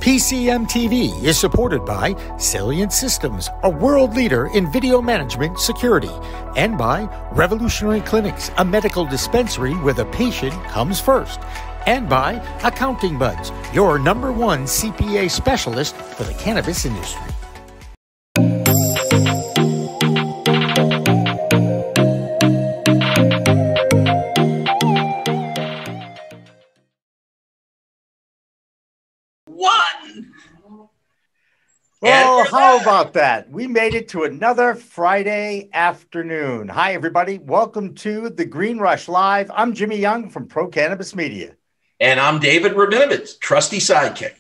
PCM TV is supported by Salient Systems, a world leader in video management security, and by Revolutionary Clinics, a medical dispensary where the patient comes first, and by Accounting Buds, your #1 CPA specialist for the cannabis industry. Well, how about that? We made it to another Friday afternoon. Hi, everybody. Welcome to the Green Rush Live. I'm Jimmy Young from Pro Cannabis Media. And I'm David Rabinovitz, trusty sidekick.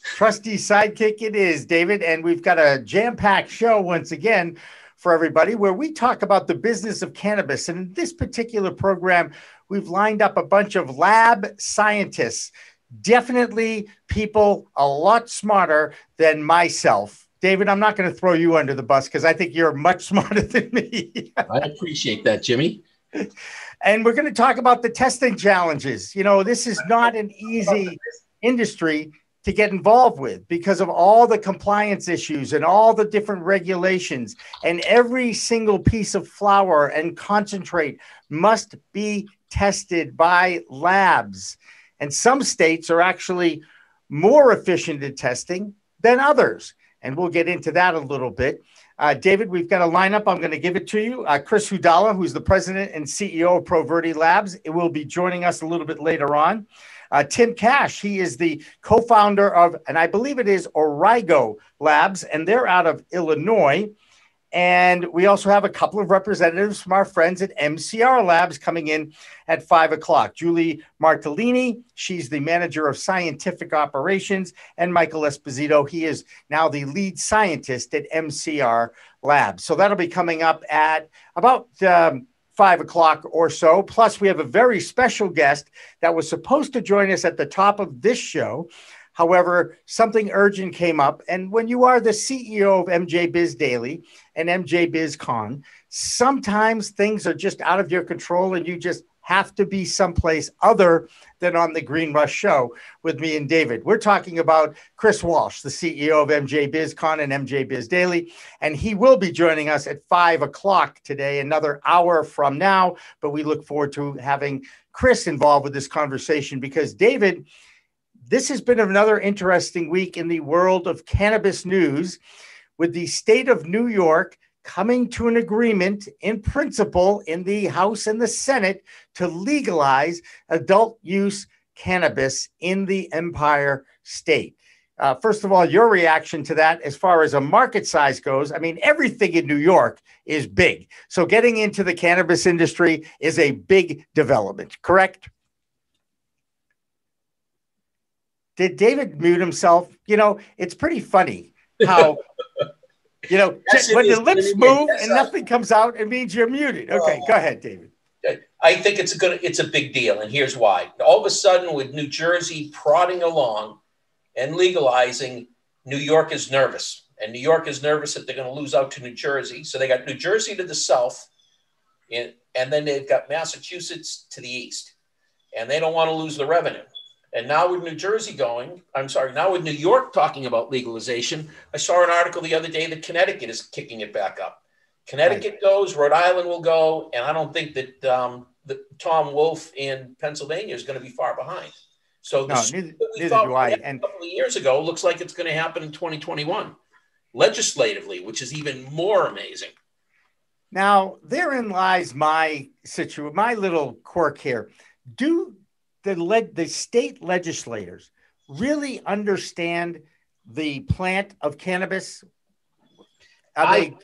Trusty sidekick it is, David. And we've got a jam-packed show once again for everybody where we talk about the business of cannabis. And in this particular program, we've lined up a bunch of lab scientists. Definitely people a lot smarter than myself. David, I'm not going to throw you under the bus because I think you're much smarter than me. I appreciate that, Jimmy. And we're going to talk about the testing challenges. You know, this is not an easy industry to get involved with because of all the compliance issues and all the different regulations. And every single piece of flower and concentrate must be tested by labs. And some states are actually more efficient at testing than others. And we'll get into that a little bit. David, we've got a lineup. I'm going to give it to you. Chris Hudalla, who's the president and CEO of ProVerde Labs, it will be joining us a little bit later on. Tim Cash, he is the co-founder of, and I believe it is Origo Labs, and they're out of Illinois. And we also have a couple of representatives from our friends at MCR Labs coming in at 5 o'clock. Julie Martellini, she's the manager of scientific operations, and Mike Esposito, he is now the lead scientist at MCR Labs. So that'll be coming up at about 5 o'clock or so. Plus, we have a very special guest that was supposed to join us at the top of this show. However, something urgent came up. And when you are the CEO of MJ Biz Daily and MJ Biz Con, sometimes things are just out of your control and you just have to be someplace other than on the Green Rush show with me and David. We're talking about Chris Walsh, the CEO of MJ Biz Con and MJ Biz Daily, and he will be joining us at 5 o'clock today, another hour from now. But we look forward to having Chris involved with this conversation because, David, this has been another interesting week in the world of cannabis news, with the state of New York coming to an agreement in principle in the House and the Senate to legalize adult use cannabis in the Empire State. First of all, your reaction to that as far as a market size goes. I mean, everything in New York is big. So getting into the cannabis industry is a big development, correct? Did David mute himself? You know, it's pretty funny how, you know, yes, when your lips move and nothing comes out, it means you're muted. Okay, go ahead, David. I think it's a big deal, and here's why. All of a sudden, with New Jersey prodding along and legalizing, New York is nervous. And New York is nervous that they're going to lose out to New Jersey. So they got New Jersey to the south, and then they've got Massachusetts to the east. And they don't want to lose the revenue. And now with New Jersey now with New York talking about legalization, I saw an article the other day that Connecticut is kicking it back up. Connecticut goes, Rhode Island will go, and I don't think that Tom Wolf in Pennsylvania is going to be far behind. So neither do I. And a couple of years ago looks like it's going to happen in 2021, legislatively, which is even more amazing. Now, therein lies my little quirk here. Do the state legislators really understand the plant of cannabis? Wait,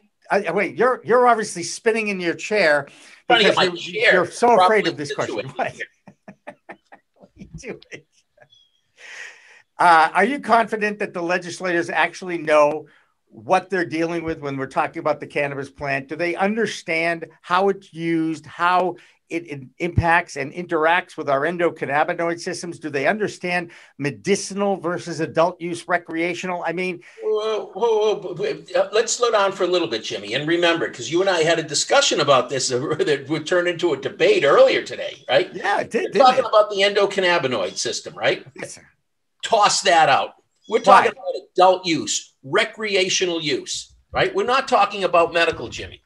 you're obviously spinning in your chair because you're so afraid of this question. What are you doing? Are you confident that the legislators actually know what they're dealing with when we're talking about the cannabis plant? Do they understand how it's used, how it impacts and interacts with our endocannabinoid systems? Do they understand medicinal versus adult use recreational? I mean, whoa. Let's slow down for a little bit, Jimmy. And remember, because you and I had a discussion about this that would turn into a debate earlier today, right? Yeah, it did. We're talking about the endocannabinoid system, right? Yes, sir. Toss that out. We're talking about adult use, recreational use, right? We're not talking about medical, Jimmy.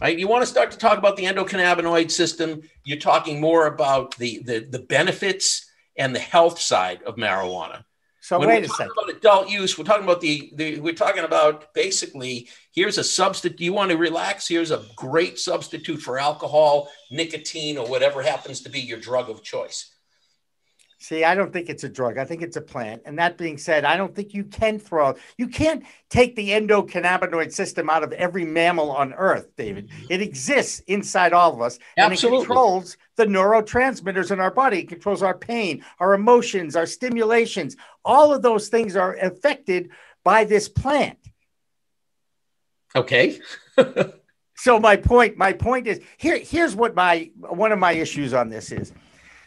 Right? You want to start to talk about the endocannabinoid system. You're talking more about the benefits and the health side of marijuana. So when wait we're a second. talking about adult use, we're talking about we're talking about basically, here's a substitute. You want to relax? Here's a great substitute for alcohol, nicotine, or whatever happens to be your drug of choice. See, I don't think it's a drug. I think it's a plant. And that being said, I don't think you can't take the endocannabinoid system out of every mammal on Earth, David. It exists inside all of us. Absolutely. And it controls the neurotransmitters in our body. It controls our pain, our emotions, our stimulations. All of those things are affected by this plant. Okay. So my point is, here's what one of my issues on this is.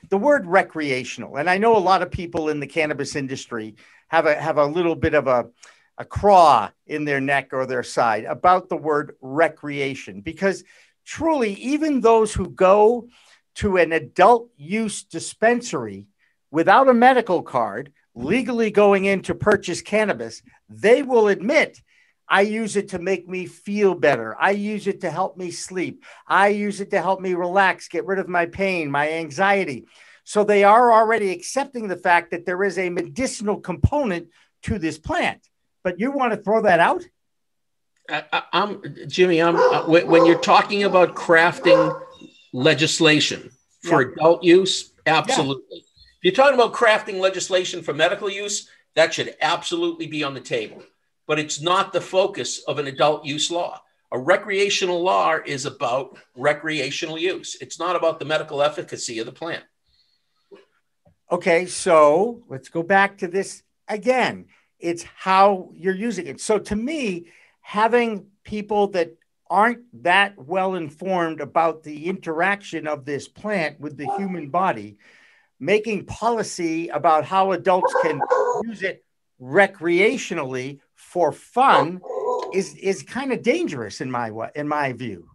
The word recreational, and I know a lot of people in the cannabis industry have a little bit of a craw in their neck or their side about the word recreation, because truly, even those who go to an adult use dispensary without a medical card, legally going in to purchase cannabis, they will admit, I use it to make me feel better. I use it to help me sleep. I use it to help me relax, get rid of my pain, my anxiety. So they are already accepting the fact that there is a medicinal component to this plant. But you want to throw that out? Jimmy, when you're talking about crafting legislation for adult use, absolutely. If you're talking about crafting legislation for medical use, that should absolutely be on the table. But it's not the focus of an adult use law. A recreational law is about recreational use. It's not about the medical efficacy of the plant. Okay, so let's go back to this again. It's how you're using it. So to me, having people that aren't that well informed about the interaction of this plant with the human body, making policy about how adults can use it recreationally for fun is kind of dangerous in my view.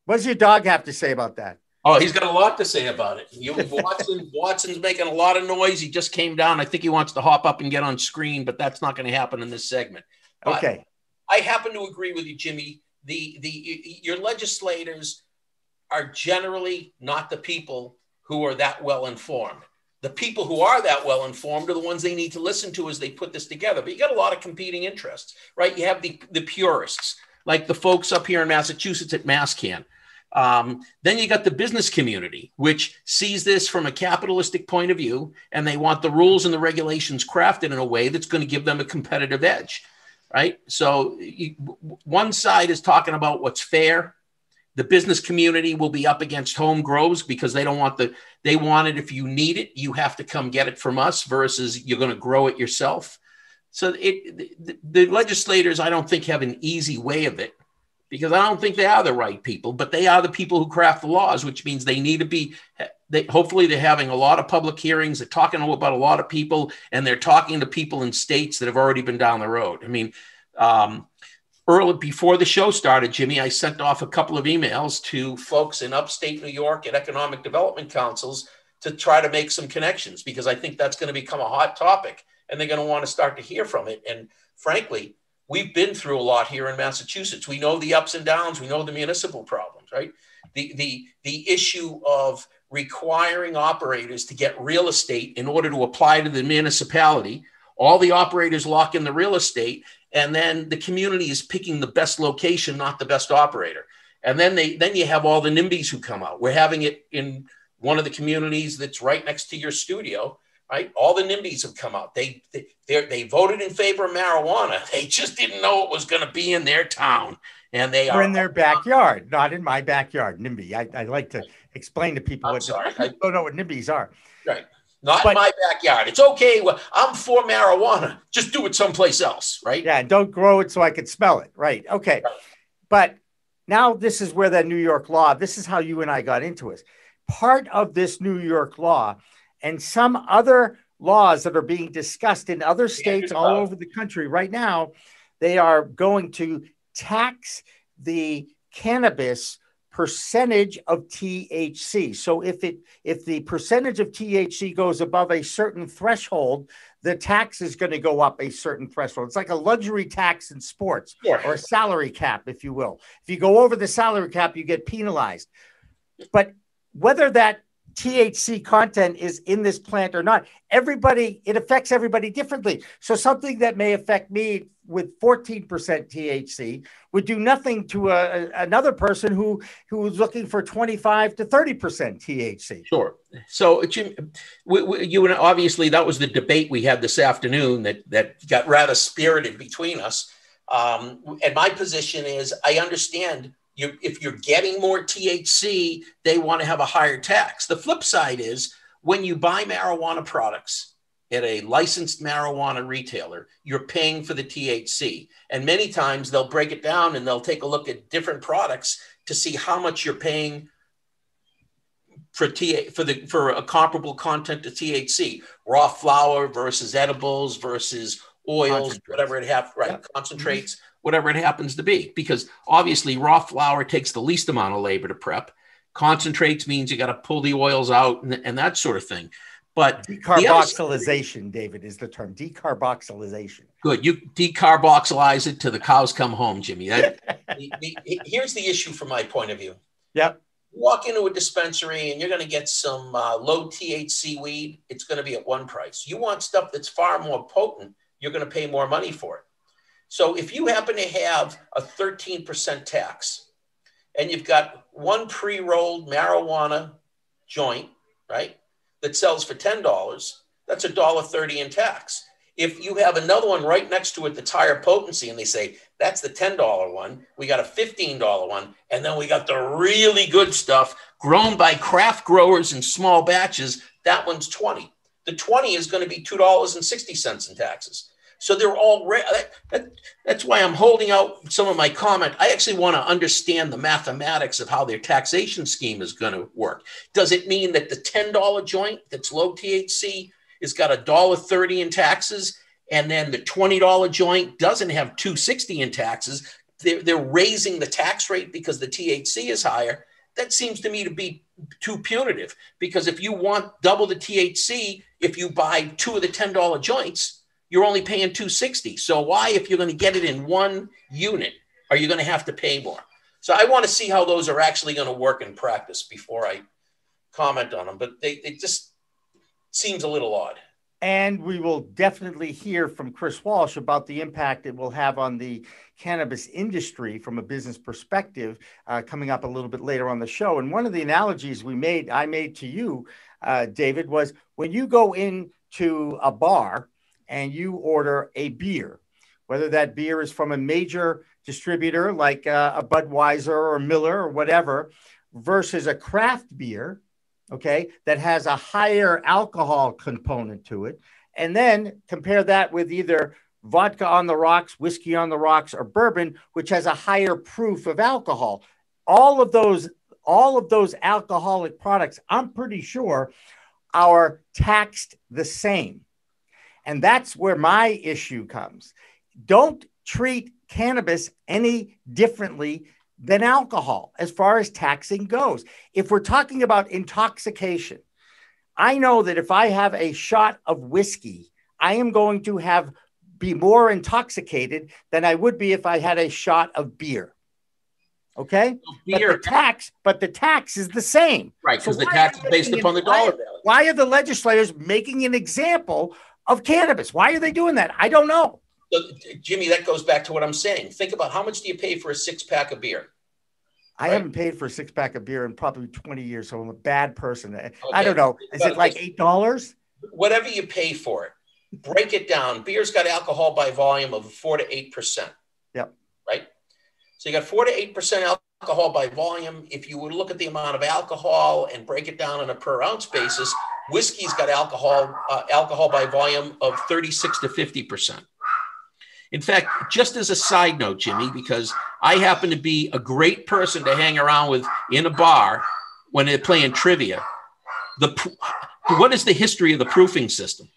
What does your dog have to say about that? Oh, he's got a lot to say about it. Watson's making a lot of noise. He just came down. I think he wants to hop up and get on screen, but that's not going to happen in this segment. But okay. I happen to agree with you, Jimmy. Your legislators are generally not the people who are that well informed. The people who are that well informed are the ones they need to listen to as they put this together. But you got a lot of competing interests, right? You have the purists, like the folks up here in Massachusetts at MASSCANN. Then you got the business community, which sees this from a capitalistic point of view, and they want the rules and the regulations crafted in a way that's going to give them a competitive edge, right? So one side is talking about what's fair. The business community will be up against home grows because they don't want they want it. If you need it, you have to come get it from us versus you're going to grow it yourself. So the legislators, I don't think, have an easy way of it, because I don't think they are the right people, but they are the people who craft the laws, which means they need to be, hopefully they're having a lot of public hearings, they're talking about a lot of people, and they're talking to people in states that have already been down the road. I mean, early before the show started, Jimmy, I sent off a couple of emails to folks in upstate New York at economic development councils to try to make some connections, because I think that's going to become a hot topic and they're going to want to start to hear from it. And frankly, we've been through a lot here in Massachusetts. We know the ups and downs. We know the municipal problems, right? The issue of requiring operators to get real estate in order to apply to the municipality. All the operators lock in the real estate, and then the community is picking the best location, not the best operator. And then you have all the NIMBYs who come out. We're having it in one of the communities that's right next to your studio. Right, all the NIMBYs have come out. They voted in favor of marijuana. They just didn't know it was going to be in their town, and they are in their backyard, not in my backyard. NIMBY. I like to explain to people I don't know what NIMBYs are. Right, not in my backyard. It's okay. Well, I'm for marijuana. Just do it someplace else. Right. Yeah, don't grow it so I could smell it. Right. Okay. Right. But now this is where that New York law. This is how you and I got into it. Part of this New York law. And some other laws that are being discussed in other states all over the country right now, they are going to tax the cannabis percentage of THC. So if the percentage of THC goes above a certain threshold, the tax is going to go up a certain threshold. It's like a luxury tax in sports, or a salary cap, if you will. If you go over the salary cap, you get penalized. But whether that THC content is in this plant or not, it affects everybody differently. So something that may affect me with 14% THC would do nothing to another person who is looking for 25 to 30% THC. Sure. So, Jim, you and obviously that was the debate we had this afternoon that got rather spirited between us. And my position is, I understand if you're getting more THC, they want to have a higher tax. The flip side is, when you buy marijuana products at a licensed marijuana retailer, you're paying for the THC. And many times they'll break it down and they'll take a look at different products to see how much you're paying for a comparable content to THC. Raw flower versus edibles versus oils, whatever it happens, right? Yep. Concentrates. Mm-hmm. Whatever it happens to be, because obviously raw flour takes the least amount of labor to prep. Concentrates means you got to pull the oils out and that sort of thing. But decarboxylation, David, is the term. Decarboxylation. Good. You decarboxylize it till the cows come home, Jimmy. Here's the issue from my point of view. Yep. Walk into a dispensary and you're going to get some low THC weed. It's going to be at one price. You want stuff that's far more potent, you're going to pay more money for it. So if you happen to have a 13% tax and you've got one pre-rolled marijuana joint, right, that sells for $10, that's $1.30 in tax. If you have another one right next to it that's higher potency and they say, that's the $10 one, we got a $15 one, and then we got the really good stuff grown by craft growers in small batches, that one's $20. The $20 is going to be $2.60 in taxes. So they're all, that's why I'm holding out some of my comment. I actually want to understand the mathematics of how their taxation scheme is going to work. Does it mean that the $10 joint that's low THC has got $1.30 in taxes, and then the $20 joint doesn't have $2.60 in taxes? They're raising the tax rate because the THC is higher. That seems to me to be too punitive, because if you want double the THC, if you buy two of the $10 joints, you're only paying $2.60. So why, if you're going to get it in one unit, are you going to have to pay more? So I want to see how those are actually going to work in practice before I comment on them. But it just seems a little odd. And we will definitely hear from Chris Walsh about the impact it will have on the cannabis industry from a business perspective, coming up a little bit later on the show. And one of the analogies I made to you, David, was when you go into a bar and you order a beer, whether that beer is from a major distributor like a Budweiser or Miller or whatever, versus a craft beer, okay, that has a higher alcohol component to it, and then compare that with either vodka on the rocks, whiskey on the rocks, or bourbon, which has a higher proof of alcohol. All of those alcoholic products, I'm pretty sure, are taxed the same. And that's where my issue comes. Don't treat cannabis any differently than alcohol as far as taxing goes. If we're talking about intoxication, I know that if I have a shot of whiskey, I am going to be more intoxicated than I would be if I had a shot of beer. Okay? Beer. But the tax is the same. Right, because the tax is based upon the dollar value. Why are the legislators making an example of cannabis? Why are they doing that? I don't know. So, Jimmy, that goes back to what I'm saying. Think about how much do you pay for a six-pack of beer? I haven't paid for a six-pack of beer in probably 20 years, so I'm a bad person. Okay. I don't know. Is it like $8? Whatever you pay for it, break it down. Beer's got alcohol by volume of 4 to 8%. Yep. Right? So you got 4 to 8% alcohol by volume. If you would look at the amount of alcohol and break it down on a per ounce basis, whiskey's got alcohol by volume of 36 to 50%. In fact, just as a side note, Jimmy, because I happen to be a great person to hang around with in a bar when they're playing trivia, what is the history of the proofing system?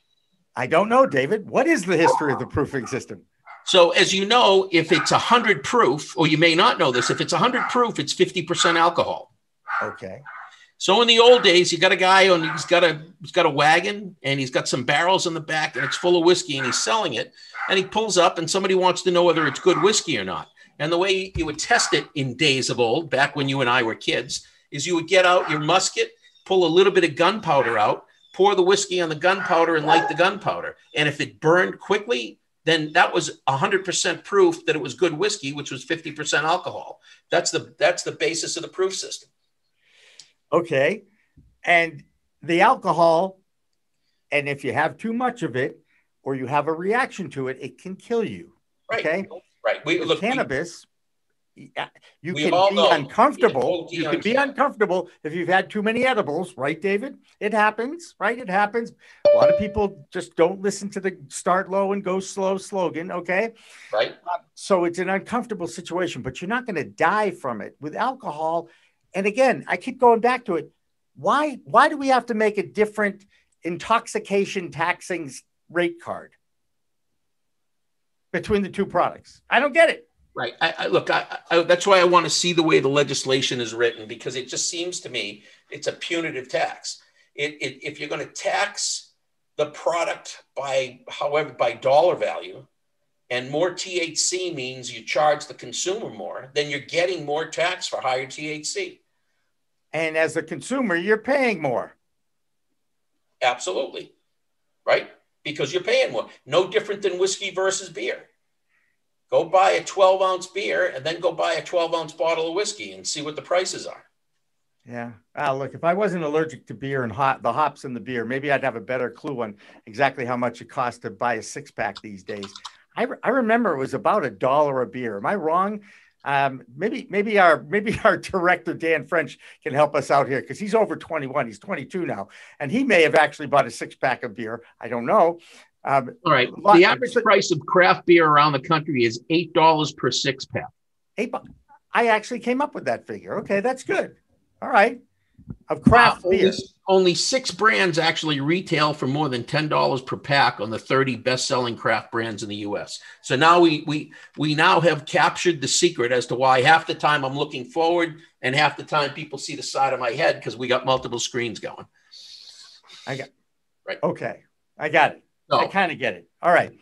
I don't know, David. What is the history of the proofing system? So as you know, if it's 100 proof, or you may not know this, if it's 100 proof, it's 50% alcohol. Okay. So in the old days, you got a guy on, he's got a wagon and he's got some barrels in the back and it's full of whiskey and he's selling it. And he pulls up and somebody wants to know whether it's good whiskey or not. And the way you would test it in days of old, back when you and I were kids, is you would get out your musket, pull a little bit of gunpowder out, pour the whiskey on the gunpowder and light the gunpowder. And if it burned quickly, then that was 100% proof that it was good whiskey, which was 50% alcohol. That's the basis of the proof system. Okay. And the alcohol, and if you have too much of it or you have a reaction to it, it can kill you. Right. Okay. Right. Cannabis, you can be uncomfortable. You can be uncomfortable if you've had too many edibles, right, David? It happens, right? It happens. A lot of people just don't listen to the start low and go slow slogan, okay? Right. So it's an uncomfortable situation, but you're not going to die from it. With alcohol, and again, I keep going back to it. Why do we have to make a different intoxication taxing rate card between the two products? I don't get it. Right. Look, that's why I want to see the way the legislation is written, because it just seems to me it's a punitive tax. If you're going to tax the product by dollar value, and more THC means you charge the consumer more, then you're getting more tax for higher THC. And as a consumer, you're paying more. Absolutely. Right? Because you're paying more. No different than whiskey versus beer. Go buy a 12-ounce beer and then go buy a 12-ounce bottle of whiskey and see what the prices are. Yeah. Look, if I wasn't allergic to beer and the hops in the beer, maybe I'd have a better clue on exactly how much it costs to buy a six-pack these days. I remember it was about $1 a beer. Am I wrong? Maybe our director, Dan French, can help us out here because he's over 21. He's 22 now. And he may have actually bought a six-pack of beer. I don't know. All right. The average price of craft beer around the country is $8 per six-pack. $8. I actually came up with that figure. Okay, that's good. All right. Of craft beer. Only 6 brands actually retail for more than $10 per pack on the 30 best-selling craft brands in the U.S. So now we now have captured the secret as to why half the time I'm looking forward and half the time people see the side of my head because we got multiple screens going. Okay. I got it. Oh. I kind of get it. All right.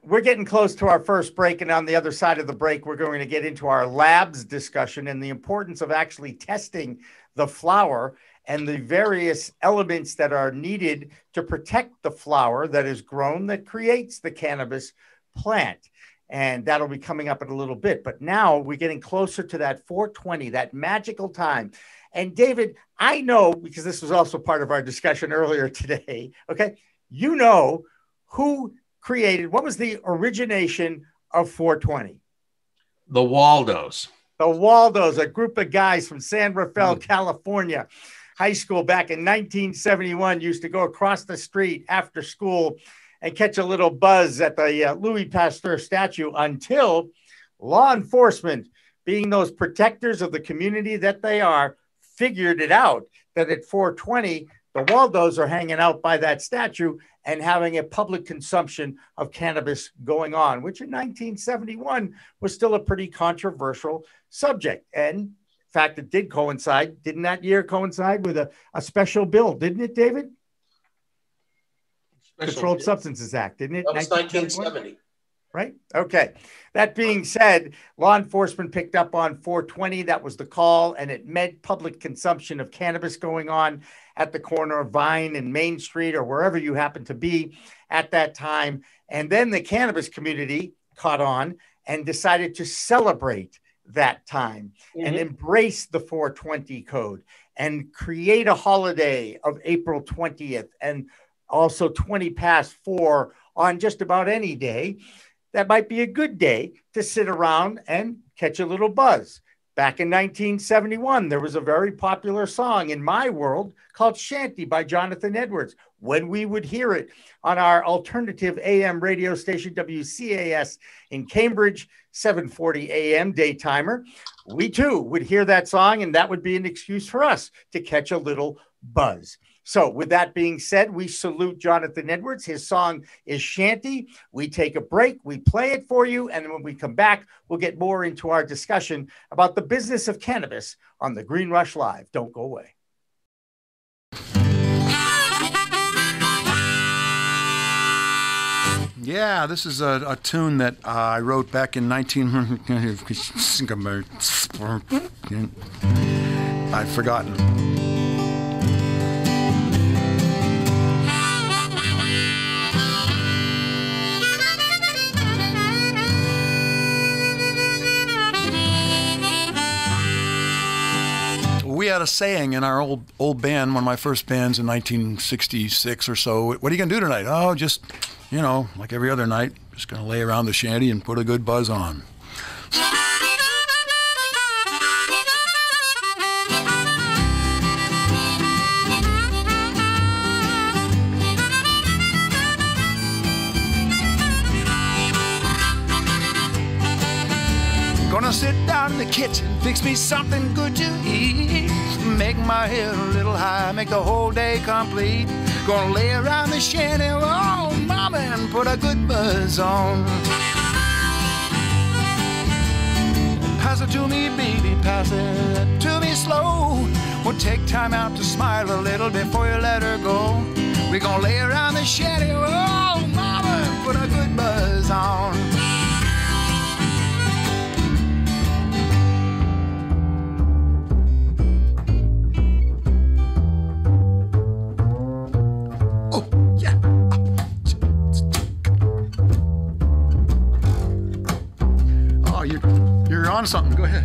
We're getting close to our first break, and on the other side of the break, we're going to get into our labs discussion and the importance of actually testing the flower and the various elements that are needed to protect the flower that is grown that creates the cannabis plant. And that'll be coming up in a little bit. But now we're getting closer to that 420, that magical time. And David, I know, because this was also part of our discussion earlier today, okay, you know who created, what was the origination of 420? The Waldos. The Waldos, a group of guys from San Rafael, California, high school back in 1971, used to go across the street after school and catch a little buzz at the Louis Pasteur statue until law enforcement, being those protectors of the community that they are, figured it out that at 420, the Waldos are hanging out by that statue and having a public consumption of cannabis going on, which in 1971 was still a pretty controversial subject. And in fact, it did coincide. Didn't that year coincide with a special bill? Didn't it, David? Controlled Substances Act, didn't it? That was 1970. Right? Okay. That being said, law enforcement picked up on 420. That was the call, and it meant public consumption of cannabis going on at the corner of Vine and Main Street or wherever you happen to be at that time. And then the cannabis community caught on and decided to celebrate that time and embrace the 420 code and create a holiday of April 20th and also 20 past 4 on just about any day. That might be a good day to sit around and catch a little buzz. Back in 1971, there was a very popular song in my world called Shanty by Jonathan Edwards. When we would hear it on our alternative AM radio station, WCAS in Cambridge, 740 AM daytimer, we too would hear that song, and that would be an excuse for us to catch a little buzz. So with that being said, we salute Jonathan Edwards. His song is Shanty. We take a break, we play it for you, and then when we come back, we'll get more into our discussion about the business of cannabis on the Green Rush Live. Don't go away. Yeah, this is a tune that I wrote back in 19... I've forgotten. We had a saying in our old band, one of my first bands in 1966 or so. What are you going to do tonight? Oh, just, you know, like every other night, just going to lay around the shanty and put a good buzz on. Gonna sit down in the kitchen, fix me something good to eat. Make my head a little high, make the whole day complete. Gonna lay around the shanty, oh mama, and put a good buzz on. Pass it to me, baby, pass it to me slow. We'll take time out to smile a little before you let her go. We're gonna lay around the shanty, oh mama, and put a good buzz on. You're on something. Go ahead.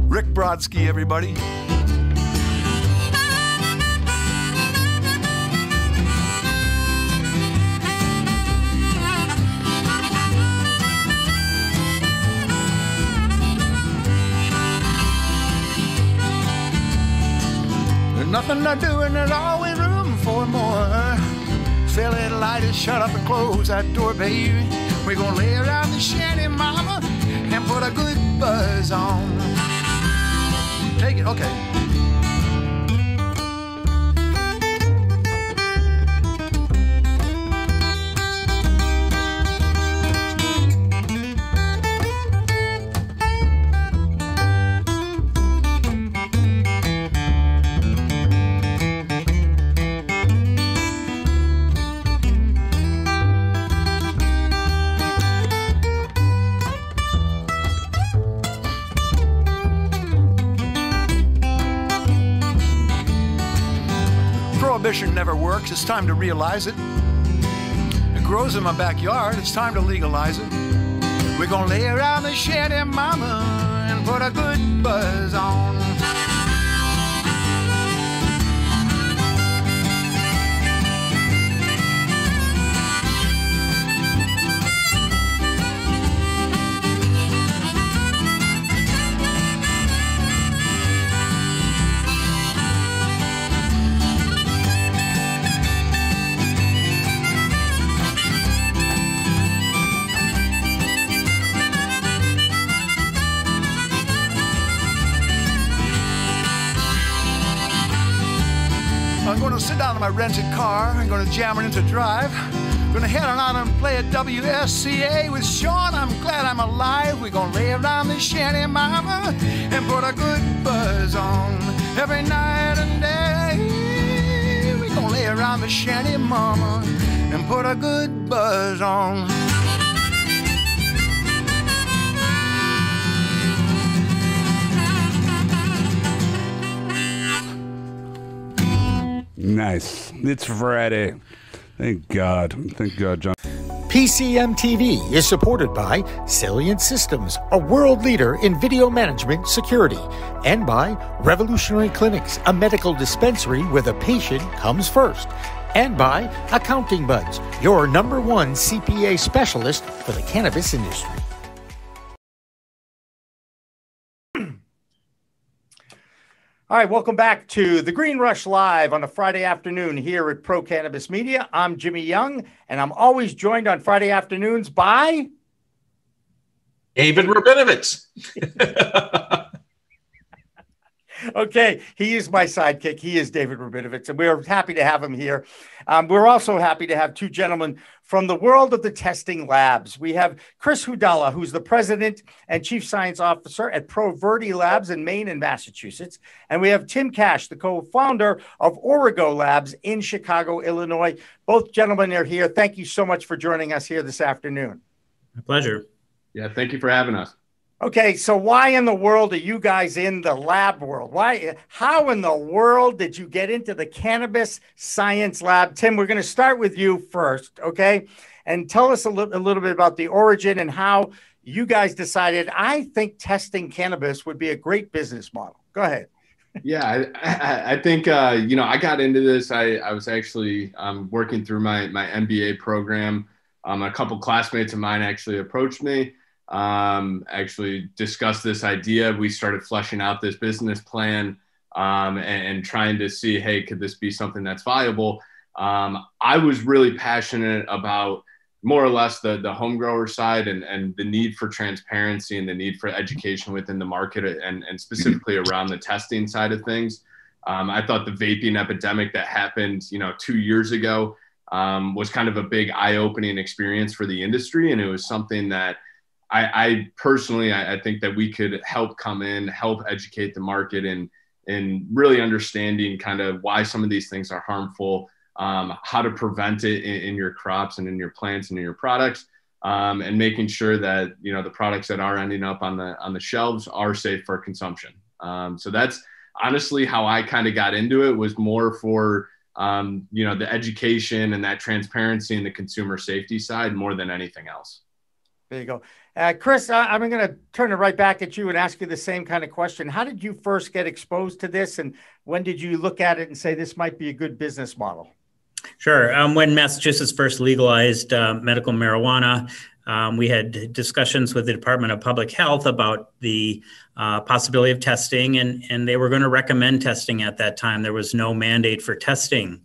Rick Brodsky, everybody. Nothing to do and there's always room for more. Fill it, light it, shut up and close that door, baby. We're gonna lay around the shanty, mama, and put a good buzz on. Take it, okay. Prohibition never works, it's time to realize it. It grows in my backyard, it's time to legalize it. We're gonna lay around the shanty, mama, and put a good buzz on. I'm gonna sit down in my rented car, I'm gonna jam it into drive. Gonna head on out and play at WSCA with Sean. I'm glad I'm alive. We're gonna lay around the shanty, mama, and put a good buzz on. Every night and day, we're gonna lay around the shanty, mama, and put a good buzz on. Nice. It's Friday. Thank God. Thank God, John. PCM TV is supported by Salient Systems, a world leader in video management security, and by Revolutionary Clinics, a medical dispensary where the patient comes first, and by Accounting Buds, your #1 CPA specialist for the cannabis industry. All right, welcome back to the Green Rush Live on a Friday afternoon here at Pro Cannabis Media. I'm Jimmy Young, and I'm always joined on Friday afternoons by David Rabinovitz. Okay, he is my sidekick. He is David Rabinovitz, and we're happy to have him here. We're also happy to have two gentlemen from the world of the testing labs. We have Chris Hudalla, who's the president and chief science officer at ProVerde Labs in Maine and Massachusetts. And we have Tim Cash, the co-founder of Origo Labs in Chicago, Illinois. Both gentlemen are here. Thank you so much for joining us here this afternoon. My pleasure. Yeah, thank you for having us. Okay, so why in the world are you guys in the lab world? How in the world did you get into the cannabis science lab? Tim, we're going to start with you first, okay? And tell us a little bit about the origin and how you guys decided, I think testing cannabis would be a great business model. Go ahead. Yeah, I think, I got into this. I was actually working through my MBA program. A couple classmates of mine actually approached me. Actually discussed this idea. We started fleshing out this business plan and trying to see, hey, could this be something that's viable? I was really passionate about more or less the home grower side and the need for transparency and the need for education within the market and specifically around the testing side of things. I thought the vaping epidemic that happened, 2 years ago was kind of a big eye-opening experience for the industry. And it was something that I personally think that we could help come in, help educate the market and really understanding kind of why some of these things are harmful, how to prevent it in your crops and in your plants and in your products, and making sure that, the products that are ending up on the shelves are safe for consumption. So that's honestly how I kind of got into it, was more for, the education and that transparency and the consumer safety side more than anything else. There you go. Chris, I'm going to turn it right back at you and ask you the same kind of question. How did you first get exposed to this, and when did you look at it and say this might be a good business model? Sure. When Massachusetts first legalized medical marijuana, we had discussions with the Department of Public Health about the possibility of testing, and they were going to recommend testing at that time. There was no mandate for testing.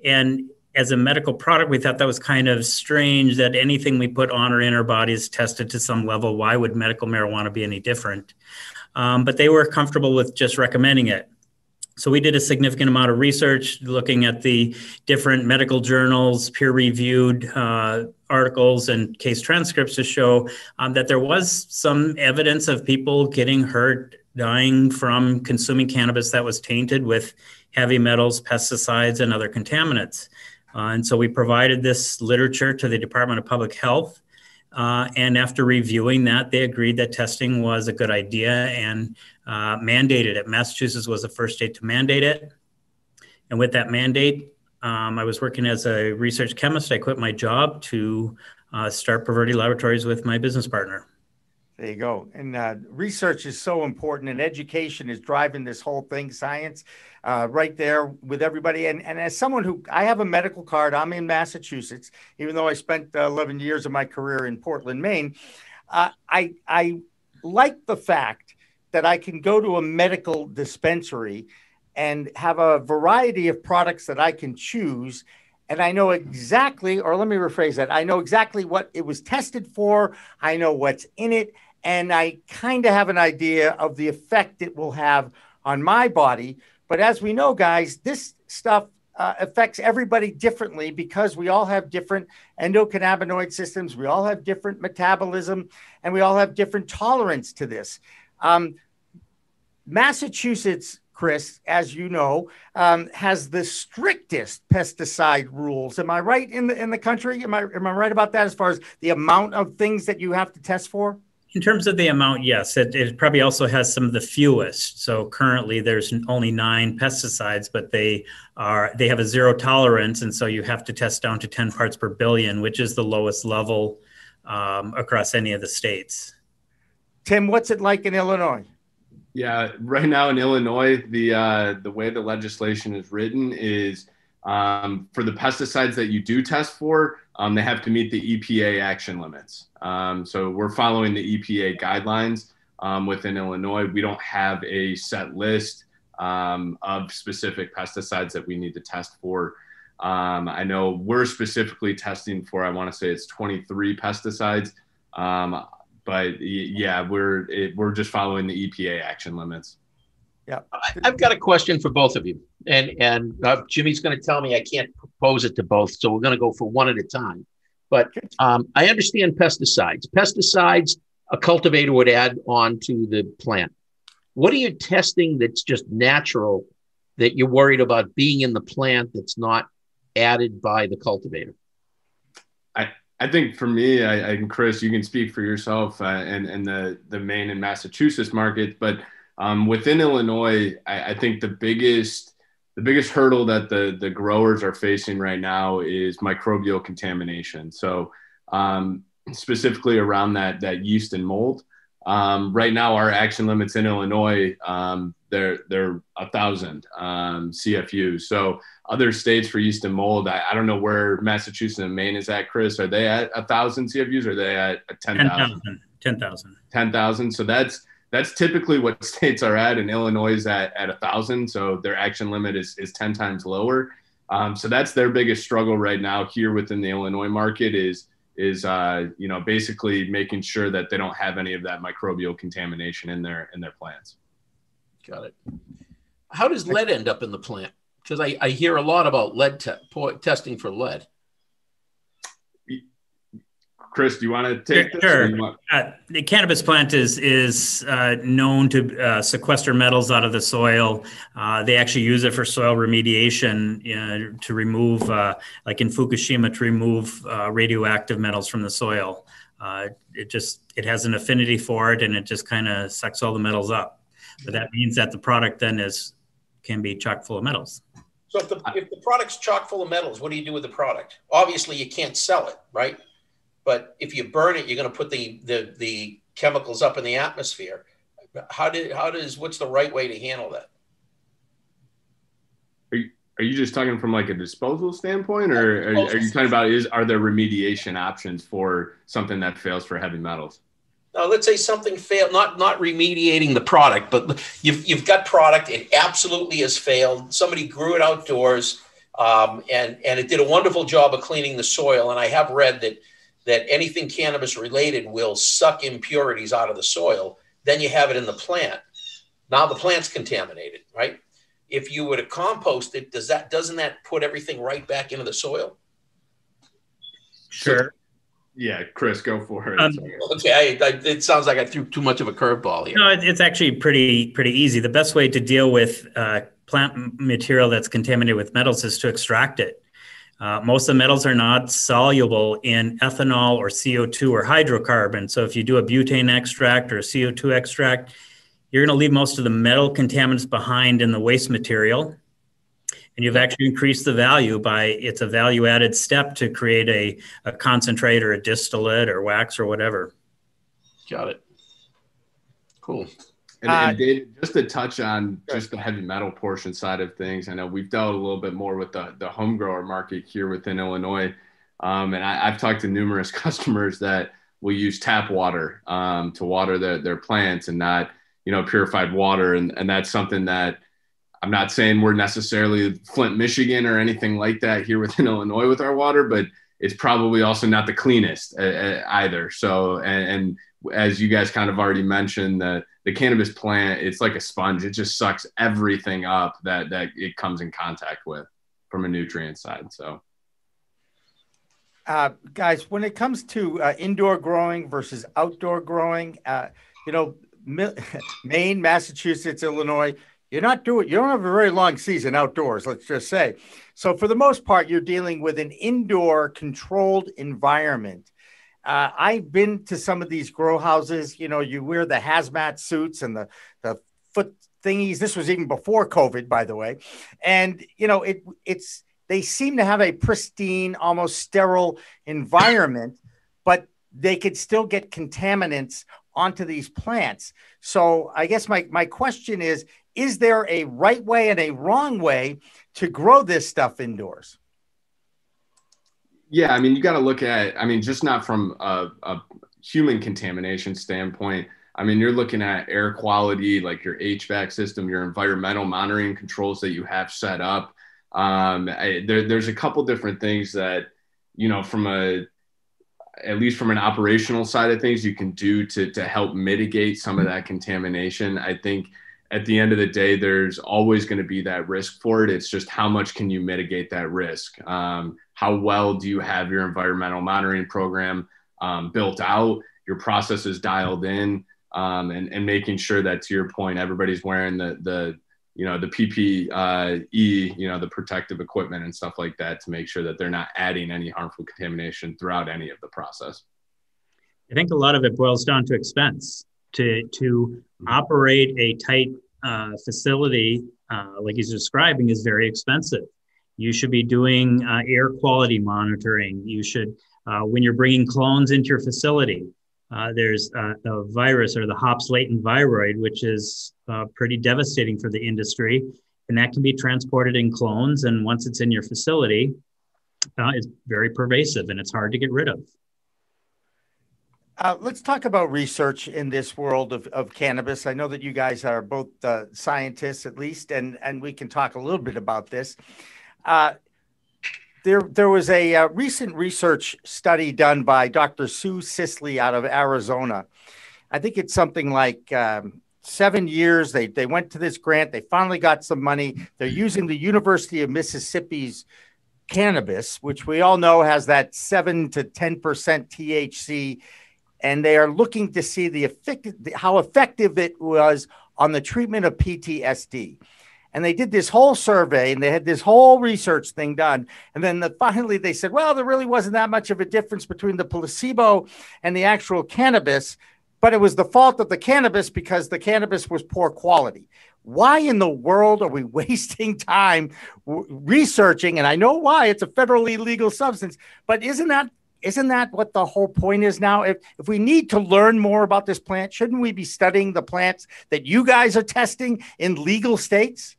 And as a medical product, we thought that was kind of strange that anything we put on or in our bodies tested to some level. Why would medical marijuana be any different? But they were comfortable with just recommending it. So we did a significant amount of research looking at the different medical journals, peer-reviewed articles and case transcripts to show that there was some evidence of people getting hurt, dying from consuming cannabis that was tainted with heavy metals, pesticides, and other contaminants. And so we provided this literature to the Department of Public Health. And after reviewing that, they agreed that testing was a good idea and mandated it. Massachusetts was the first state to mandate it. And with that mandate, I was working as a research chemist. I quit my job to start ProVerde Laboratories with my business partner. There you go. And research is so important, and education is driving this whole thing, science, right there with everybody. And as someone who, I have a medical card, I'm in Massachusetts, even though I spent 11 years of my career in Portland, Maine. I like the fact that I can go to a medical dispensary and have a variety of products that I can choose. And I know exactly, or let me rephrase that, I know exactly what it was tested for. I know what's in it. And I kind of have an idea of the effect it will have on my body. But as we know, guys, this stuff affects everybody differently because we all have different endocannabinoid systems. We all have different metabolism, and we all have different tolerance to this. Massachusetts, Chris, as you know, has the strictest pesticide rules. Am I right in the country? Am I right about that as far as the amount of things that you have to test for? In terms of the amount, yes. It probably also has some of the fewest. So currently there's only 9 pesticides, but they have a zero tolerance. And so you have to test down to 10 parts per billion, which is the lowest level across any of the states. Tim, what's it like in Illinois? Yeah, right now in Illinois, the way the legislation is written is for the pesticides that you do test for, they have to meet the EPA action limits. So we're following the EPA guidelines within Illinois. We don't have a set list of specific pesticides that we need to test for. I know we're specifically testing for, I want to say it's 23 pesticides. But yeah, we're just following the EPA action limits. Yeah. I've got a question for both of you. And Jimmy's going to tell me I can't propose it to both. So we're going to go for one at a time. But I understand pesticides. Pesticides, a cultivator would add on to the plant. What are you testing that's just natural that you're worried about being in the plant that's not added by the cultivator? I think for me, and Chris, you can speak for yourself and the Maine and Massachusetts market, but within Illinois, I think the biggest hurdle that the growers are facing right now is microbial contamination. So specifically around that yeast and mold. Right now, our action limits in Illinois, they're 1,000 CFUs. So other states for yeast and mold, I don't know where Massachusetts and Maine is at, Chris. Are they at 1,000 CFUs or are they at 10,000? 10,000. 10,000. So that's typically what states are at, and Illinois is at 1,000. So their action limit is 10 times lower. So that's their biggest struggle right now here within the Illinois market is basically making sure that they don't have any of that microbial contamination in their plants. Got it. How does lead end up in the plant? Because I hear a lot about lead testing for lead. Chris, do you want to take this? Sure. The cannabis plant is known to sequester metals out of the soil. They actually use it for soil remediation, to remove, like in Fukushima, to remove radioactive metals from the soil. It has an affinity for it, and it just kind of sucks all the metals up. But that means that the product then can be chock full of metals. So if the product's chock full of metals, what do you do with the product? Obviously, you can't sell it, right? But if you burn it, you're going to put the chemicals up in the atmosphere. What's the right way to handle that? Are you just talking from like a disposal standpoint, or are you talking about are there remediation options for something that fails for heavy metals? Now, let's say something failed, not remediating the product, but you've got product. It absolutely has failed. Somebody grew it outdoors, and it did a wonderful job of cleaning the soil. And I have read that anything cannabis related will suck impurities out of the soil. Then you have it in the plant. Now the plant's contaminated, right? If you were to compost it, doesn't that put everything right back into the soil? Sure. Yeah, Chris, go for it. Okay, it sounds like I threw too much of a curveball here. No, it's actually pretty easy. The best way to deal with plant material that's contaminated with metals is to extract it. Most of the metals are not soluble in ethanol or CO2 or hydrocarbon. So if you do a butane extract or a CO2 extract, you're going to leave most of the metal contaminants behind in the waste material. And you've actually increased the value it's a value added step to create a concentrate or a distillate or wax or whatever. Got it. Cool. And David, just to touch on just the heavy metal portion side of things, I know we've dealt a little bit more with the home grower market here within Illinois. And I've talked to numerous customers that will use tap water to water their plants and not, purified water. And that's something that I'm not saying we're necessarily Flint, Michigan or anything like that here within Illinois with our water, but it's probably also not the cleanest either. So, and as you guys kind of already mentioned, the cannabis plant, it's like a sponge. It just sucks everything up that it comes in contact with from a nutrient side. So, guys, when it comes to indoor growing versus outdoor growing, Maine, Massachusetts, Illinois, you don't have a very long season outdoors, let's just say. So for the most part, you're dealing with an indoor controlled environment. I've been to some of these grow houses, you wear the hazmat suits and the foot thingies. This was even before COVID, by the way. And, they seem to have a pristine, almost sterile environment, but they could still get contaminants onto these plants. So I guess my question is there a right way and a wrong way to grow this stuff indoors? Yeah, you got to look at, just not from a human contamination standpoint. I mean, you're looking at air quality, like your HVAC system, your environmental monitoring controls that you have set up. There's a couple different things that, you know, at least from an operational side of things, you can do to help mitigate some of that contamination. I think at the end of the day, there's always going to be that risk for it. It's just how much can you mitigate that risk? How well do you have your environmental monitoring program built out, your processes dialed in, and making sure that, to your point, everybody's wearing the PPE, the protective equipment and stuff like that to make sure that they're not adding any harmful contamination throughout any of the process. I think a lot of it boils down to expense. To operate a tight facility, like he's describing, is very expensive. You should be doing air quality monitoring. You should, when you're bringing clones into your facility, there's the virus, or the hops latent viroid, which is pretty devastating for the industry. And that can be transported in clones. And once it's in your facility, it's very pervasive and it's hard to get rid of. Let's talk about research in this world of cannabis. I know that you guys are both scientists, at least, and we can talk a little bit about this. There was a recent research study done by Dr. Sue Sisley out of Arizona. I think it's something like 7 years. They went to this grant. They finally got some money. They're using the University of Mississippi's cannabis, which we all know has that 7 to 10% THC. And they are looking to see how effective it was on the treatment of PTSD. And they did this whole survey and they had this whole research thing done. And then finally they said, well, there really wasn't that much of a difference between the placebo and the actual cannabis, but it was the fault of the cannabis because the cannabis was poor quality. Why in the world are we wasting time researching? And I know why, it's a federally legal substance, but isn't that what the whole point is now? If we need to learn more about this plant, shouldn't we be studying the plants that you guys are testing in legal states?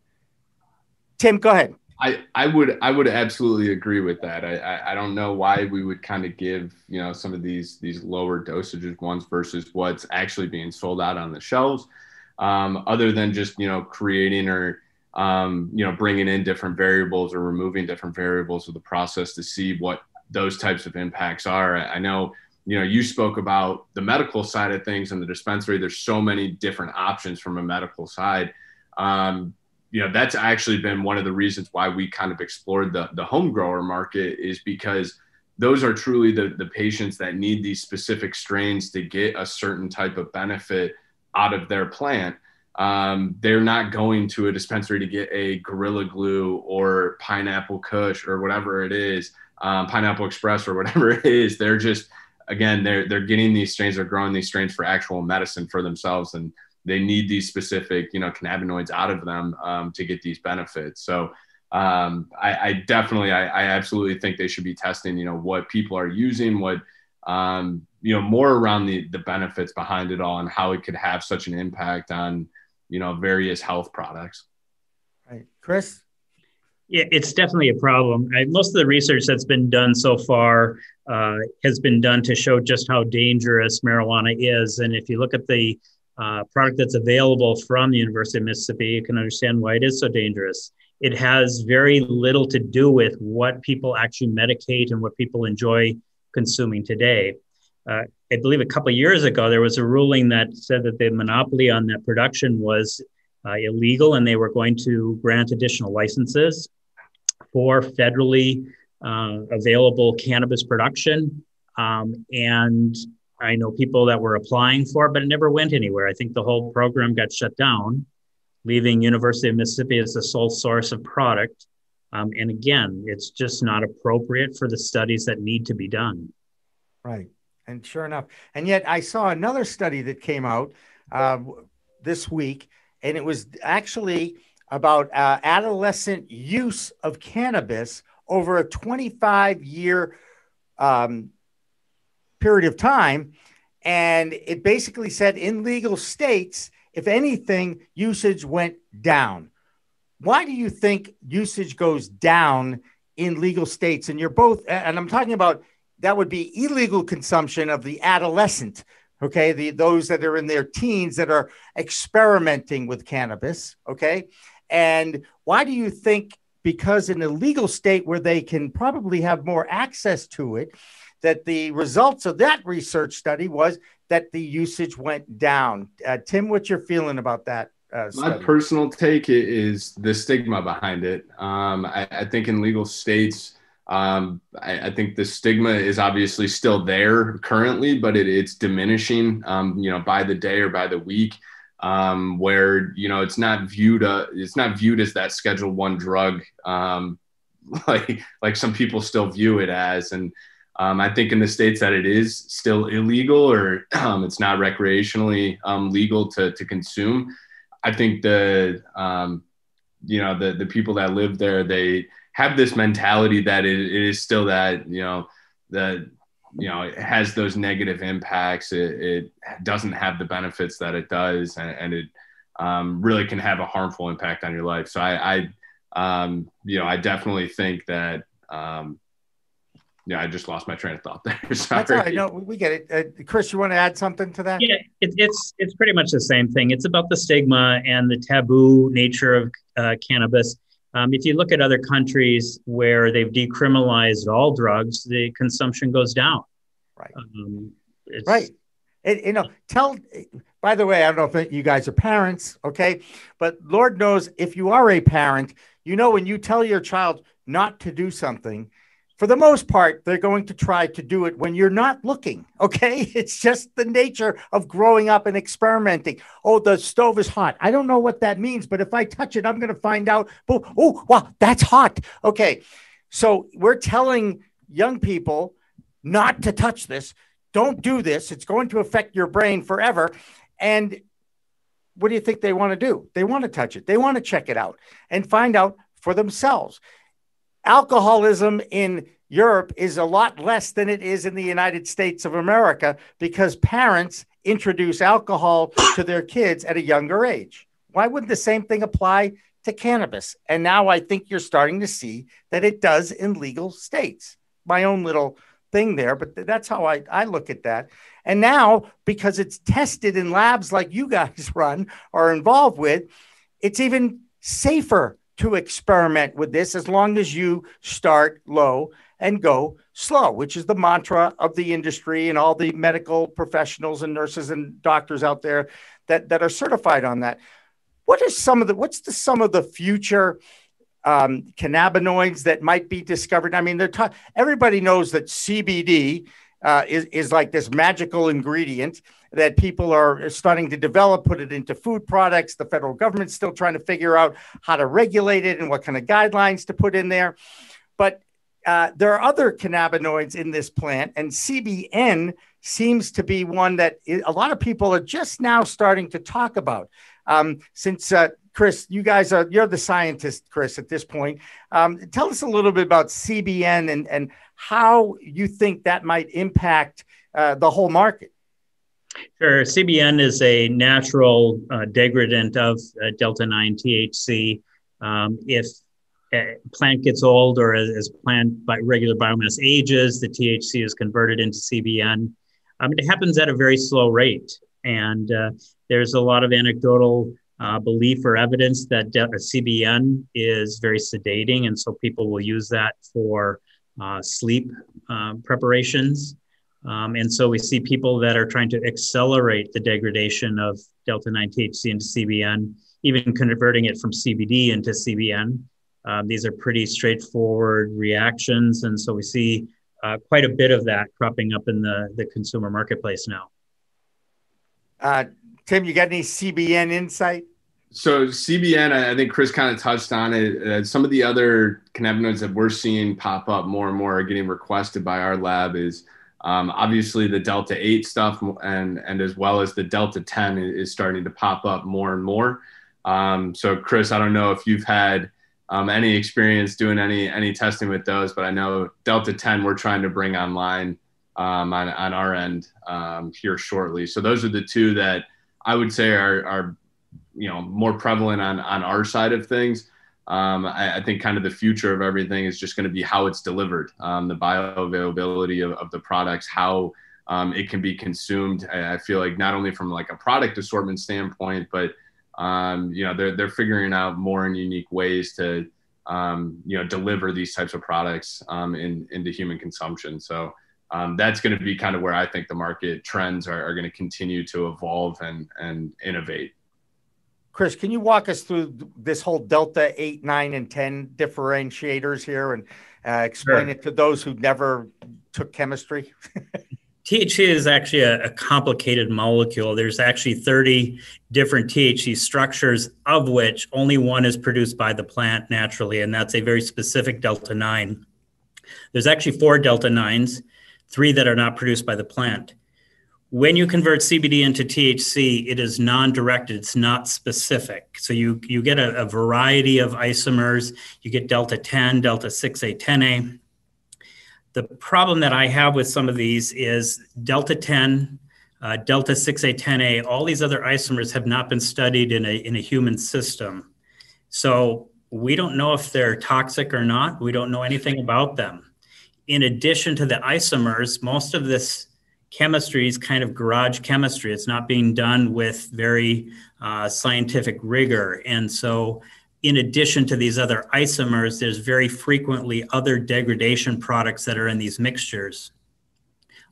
Tim, go ahead. I would absolutely agree with that. I don't know why we would kind of give, some of these lower dosages ones versus what's actually being sold out on the shelves, other than just, creating or, bringing in different variables or removing different variables of the process to see what those types of impacts are. I know, you spoke about the medical side of things and the dispensary. There's so many different options from a medical side. That's actually been one of the reasons why we kind of explored the home grower market, is because those are truly the patients that need these specific strains to get a certain type of benefit out of their plant. They're not going to a dispensary to get a Gorilla Glue or Pineapple Kush or whatever it is, Pineapple Express or whatever it is. They're just, again, they're getting these strains, they're growing these strains for actual medicine for themselves, and they need these specific, cannabinoids out of them to get these benefits. So I absolutely think they should be testing, what people are using, what, more around the benefits behind it all and how it could have such an impact on, various health products. Right. Chris? Yeah, it's definitely a problem. Most of the research that's been done so far has been done to show just how dangerous marijuana is. And if you look at the product that's available from the University of Mississippi, you can understand why it is so dangerous. It has very little to do with what people actually medicate and what people enjoy consuming today. I believe a couple of years ago, there was a ruling that said that the monopoly on that production was illegal, and they were going to grant additional licenses for federally available cannabis production. And I know people that were applying for it, but it never went anywhere. I think the whole program got shut down, leaving University of Mississippi as the sole source of product. And again, it's just not appropriate for the studies that need to be done. Right. And sure enough. And yet I saw another study that came out this week, and it was actually about adolescent use of cannabis over a 25-year period of time. And it basically said in legal states, if anything, usage went down. Why do you think usage goes down in legal states? And you're both, and I'm talking about, that would be illegal consumption of the adolescent okay, those that are in their teens that are experimenting with cannabis, okay? And why do you think, because in a legal state where they can probably have more access to it, that the results of that research study was that the usage went down? Tim, what's your feeling about that study? My personal take is the stigma behind it. I think in legal states, I think the stigma is obviously still there currently, but it's diminishing, by the day or by the week, where, it's not viewed as that Schedule I drug, like some people still view it as. And I think in the states that it is still illegal, or it's not recreationally legal to consume, I think the people that live there, they have this mentality that it is still that, it has those negative impacts. It doesn't have the benefits that it does, and it really can have a harmful impact on your life. So I definitely think that, I just lost my train of thought there. Sorry. That's all right. No, we get it. Chris, you want to add something to that? Yeah, it's pretty much the same thing. It's about the stigma and the taboo nature of cannabis. If you look at other countries where they've decriminalized all drugs, the consumption goes down. Right. Right. By the way, I don't know if you guys are parents, okay? But Lord knows if you are a parent, when you tell your child not to do something, for the most part, they're going to try to do it when you're not looking, okay? It's just the nature of growing up and experimenting. Oh, the stove is hot. I don't know what that means, but if I touch it, I'm going to find out. Oh, wow, that's hot. Okay, so we're telling young people not to touch this. Don't do this. It's going to affect your brain forever. And what do you think they want to do? They want to touch it. They want to check it out and find out for themselves. Alcoholism in Europe is a lot less than it is in the United States of America because parents introduce alcohol to their kids at a younger age. Why wouldn't the same thing apply to cannabis? And now I think you're starting to see that it does in legal states. My own little thing there, but that's how I look at that. And now, because it's tested in labs like you guys run or are involved with, it's even safer to experiment with this as long as you start low and go slow, which is the mantra of the industry and all the medical professionals and nurses and doctors out there that are certified on that. What's some of the future cannabinoids that might be discovered? I mean, everybody knows that CBD is like this magical ingredient that people are starting to develop, put it into food products. The federal government's still trying to figure out how to regulate it and what kind of guidelines to put in there. But there are other cannabinoids in this plant, and CBN seems to be one that a lot of people are just now starting to talk about. Since Chris, you're the scientist, Chris, at this point. Tell us a little bit about CBN and how you think that might impact the whole market. Sure. CBN is a natural degradant of delta-9 THC. If a plant gets old or as plant by regular biomass ages, the THC is converted into CBN. It happens at a very slow rate. And there's a lot of anecdotal belief or evidence that CBN is very sedating. And so people will use that for sleep preparations. And so we see people that are trying to accelerate the degradation of delta-9 THC into CBN, even converting it from CBD into CBN. These are pretty straightforward reactions. And so we see quite a bit of that cropping up in the consumer marketplace now. Tim, you got any CBN insight? So CBN, I think Chris kind of touched on it. Some of the other cannabinoids that we're seeing pop up more and more are getting requested by our lab is obviously the Delta 8 stuff, and as well as the Delta 10 is starting to pop up more and more. So Chris, I don't know if you've had any experience doing any testing with those, but I know Delta 10 we're trying to bring online on our end here shortly. So those are the two that I would say are more prevalent on our side of things. I think kind of the future of everything is just going to be how it's delivered, the bioavailability of the products, how it can be consumed. I feel like not only from like a product assortment standpoint, but they're figuring out more and unique ways to deliver these types of products into human consumption. So that's going to be kind of where I think the market trends are going to continue to evolve and innovate. Chris, can you walk us through this whole Delta 8, 9, and 10 differentiators here and explain it to those who never took chemistry? THC is actually a complicated molecule. There's actually 30 different THC structures, of which only one is produced by the plant naturally, and that's a very specific Delta 9. There's actually 4 Delta 9s, 3 that are not produced by the plant. When you convert CBD into THC, it is non-directed, it's not specific. So you get a variety of isomers. You get Delta 10, Delta 6A, 10A. The problem that I have with some of these is Delta 10, Delta 6A, 10A, all these other isomers have not been studied in a human system. So we don't know if they're toxic or not. We don't know anything about them. In addition to the isomers, most of this chemistry is kind of garage chemistry. It's not being done with very scientific rigor. And so in addition to these other isomers, there's very frequently other degradation products that are in these mixtures.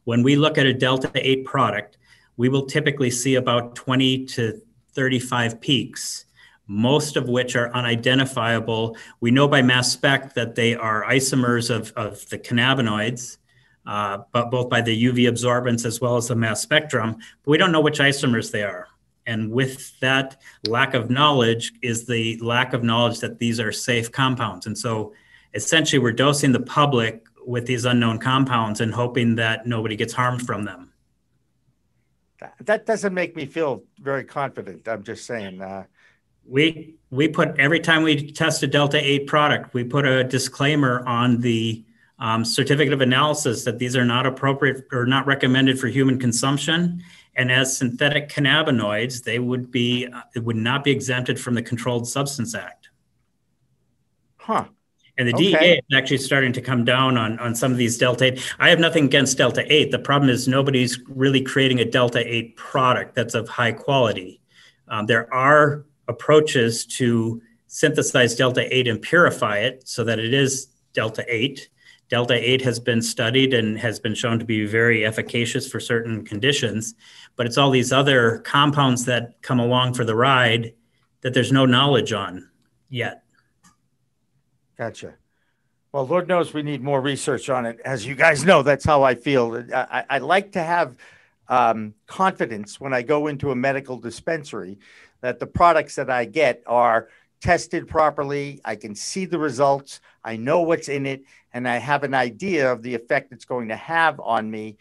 When we look at a Delta 8 product, we will typically see about 20 to 35 peaks, most of which are unidentifiable. We know by mass spec that they are isomers of the cannabinoids, but both by the UV absorbance as well as the mass spectrum, but we don't know which isomers they are. And with that lack of knowledge is the lack of knowledge that these are safe compounds. And so essentially we're dosing the public with these unknown compounds and hoping that nobody gets harmed from them. That doesn't make me feel very confident. I'm just saying. We put, every time we test a Delta 8 product, we put a disclaimer on the certificate of analysis that these are not appropriate or not recommended for human consumption. And as synthetic cannabinoids, they would be, it would not be exempted from the Controlled Substance Act. Huh. And the DEA is actually starting to come down on some of these Delta 8. I have nothing against Delta 8. The problem is nobody's really creating a Delta 8 product that's of high quality. There are approaches to synthesize Delta 8 and purify it so that it is Delta 8. Delta 8 has been studied and has been shown to be very efficacious for certain conditions, but it's all these other compounds that come along for the ride that there's no knowledge on yet. Gotcha. Well, Lord knows we need more research on it. As you guys know, that's how I feel. I like to have confidence when I go into a medical dispensary that the products that I get are tested properly. I can see the results. I know what's in it, and I have an idea of the effect it's going to have on me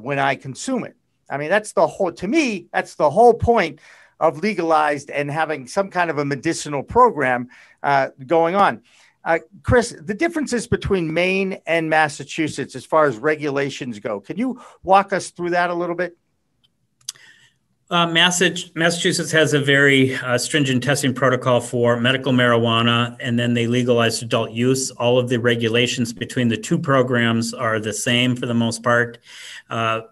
when I consume it. I mean, that's the whole, to me, that's the whole point of legalized and having some kind of a medicinal program going on. Chris, the differences between Maine and Massachusetts as far as regulations go, can you walk us through that a little bit? Massachusetts has a very stringent testing protocol for medical marijuana, and then they legalized adult use. All of the regulations between the two programs are the same for the most part.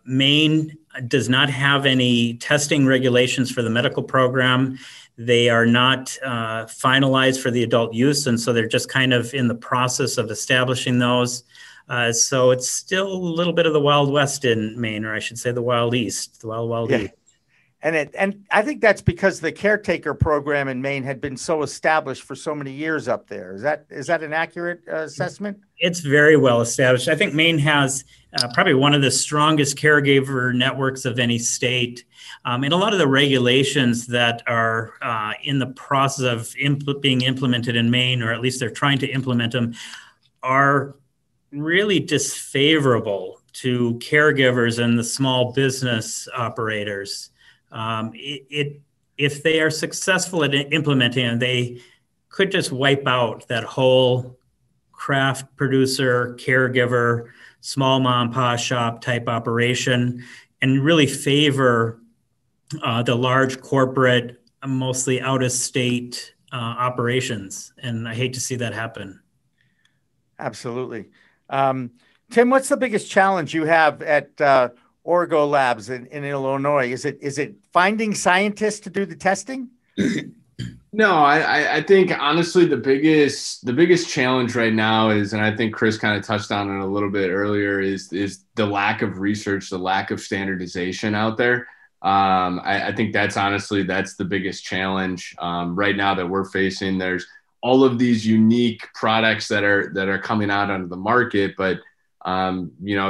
Maine does not have any testing regulations for the medical program. They are not finalized for the adult use, and so they're just kind of in the process of establishing those. So it's still a little bit of the Wild West in Maine, or I should say the Wild East, the Wild East. And I think that's because the caretaker program in Maine had been so established for so many years up there. Is that an accurate assessment? It's very well established. I think Maine has probably one of the strongest caregiver networks of any state. And a lot of the regulations that are in the process of being implemented in Maine, or at least they're trying to implement them, are really disfavorable to caregivers and the small business operators. If they are successful at implementing it, they could just wipe out that whole craft producer, caregiver, small mom and pop shop type operation and really favor the large corporate, mostly out of state operations. And I hate to see that happen. Absolutely. Tim, what's the biggest challenge you have at Origo Labs in Illinois? Is it finding scientists to do the testing? No, I think honestly the biggest challenge right now is, and I think Chris kind of touched on it a little bit earlier, is the lack of research, the lack of standardization out there. I think that's the biggest challenge right now that we're facing. There's all of these unique products that are coming out onto the market, but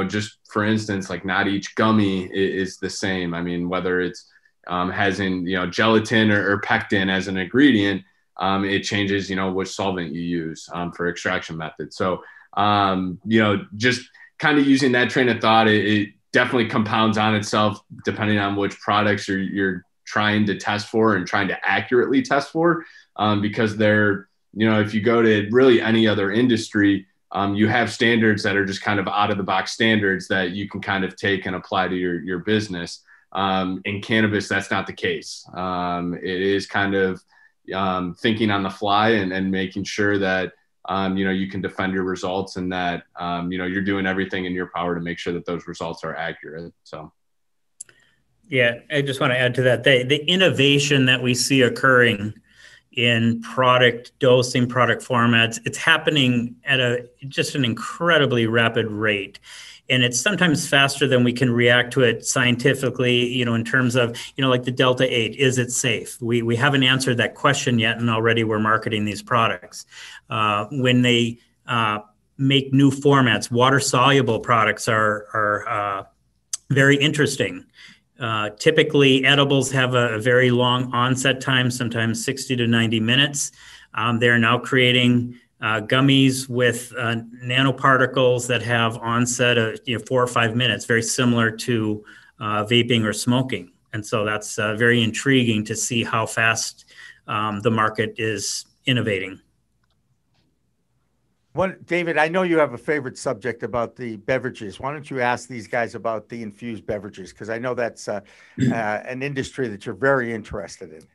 just for instance, like not each gummy is the same. I mean, whether it's has in gelatin or pectin as an ingredient, it changes which solvent you use for extraction method. So just kind of using that train of thought, it definitely compounds on itself depending on which products you're trying to test for and trying to accurately test for, because they're if you go to really any other industry, you have standards that are just kind of out of the box standards that you can kind of take and apply to your business. In cannabis, that's not the case. It is kind of thinking on the fly and making sure that, you can defend your results and that, you're doing everything in your power to make sure that those results are accurate. So. Yeah, I just want to add to that. The innovation that we see occurring in product dosing, product formats, it's happening at just an incredibly rapid rate. And it's sometimes faster than we can react to it scientifically, in terms of, like the Delta 8, is it safe? We haven't answered that question yet, and already we're marketing these products. When they make new formats, water-soluble products are very interesting. Typically, edibles have a very long onset time, sometimes 60 to 90 minutes. They're now creating gummies with nanoparticles that have onset of 4 or 5 minutes, very similar to vaping or smoking. And so that's very intriguing to see how fast the market is innovating. David, I know you have a favorite subject about the beverages. Why don't you ask these guys about the infused beverages? Because I know that's an industry that you're very interested in.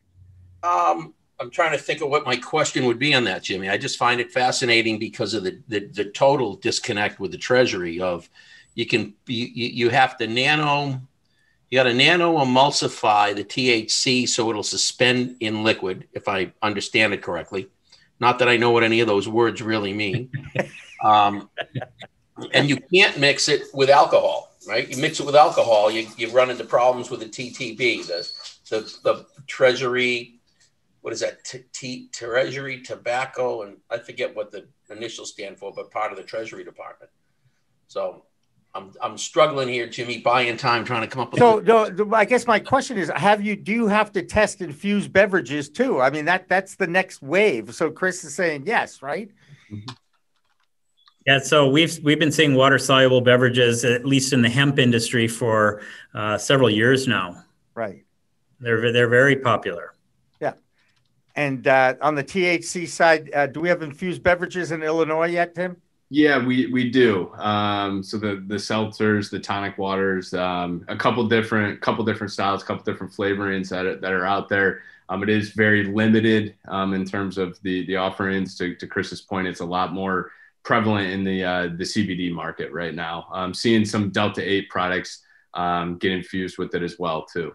I'm trying to think of what my question would be on that, Jimmy. I just find it fascinating because of the total disconnect with the Treasury of you have to nano emulsify the THC so it'll suspend in liquid, if I understand it correctly. Not that I know what any of those words really mean. And you can't mix it with alcohol, right? You mix it with alcohol, you run into problems with the TTB, the Treasury. What is that? Treasury Tobacco, and I forget what the initials stand for, but part of the Treasury Department. So I'm struggling here, Jimmy, buying time trying to come up with. So I guess my question is, do you have to test infused beverages too? I mean, that's the next wave. So Chris is saying yes, right? Yeah. So we've been seeing water soluble beverages, at least in the hemp industry, for several years now. Right. They're very popular. Yeah. And on the THC side, do we have infused beverages in Illinois yet, Tim? Yeah, we do. So the seltzers, the tonic waters, a couple different styles, couple different flavorings that are out there. It is very limited in terms of the offerings. To Chris's point, it's a lot more prevalent in the CBD market right now. I'm seeing some Delta 8 products get infused with it as well too.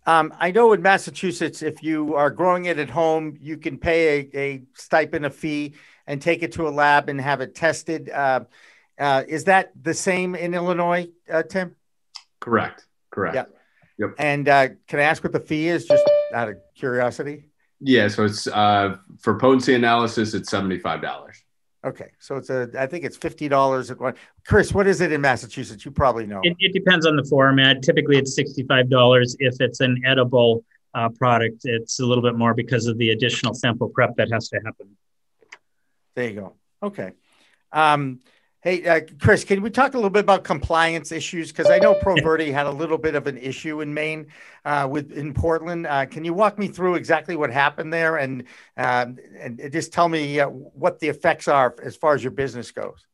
I know in Massachusetts, if you are growing it at home, you can pay a stipend, a fee, and take it to a lab and have it tested. Is that the same in Illinois, Tim? Correct. Yeah. Yep. And can I ask what the fee is, just out of curiosity? Yeah. So it's for potency analysis, it's $75. Okay. So I think it's $50 at one. Chris, what is it in Massachusetts? You probably know. It depends on the format. Typically it's $65. If it's an edible product, it's a little bit more because of the additional sample prep that has to happen. There you go. Okay. Hey, Chris, can we talk a little bit about compliance issues? Because I know ProVerde had a little bit of an issue in Maine in Portland. Can you walk me through exactly what happened there and just tell me what the effects are as far as your business goes?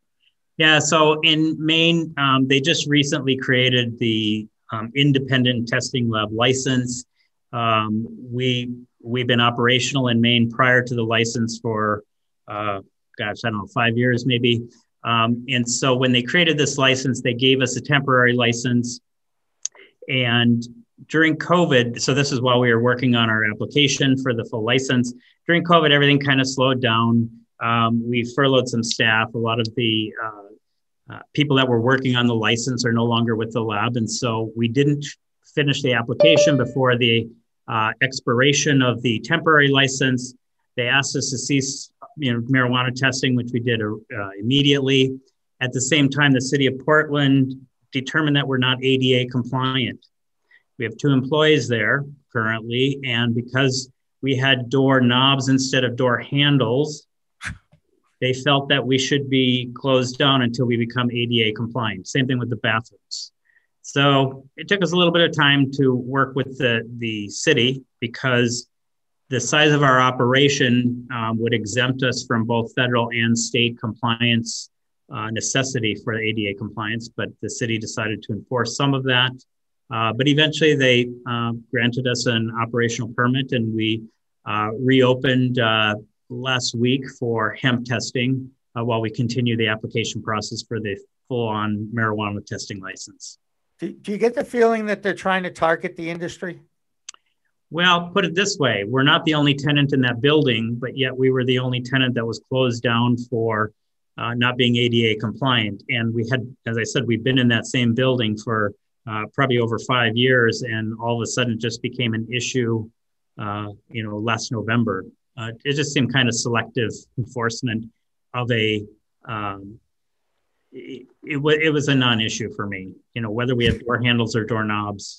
Yeah, so in Maine, they just recently created the independent testing lab license. We've been operational in Maine prior to the license for, 5 years maybe. And so when they created this license, they gave us a temporary license. And during COVID, so this is while we were working on our application for the full license. During COVID, everything kind of slowed down. We furloughed some staff. A lot of the people that were working on the license are no longer with the lab. And so we didn't finish the application before the expiration of the temporary license. They asked us to cease marijuana testing, which we did immediately. At the same time, the city of Portland determined that we're not ADA compliant. We have 2 employees there currently, and because we had door knobs instead of door handles, they felt that we should be closed down until we become ADA compliant. Same thing with the bathrooms. So it took us a little bit of time to work with the city, because the size of our operation would exempt us from both federal and state compliance necessity for ADA compliance, but the city decided to enforce some of that. But eventually they granted us an operational permit, and we reopened last week for hemp testing while we continue the application process for the full-on marijuana testing license. Do you get the feeling that they're trying to target the industry? Well, put it this way, we're not the only tenant in that building, but yet we were the only tenant that was closed down for not being ADA compliant. And we had, as I said, we've been in that same building for probably over 5 years, and all of a sudden it just became an issue, last November. It just seemed kind of selective enforcement of a, it was a non-issue for me, whether we have door handles or doorknobs.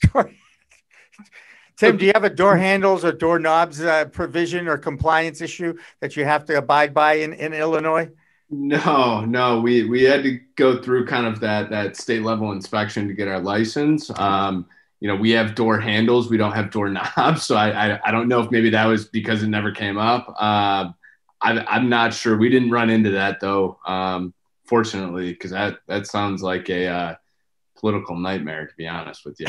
Tim, do you have a door handles or doorknobs provision or compliance issue that you have to abide by in Illinois? No, we had to go through kind of that state level inspection to get our license. We have door handles, we don't have door knobs. So I don't know if maybe that was because it never came up. I'm not sure. We didn't run into that though, fortunately, because that sounds like a political nightmare, to be honest with you.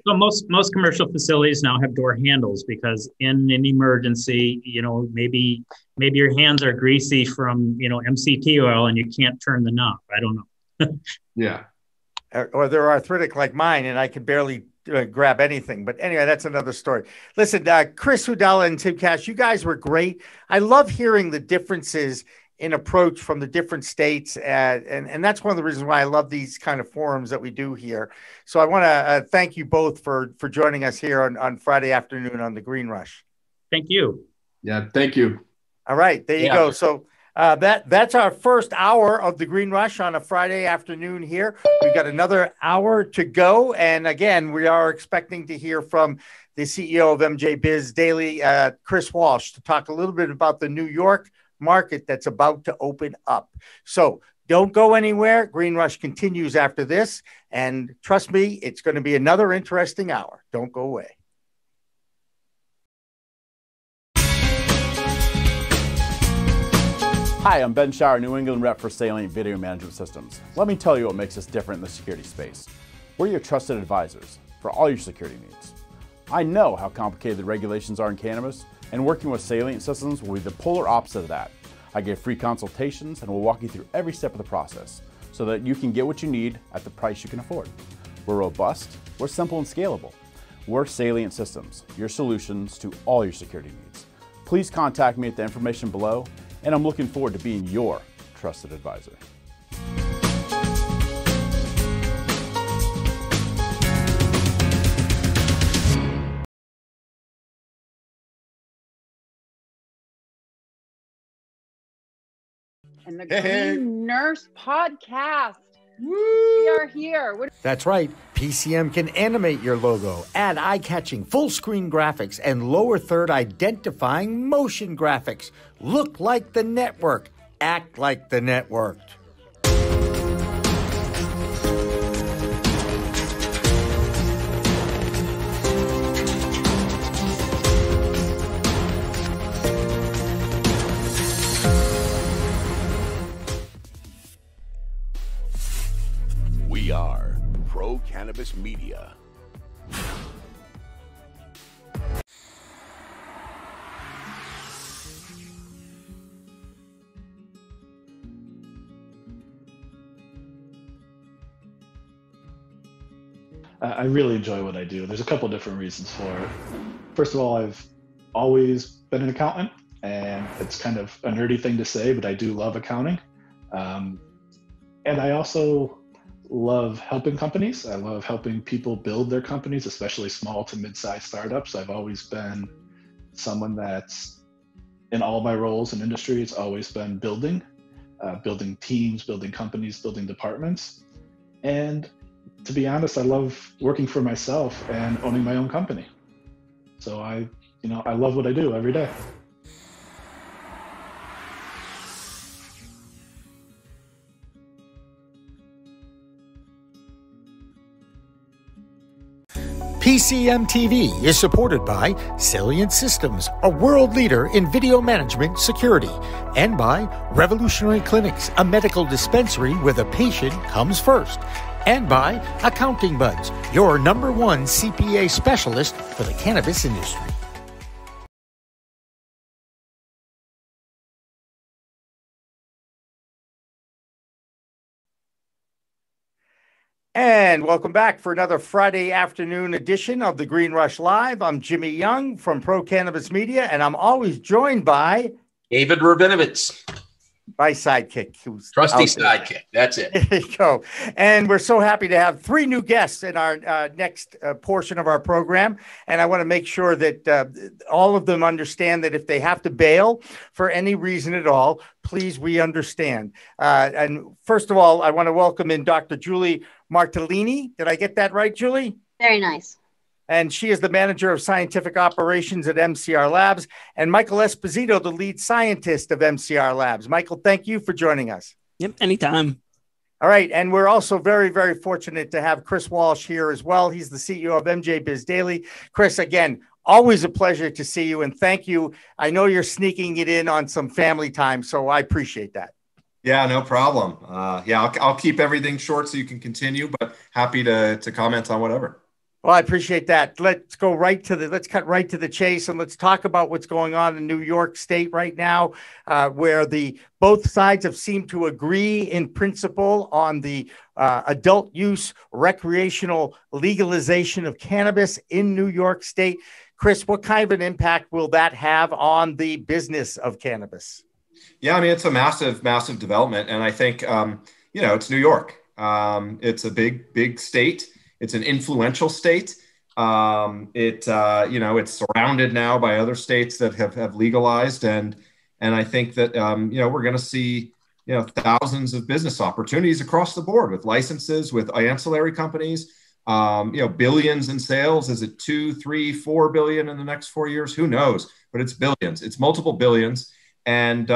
So most commercial facilities now have door handles, because in an emergency, maybe your hands are greasy from MCT oil and you can't turn the knob. I don't know. Yeah. Or they're arthritic like mine, and I can barely grab anything. But anyway, that's another story. Listen, Chris Hudalla and Tim Cash, you guys were great. I love hearing the differences in approach from the different states. And that's one of the reasons why I love these kind of forums that we do here. So I want to thank you both for joining us here on Friday afternoon on the Green Rush. Thank you. Yeah, thank you. All right, there you go. So that's our first hour of the Green Rush on a Friday afternoon here. We've got another hour to go. And again, we are expecting to hear from the CEO of MJ Biz Daily, Chris Walsh, to talk a little bit about the New York market that's about to open up. So don't go anywhere. Green Rush continues after this. And trust me, it's going to be another interesting hour. Don't go away. Hi, I'm Ben Shire, New England rep for Salient Video Management Systems. Let me tell you what makes us different in the security space. We're your trusted advisors for all your security needs. I know how complicated the regulations are in cannabis, and working with Salient Systems will be the polar opposite of that. I give free consultations and will walk you through every step of the process so that you can get what you need at the price you can afford. We're robust, we're simple and scalable. We're Salient Systems, your solutions to all your security needs. Please contact me at the information below, and I'm looking forward to being your trusted advisor. And the Green Nurse Podcast. We are here. That's right. PCM can animate your logo, add eye-catching full-screen graphics, and lower third identifying motion graphics. Look like the network. Act like the network. We are Pro Cannabis Media. I really enjoy what I do. There's a couple different reasons for it. First of all, I've always been an accountant, and it's kind of a nerdy thing to say, but I do love accounting. And I also love helping companies. I love helping people build their companies, especially small to mid-sized startups. I've always been someone that's, in all my roles in industry, it's always been building teams, building companies, building departments. And to be honest, I love working for myself and owning my own company. So I love what I do every day. PCM TV is supported by Salient Systems, a world leader in video management security, and by Revolutionary Clinics, a medical dispensary where the patient comes first, and by Accounting Buds, your #1 CPA specialist for the cannabis industry. And welcome back for another Friday afternoon edition of the Green Rush Live. I'm Jimmy Young from Pro Cannabis Media, and I'm always joined by David Rabinovitz, my sidekick. Who's trusty sidekick. That's it. There you go. And we're so happy to have 3 new guests in our next portion of our program. And I want to make sure that all of them understand that if they have to bail for any reason at all, please, we understand. And first of all, I want to welcome in Dr. Julie Martellini. Did I get that right, Julie? Very nice. And she is the manager of scientific operations at MCR Labs, and Michael Esposito, the lead scientist of MCR Labs. Michael, thank you for joining us. Yep, anytime. All right. And we're also very, very fortunate to have Chris Walsh here as well. He's the CEO of MJ Biz Daily. Chris, again, always a pleasure to see you, and thank you. I know you're sneaking it in on some family time, so I appreciate that. Yeah, no problem. I'll keep everything short so you can continue, but happy to comment on whatever. Well, I appreciate that. Let's cut right to the chase, and let's talk about what's going on in New York State right now, where both sides have seemed to agree in principle on the adult use recreational legalization of cannabis in New York State. Chris, what kind of an impact will that have on the business of cannabis? Yeah, I mean, it's a massive, massive development. And I think, it's New York. It's a big state. It's an influential state. It's surrounded now by other states that have legalized. And I think that, we're going to see, thousands of business opportunities across the board with licenses, with ancillary companies, billions in sales. Is it 2, 3, 4 billion in the next 4 years? Who knows? But it's billions. It's multiple billions. And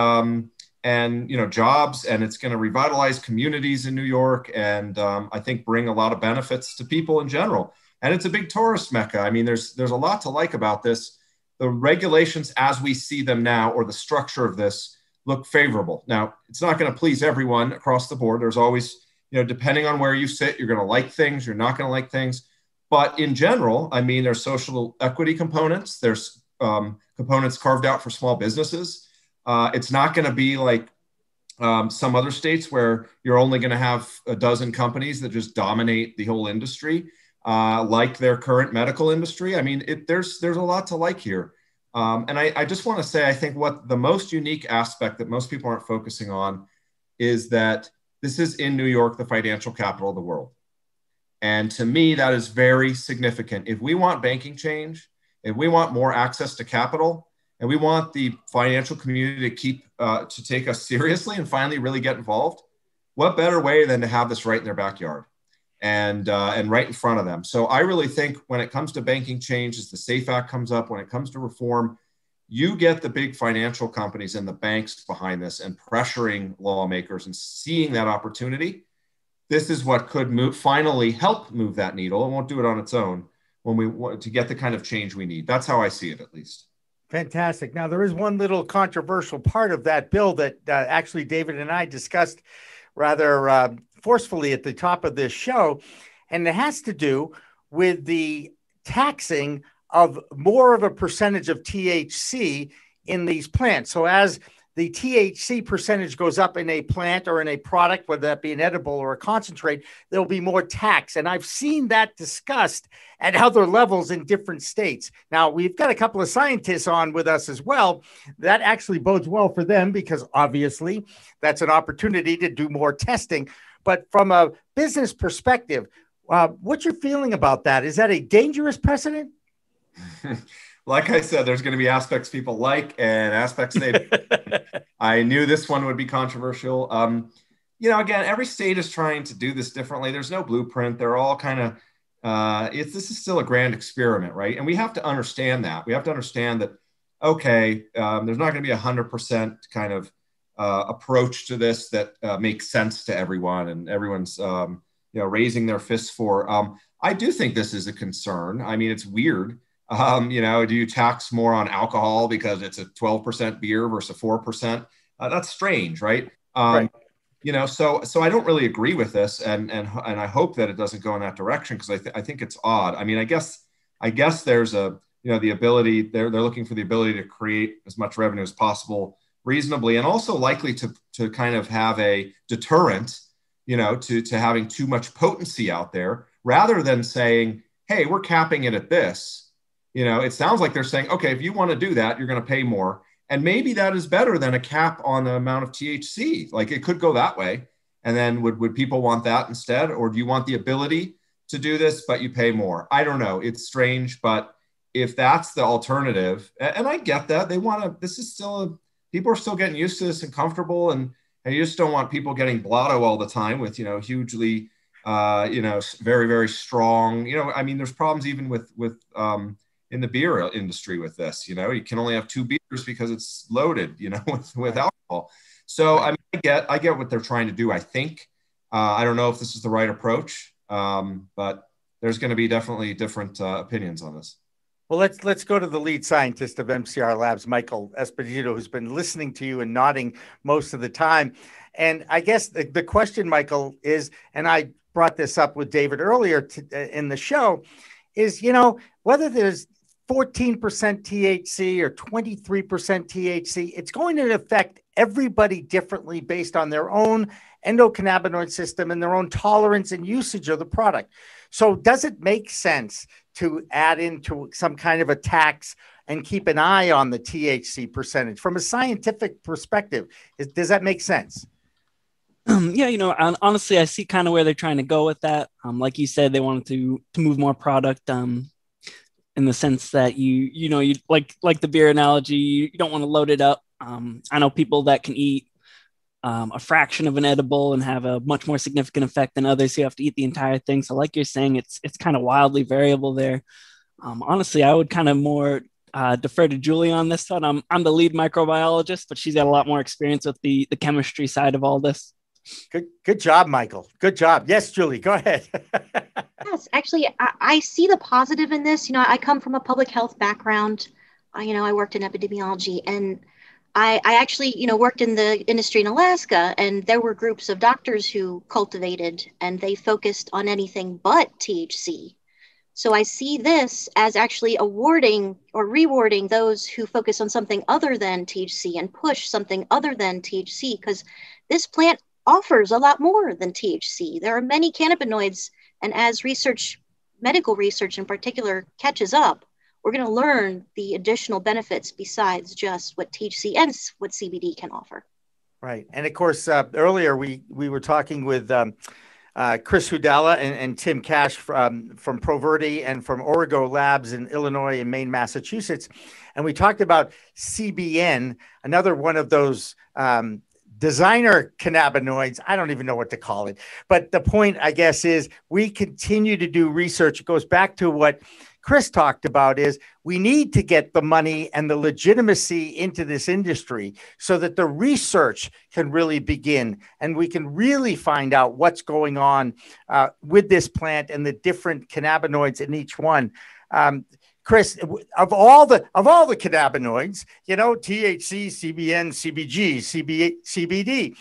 jobs, and it's going to revitalize communities in New York, and I think bring a lot of benefits to people in general. And it's a big tourist mecca. I mean, there's a lot to like about this. The regulations as we see them now, or the structure of this, look favorable. Now, it's not going to please everyone across the board. There's always, depending on where you sit, you're going to like things, you're not going to like things. But in general, I mean, there's social equity components. There's components carved out for small businesses. It's not going to be like some other states where you're only going to have a dozen companies that just dominate the whole industry, like their current medical industry. I mean, there's a lot to like here. And I just want to say, I think what the most unique aspect that most people aren't focusing on is that this is in New York, the financial capital of the world. And to me, that is very significant. If we want banking change, if we want more access to capital, and we want the financial community to take us seriously and finally really get involved, what better way than to have this right in their backyard and right in front of them? So I really think when it comes to banking change, as the SAFE Act comes up, when it comes to reform, you get the big financial companies and the banks behind this and pressuring lawmakers and seeing that opportunity. This is what could finally help move that needle. It won't do it on its own when we want to get the kind of change we need. That's how I see it, at least. Fantastic. Now, there is one little controversial part of that bill that actually David and I discussed rather forcefully at the top of this show, and it has to do with the taxing of more of a percentage of THC in these plants. So as the THC percentage goes up in a plant or in a product, whether that be an edible or a concentrate, there'll be more tax. And I've seen that discussed at other levels in different states. Now, we've got a couple of scientists on with us as well. That actually bodes well for them because obviously that's an opportunity to do more testing. But from a business perspective, what's your feeling about that? Is that a dangerous precedent? Like I said, there's going to be aspects people like and aspects they. I knew this one would be controversial. Again, every state is trying to do this differently. There's no blueprint. They're all kind of. This is still a grand experiment, right? And we have to understand that. We have to understand that. Okay, there's not going to be 100% kind of approach to this that makes sense to everyone, and everyone's raising their fists for. I do think this is a concern. I mean, it's weird. Do you tax more on alcohol because it's a 12% beer versus 4%? That's strange, right? Right. So I don't really agree with this, and I hope that it doesn't go in that direction because I think it's odd. I mean, I guess there's the ability they're looking for the ability to create as much revenue as possible reasonably, and also likely to kind of have a deterrent, to having too much potency out there, rather than saying, hey, we're capping it at this. It sounds like they're saying, okay, if you want to do that, you're going to pay more. And maybe that is better than a cap on the amount of THC. Like it could go that way. And then would people want that instead? Or do you want the ability to do this, but you pay more? I don't know. It's strange. But if that's the alternative, and I get that, this is still, people are still getting used to this and comfortable. And you just don't want people getting blotto all the time with, hugely, very, very strong, there's problems even with in the beer industry with this, you can only have 2 beers because it's loaded, with alcohol. So I get what they're trying to do. I think, I don't know if this is the right approach, but there's going to be definitely different opinions on this. Well, let's go to the lead scientist of MCR Labs, Mike Esposito, who's been listening to you and nodding most of the time. And I guess the question, Michael, is, and I brought this up with David earlier in the show, is, whether there's 14% THC or 23% THC, it's going to affect everybody differently based on their own endocannabinoid system and their own tolerance and usage of the product. So does it make sense to add into some kind of a tax and keep an eye on the THC percentage from a scientific perspective? Does that make sense? Yeah, honestly, I see kind of where they're trying to go with that. Like you said, they wanted to move more product in the sense that you like the beer analogy, you don't want to load it up. I know people that can eat a fraction of an edible and have a much more significant effect than others who have to eat the entire thing. So like you're saying, it's kind of wildly variable there. Honestly, I would kind of more defer to Julie on this one. I'm the lead microbiologist, but she's got a lot more experience with the chemistry side of all this. Good job, Michael. Good job. Yes, Julie, go ahead. Yes, actually, I see the positive in this. I come from a public health background. I worked in epidemiology, and I actually, worked in the industry in Alaska, and there were groups of doctors who cultivated, and they focused on anything but THC. So I see this as actually awarding or rewarding those who focus on something other than THC and push something other than THC, because this plant offers a lot more than THC. There are many cannabinoids, and as medical research in particular, catches up, we're going to learn the additional benefits besides just what THC and what CBD can offer. Right. And of course, earlier we were talking with Chris Hudalla and Tim Cash from ProVerde and from Origo Labs in Illinois and Maine, Massachusetts. And we talked about CBN, another one of those designer cannabinoids. I don't even know what to call it. But the point, I guess, is we continue to do research. It goes back to what Chris talked about, is we need to get the money and the legitimacy into this industry so that the research can really begin and we can really find out what's going on with this plant and the different cannabinoids in each one. Chris, of all the cannabinoids, THC, CBN, CBG, CBD,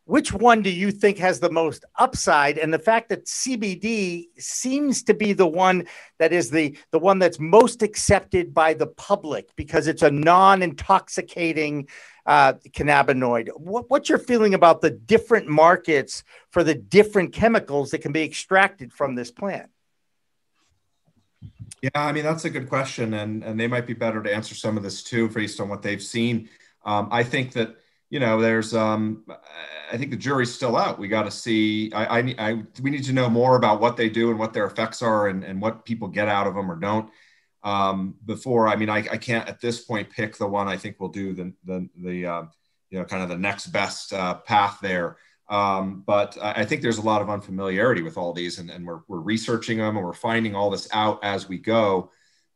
which one do you think has the most upside? And the fact that CBD seems to be the one that is the one that's most accepted by the public because it's a non-intoxicating cannabinoid. What's your feeling about the different markets for the different chemicals that can be extracted from this plant? Yeah, I mean, that's a good question. And they might be better to answer some of this too, based on what they've seen. I think that, there's, I think the jury's still out. We got to see, we need to know more about what they do and what their effects are and what people get out of them or don't. Before, I mean, I can't at this point pick the one I think will do the kind of the next best path there. But I think there's a lot of unfamiliarity with all these, and we're researching them and we're finding all this out as we go.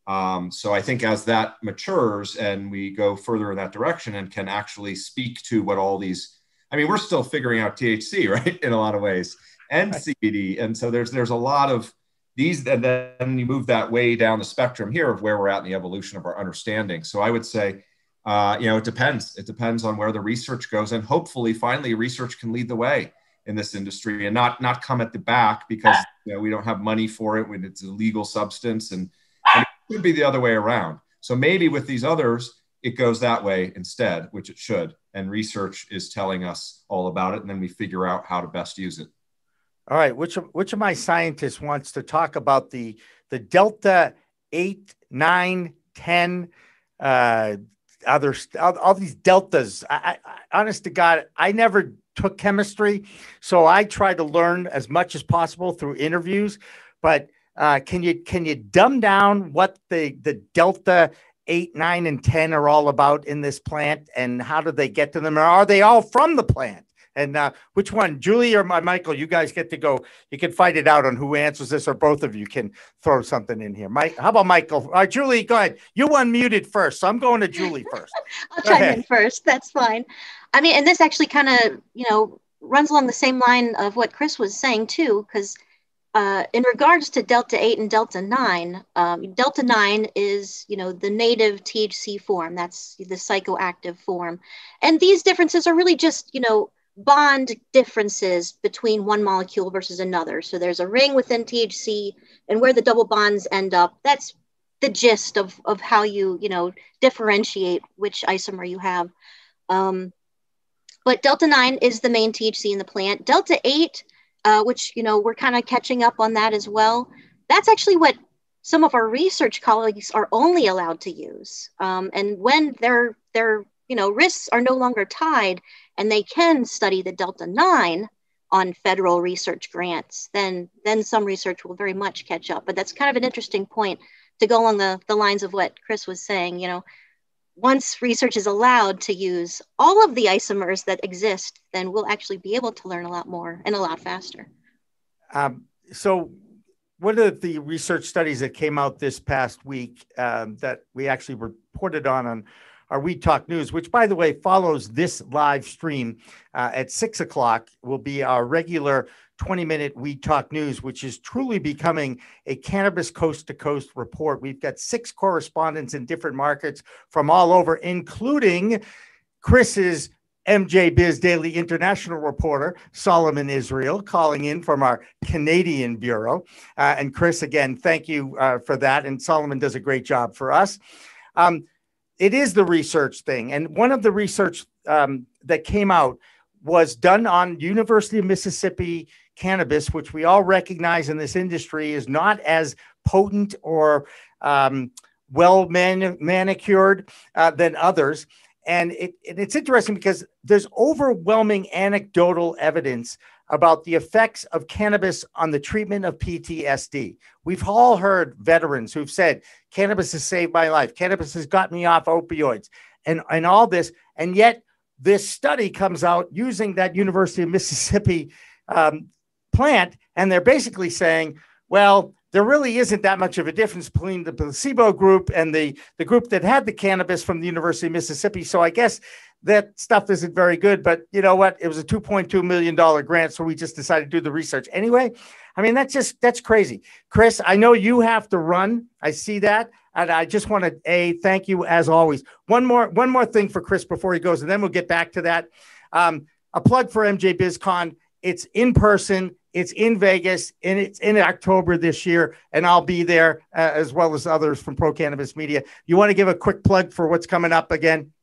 So I think as that matures and we go further in that direction and can actually speak to what all these, I mean, we're still figuring out THC, right, in a lot of ways, and CBD. And so there's a lot of these, and then you move that way down the spectrum here of where we're at in the evolution of our understanding. So I would say, it depends. It depends on where the research goes, and hopefully, finally, research can lead the way in this industry and not come at the back because we don't have money for it when it's a legal substance, and it could be the other way around. So maybe with these others, it goes that way instead, which it should. And research is telling us all about it, and then we figure out how to best use it. All right, which of my scientists wants to talk about the Delta 8, 9, 10, all these deltas? I honest to God, I never took chemistry, so I try to learn as much as possible through interviews. But can you dumb down what the Delta 8, 9, and 10 are all about in this plant, and how do they get to them? Or are they all from the plant? And which one, Julie or Michael? You guys get to go. You can fight it out on who answers this, or both of you can throw something in here. Mike, how about Michael? Julie, go ahead. You unmuted first, so I'm going to Julie first. I'll chime in first. That's fine. I mean, and this actually kind of, runs along the same line of what Chris was saying too, because in regards to Delta 8 and Delta 9, Delta 9 is, the native THC form. That's the psychoactive form. And these differences are really just, bond differences between one molecule versus another. So there's a ring within THC, and where the double bonds end up, that's the gist of how you, differentiate which isomer you have. But Delta 9 is the main THC in the plant. Delta 8, which, we're kind of catching up on that as well. That's actually what some of our research colleagues are only allowed to use. And when their risks are no longer tied and they can study the Delta 9 on federal research grants, then some research will very much catch up. But that's kind of an interesting point to go along the lines of what Chris was saying. Once research is allowed to use all of the isomers that exist, then we'll actually be able to learn a lot more and a lot faster. So one of the research studies that came out this past week that we actually reported on our We Talk News, which, by the way, follows this live stream at 6 o'clock, will be our regular 20-minute We Talk News, which is truly becoming a cannabis coast-to-coast report. We've got 6 correspondents in different markets from all over, including Chris's MJ Biz Daily international reporter, Solomon Israel, calling in from our Canadian bureau. And Chris, again, thank you for that. And Solomon does a great job for us. It is the research thing. And one of the research that came out was done on University of Mississippi cannabis, which we all recognize in this industry is not as potent or well manicured than others. And it's interesting because there's overwhelming anecdotal evidence about the effects of cannabis on the treatment of PTSD. We've all heard veterans who've said, cannabis has saved my life. Cannabis has got me off opioids and all this. And yet this study comes out using that University of Mississippi plant. And they're basically saying, well, there really isn't that much of a difference between the placebo group and the group that had the cannabis from the University of Mississippi. So I guess that stuff isn't very good, but you know what? It was a $2.2 million grant. So we just decided to do the research anyway. I mean, that's crazy. Chris, I know you have to run. I see that. And I just want to thank you as always. One more thing for Chris before he goes, and then we'll get back to that. a plug for MJ BizCon. It's in person, it's in Vegas, and it's in October this year, and I'll be there as well as others from Pro Cannabis Media. You want to give a quick plug for what's coming up again?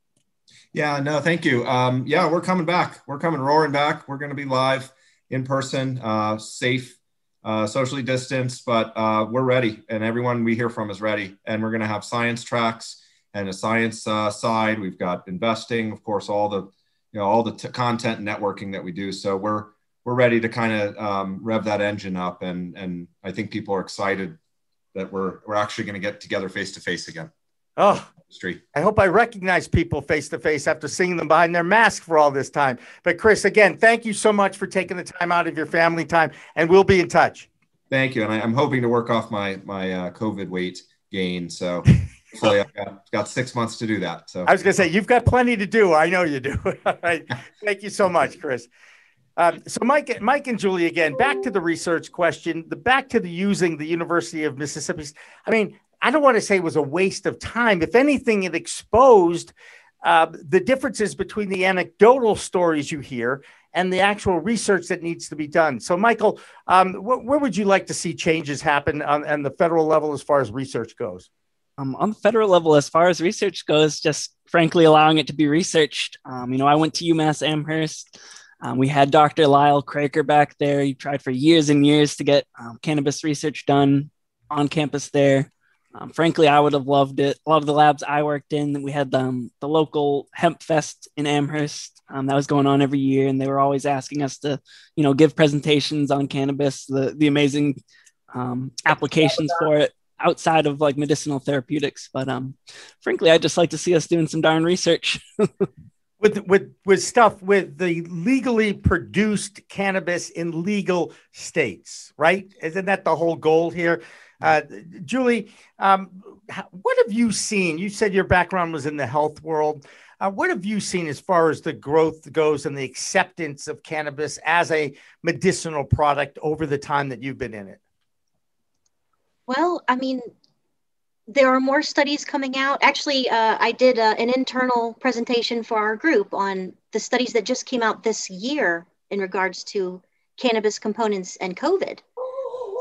Yeah, no, thank you. Yeah, we're coming back. We're coming roaring back. We're going to be live in person, safe, socially distanced, but we're ready, and everyone we hear from is ready. And we're going to have science tracks and a science side. We've got investing, of course, all the content and networking that we do. So we're ready to kind of rev that engine up, and I think people are excited that we're actually going to get together face to face again. Oh, I hope I recognize people face to face after seeing them behind their mask for all this time. But Chris, again, thank you so much for taking the time out of your family time, and we'll be in touch. Thank you, and I'm hoping to work off my COVID weight gain. So hopefully I've got 6 months to do that. So I was going to say, you've got plenty to do. I know you do. All right. Thank you so much, Chris. So Mike and Julie, again, back to the research question, back to the using the University of Mississippi. I mean, I don't want to say it was a waste of time. If anything, it exposed the differences between the anecdotal stories you hear and the actual research that needs to be done. So, Michael, where would you like to see changes happen on the federal level as far as research goes? On the federal level, as far as research goes, just frankly allowing it to be researched. I went to UMass Amherst. We had Dr. Lyle Craker back there. He tried for years and years to get cannabis research done on campus there. Frankly, I would have loved it. A lot of the labs I worked in, we had the local hemp fest in Amherst that was going on every year, and they were always asking us to, give presentations on cannabis, the amazing applications for it outside of like medicinal therapeutics. But frankly, I'd just like to see us doing some darn research. with stuff with the legally produced cannabis in legal states, right? Isn't that the whole goal here? Julie, what have you seen? You said your background was in the health world. What have you seen as far as the growth goes and the acceptance of cannabis as a medicinal product over the time that you've been in it? Well, I mean, there are more studies coming out. Actually, I did an internal presentation for our group on the studies that just came out this year in regards to cannabis components and COVID.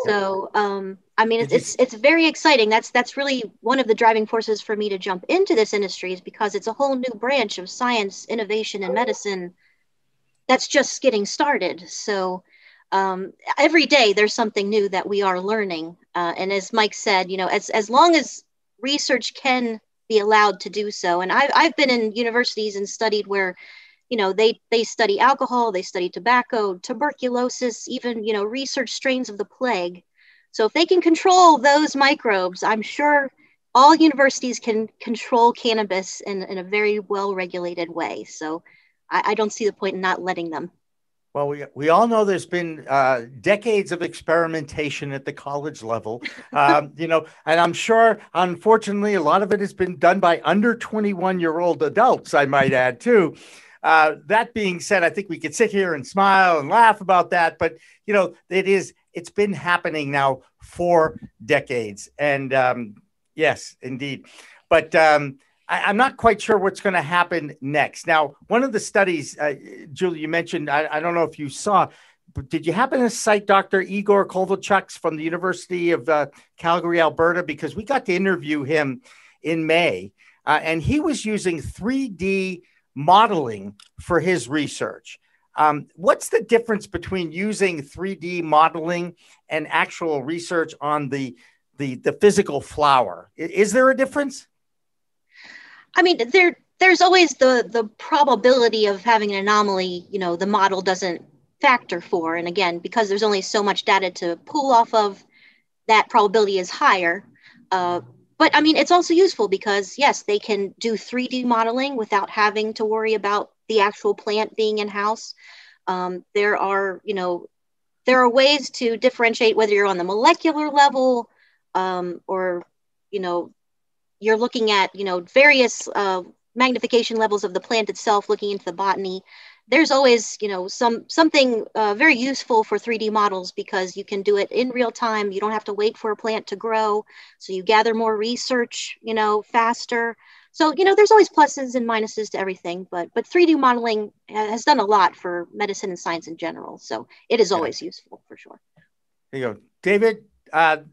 So, I mean, it's very exciting. That's really one of the driving forces for me to jump into this industry, is because it's a whole new branch of science, innovation, and medicine that's just getting started. So every day there's something new that we are learning. And as Mike said, as long as research can be allowed to do so. And I've been in universities and studied where, they study alcohol, they study tobacco, tuberculosis, even, research strains of the plague. So if they can control those microbes, I'm sure all universities can control cannabis in a very well-regulated way. So I don't see the point in not letting them. Well, we all know there's been decades of experimentation at the college level, and I'm sure, unfortunately, a lot of it has been done by under 21-year-old adults, I might add, too. That being said, I think we could sit here and smile and laugh about that, but it's been happening now for decades, and yes, indeed. But I'm not quite sure what's going to happen next. Now, one of the studies, Julie, you mentioned, I don't know if you saw, but did you happen to cite Dr. Igor Kovalchuk's from the University of Calgary, Alberta? Because we got to interview him in May, and he was using 3D modeling for his research. What's the difference between using 3D modeling and actual research on the physical flower? Is there a difference? I mean, there's always the probability of having an anomaly, the model doesn't factor for. And again, because there's only so much data to pull off of, that probability is higher. But I mean, it's also useful because, yes, they can do 3D modeling without having to worry about the actual plant being in-house. There are ways to differentiate whether you're on the molecular level or, you're looking at, various magnification levels of the plant itself, looking into the botany. There's always, something very useful for 3D models because you can do it in real time. You don't have to wait for a plant to grow. So you gather more research, faster. So, there's always pluses and minuses to everything, but 3D modeling has done a lot for medicine and science in general. So it is always useful for sure. There you go. David,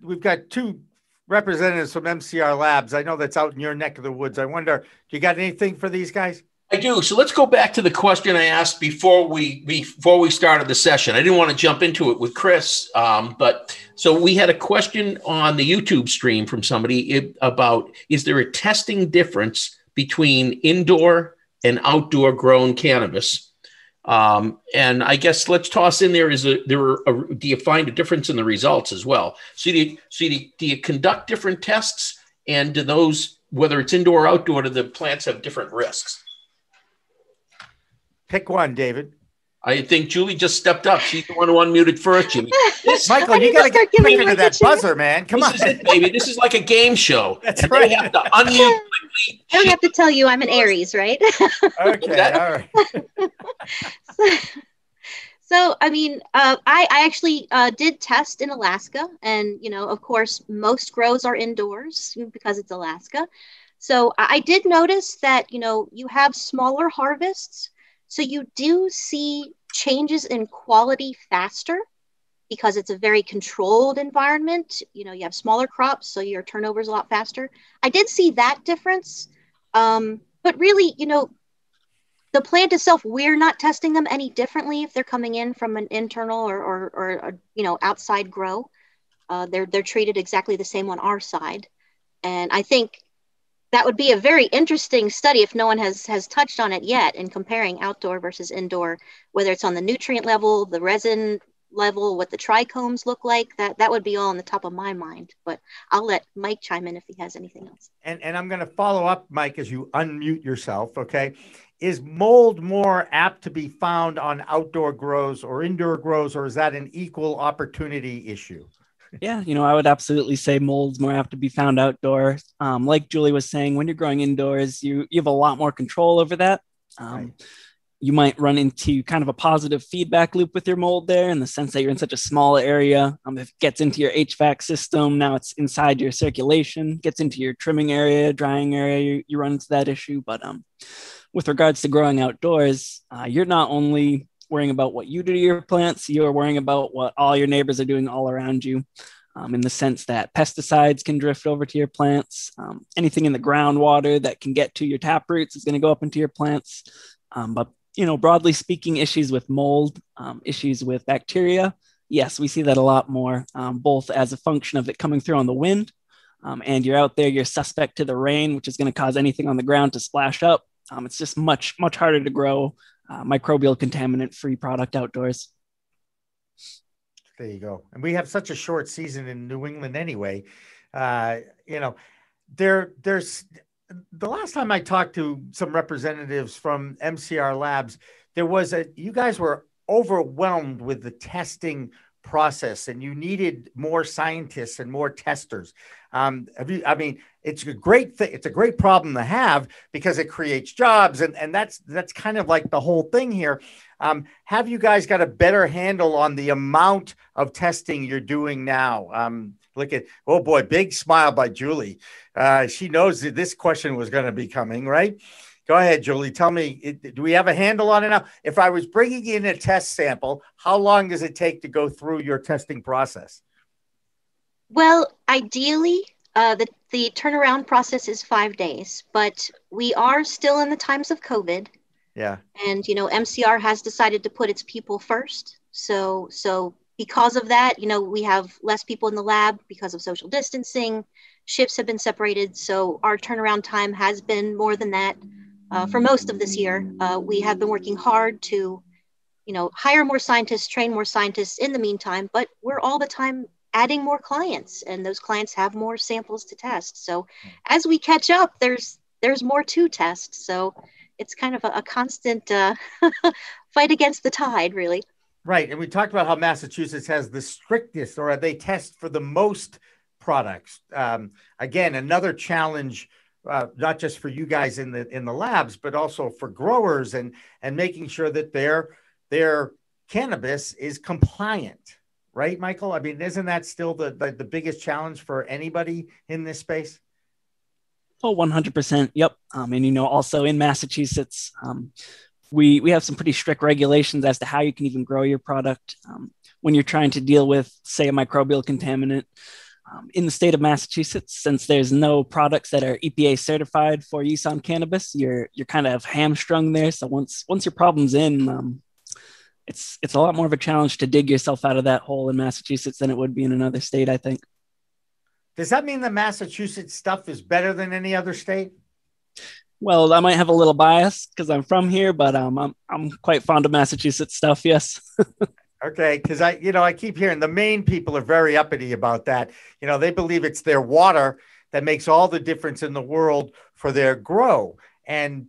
we've got two representatives from MCR Labs. I know that's out in your neck of the woods. I wonder, do you got anything for these guys? I do. So let's go back to the question I asked before we started the session. I didn't want to jump into it with Chris, but so we had a question on the YouTube stream from somebody about, is there a testing difference between indoor and outdoor grown cannabis? And I guess let's toss in there, do you find a difference in the results as well? So do you conduct different tests, and do those, whether it's indoor or outdoor, do the plants have different risks? Pick one, David. I think Julie just stepped up. She's the one who unmuted first, Jimmy. Michael, you got to get quicker to that buzzer, man. Come on. This is it, baby. This is like a game show. That's right. They have to unmute quickly. I don't have to tell you I'm an Aries, right? Okay, all right. So, I actually did test in Alaska, and, of course, most grows are indoors because it's Alaska. So I did notice that, you have smaller harvests. So you do see changes in quality faster because it's a very controlled environment. You have smaller crops, so your turnover is a lot faster. I did see that difference. But really, the plant itself, we're not testing them any differently if they're coming in from an internal or outside grow. They're treated exactly the same on our side. And I think that would be a very interesting study if no one has touched on it yet, in comparing outdoor versus indoor, whether it's on the nutrient level, the resin level, what the trichomes look like. That would be all on the top of my mind, but I'll let Mike chime in if he has anything else. And I'm going to follow up, Mike, as you unmute yourself. Okay. Is mold more apt to be found on outdoor grows or indoor grows, or is that an equal opportunity issue? Yeah, I would absolutely say mold's more apt to be found outdoors. Like Julie was saying, when you're growing indoors, you have a lot more control over that. Right. You might run into kind of a positive feedback loop with your mold there, in the sense that you're in such a small area. If it gets into your HVAC system, now it's inside your circulation, gets into your trimming area, drying area, you run into that issue. But with regards to growing outdoors, you're not only worrying about what you do to your plants, you're worrying about what all your neighbors are doing all around you, in the sense that pesticides can drift over to your plants. Anything in the groundwater that can get to your tap roots is going to go up into your plants. But broadly speaking, issues with mold, issues with bacteria, yes, we see that a lot more, both as a function of it coming through on the wind, and you're out there, you're suspect to the rain, which is going to cause anything on the ground to splash up. It's just much harder to grow microbial contaminant-free product outdoors. There you go. And we have such a short season in New England anyway. There's the last time I talked to some representatives from MCR Labs, you guys were overwhelmed with the testing process, and you needed more scientists and more testers. It's a great thing. It's a great problem to have because it creates jobs, and that's kind of like the whole thing here. Have you guys got a better handle on the amount of testing you're doing now? Look at, oh boy, big smile by Julie. She knows that this question was going to be coming, right? Go ahead, Julie. Tell me, do we have a handle on it now? If I was bringing in a test sample, how long does it take to go through your testing process? Well, ideally, the turnaround process is 5 days, but we are still in the times of COVID. Yeah. And, MCR has decided to put its people first. So because of that, we have less people in the lab because of social distancing. Shifts have been separated. So our turnaround time has been more than that. For most of this year, we have been working hard to, hire more scientists, train more scientists in the meantime, but we're all the time adding more clients, and those clients have more samples to test. So as we catch up, there's more to test. So it's kind of a constant fight against the tide, really. Right. And we talked about how Massachusetts has the strictest, or they test for the most products. Again, another challenge, not just for you guys in the labs, but also for growers and making sure that their cannabis is compliant, right, Michael? Isn't that still the biggest challenge for anybody in this space? Oh, 100%. Yep. And also in Massachusetts, we have some pretty strict regulations as to how you can even grow your product when you're trying to deal with, say, a microbial contaminant. In the state of Massachusetts, since there's no products that are EPA certified for use on cannabis, you're kind of hamstrung there. So once your problem's in, it's a lot more of a challenge to dig yourself out of that hole in Massachusetts than it would be in another state, I think. Does that mean the Massachusetts stuff is better than any other state? Well, I might have a little bias because I'm from here, but I'm quite fond of Massachusetts stuff. Yes. Okay, because I keep hearing the Maine people are very uppity about that. They believe it's their water that makes all the difference in the world for their grow. And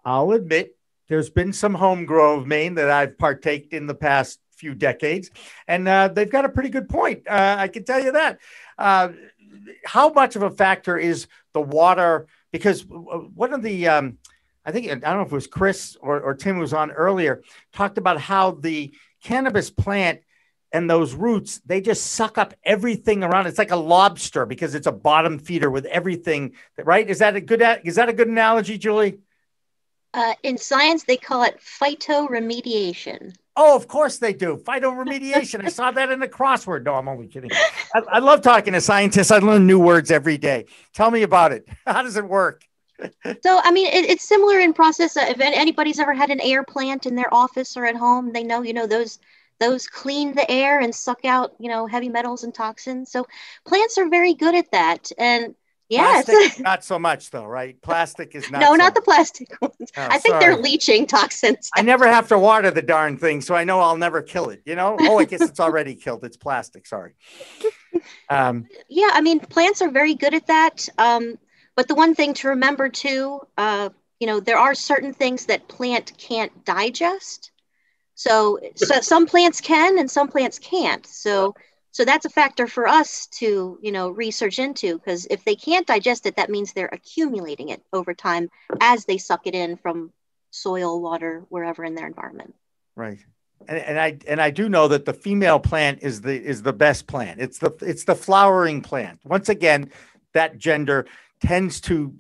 I'll admit, there's been some home grow of Maine that I've partaked in the past few decades, and they've got a pretty good point. I can tell you that. How much of a factor is the water? Because one of the, I don't know if it was Chris or Tim who was on earlier, talked about how the cannabis plant and those roots, they just suck up everything around. It's like a lobster because it's a bottom feeder with everything, right? Is that a good analogy, Julie? In science, they call it phytoremediation. Oh, of course they do. Phytoremediation. I saw that in the crossword. No, I'm only kidding. I love talking to scientists. I learn new words every day. Tell me about it. How does it work? So, it's similar in process. If anybody's ever had an air plant in their office or at home, they know, those clean the air and suck out, heavy metals and toxins. So plants are very good at that. And yes. Plastic, not so much though, right? Plastic is not. No, not the plastic ones. Oh, I think they're leaching toxins. I never have to water the darn thing, so I know I'll never kill it, Oh, I guess it's already killed. It's plastic. Sorry. Plants are very good at that. But the one thing to remember too, there are certain things that plant can't digest. So some plants can and some plants can't. So that's a factor for us to, research into, because if they can't digest it, that means they're accumulating it over time as they suck it in from soil, water, wherever in their environment. Right. And I do know that the female plant is the best plant. It's the flowering plant. Once again, that gender tends to,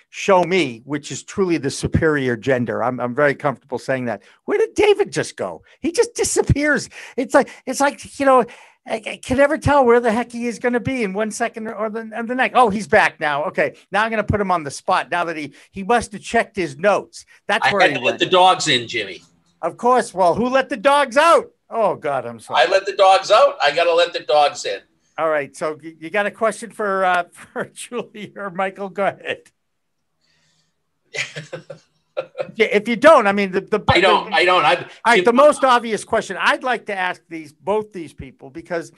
show me which is truly the superior gender. I'm very comfortable saying that. Where did David just go? He just disappears. It's like, I can never tell where the heck he is going to be in 1 second or the next. Oh, he's back now. Okay. Now I'm going to put him on the spot now that he must have checked his notes. That's where I had to let the dogs in, Jimmy. Of course. Well, who let the dogs out? Oh God, I'm sorry. I let the dogs out. I got to let the dogs in. All right. So you got a question for Julie or Michael? Go ahead. If you don't, I don't. All right. The most obvious question I'd like to ask both these people, because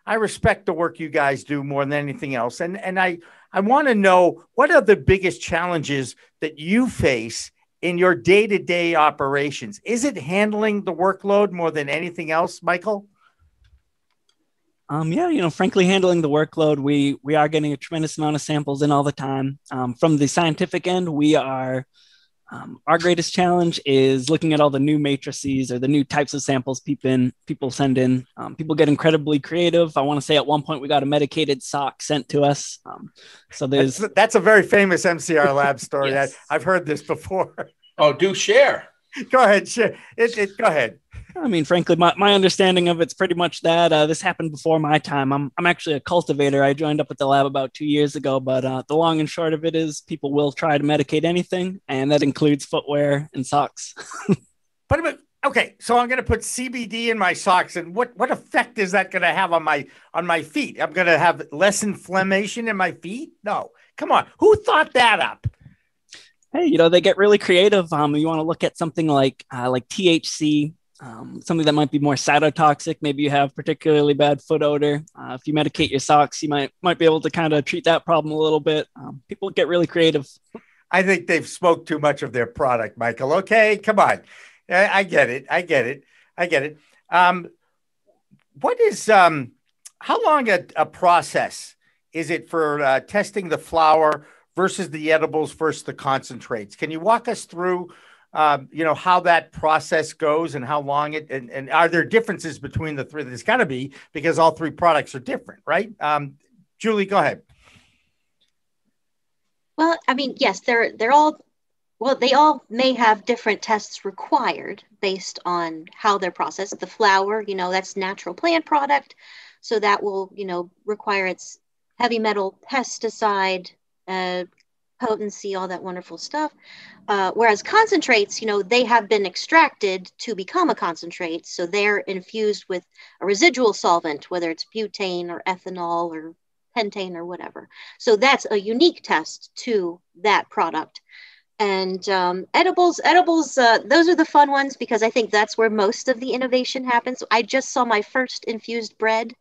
I respect the work you guys do more than anything else. And I want to know, what are the biggest challenges that you face in your day-to-day operations? Is it handling the workload more than anything else, Michael? Frankly, handling the workload, we are getting a tremendous amount of samples in all the time. From the scientific end, we are, our greatest challenge is looking at all the new matrices or the new types of samples people send in. People get incredibly creative. I want to say at one point we got a medicated sock sent to us. So that's a very famous MCR Labs story. Yes. I've heard this before. Oh, do share. Go ahead, share it. Go ahead. Frankly, my understanding of it's pretty much that this happened before my time. I'm actually a cultivator. I joined up at the lab about 2 years ago, but the long and short of it is people will try to medicate anything, and that includes footwear and socks. Okay, so I'm going to put CBD in my socks, and what effect is that going to have on my feet? I'm going to have less inflammation in my feet? No, come on, who thought that up? Hey, they get really creative. You want to look at something like THC. Something that might be more cytotoxic. Maybe you have particularly bad foot odor. If you medicate your socks, you might be able to kind of treat that problem a little bit. People get really creative. I think they've smoked too much of their product, Michael. Okay, come on. I get it. What is how long a process is it for testing the flower versus the edibles versus the concentrates? Can you walk us through how that process goes and how long and are there differences between the three? There's got to be, because all three products are different, right? Julie, go ahead. Well, I mean, yes, they're all, well, they all may have different tests required based on how they're processed. The flower, that's natural plant product, so that will, require its heavy metal pesticide, potency, all that wonderful stuff. Whereas concentrates, they have been extracted to become a concentrate, so they're infused with a residual solvent, whether it's butane or ethanol or pentane or whatever. So that's a unique test to that product. And edibles, those are the fun ones because I think that's where most of the innovation happens. I just saw my first infused bread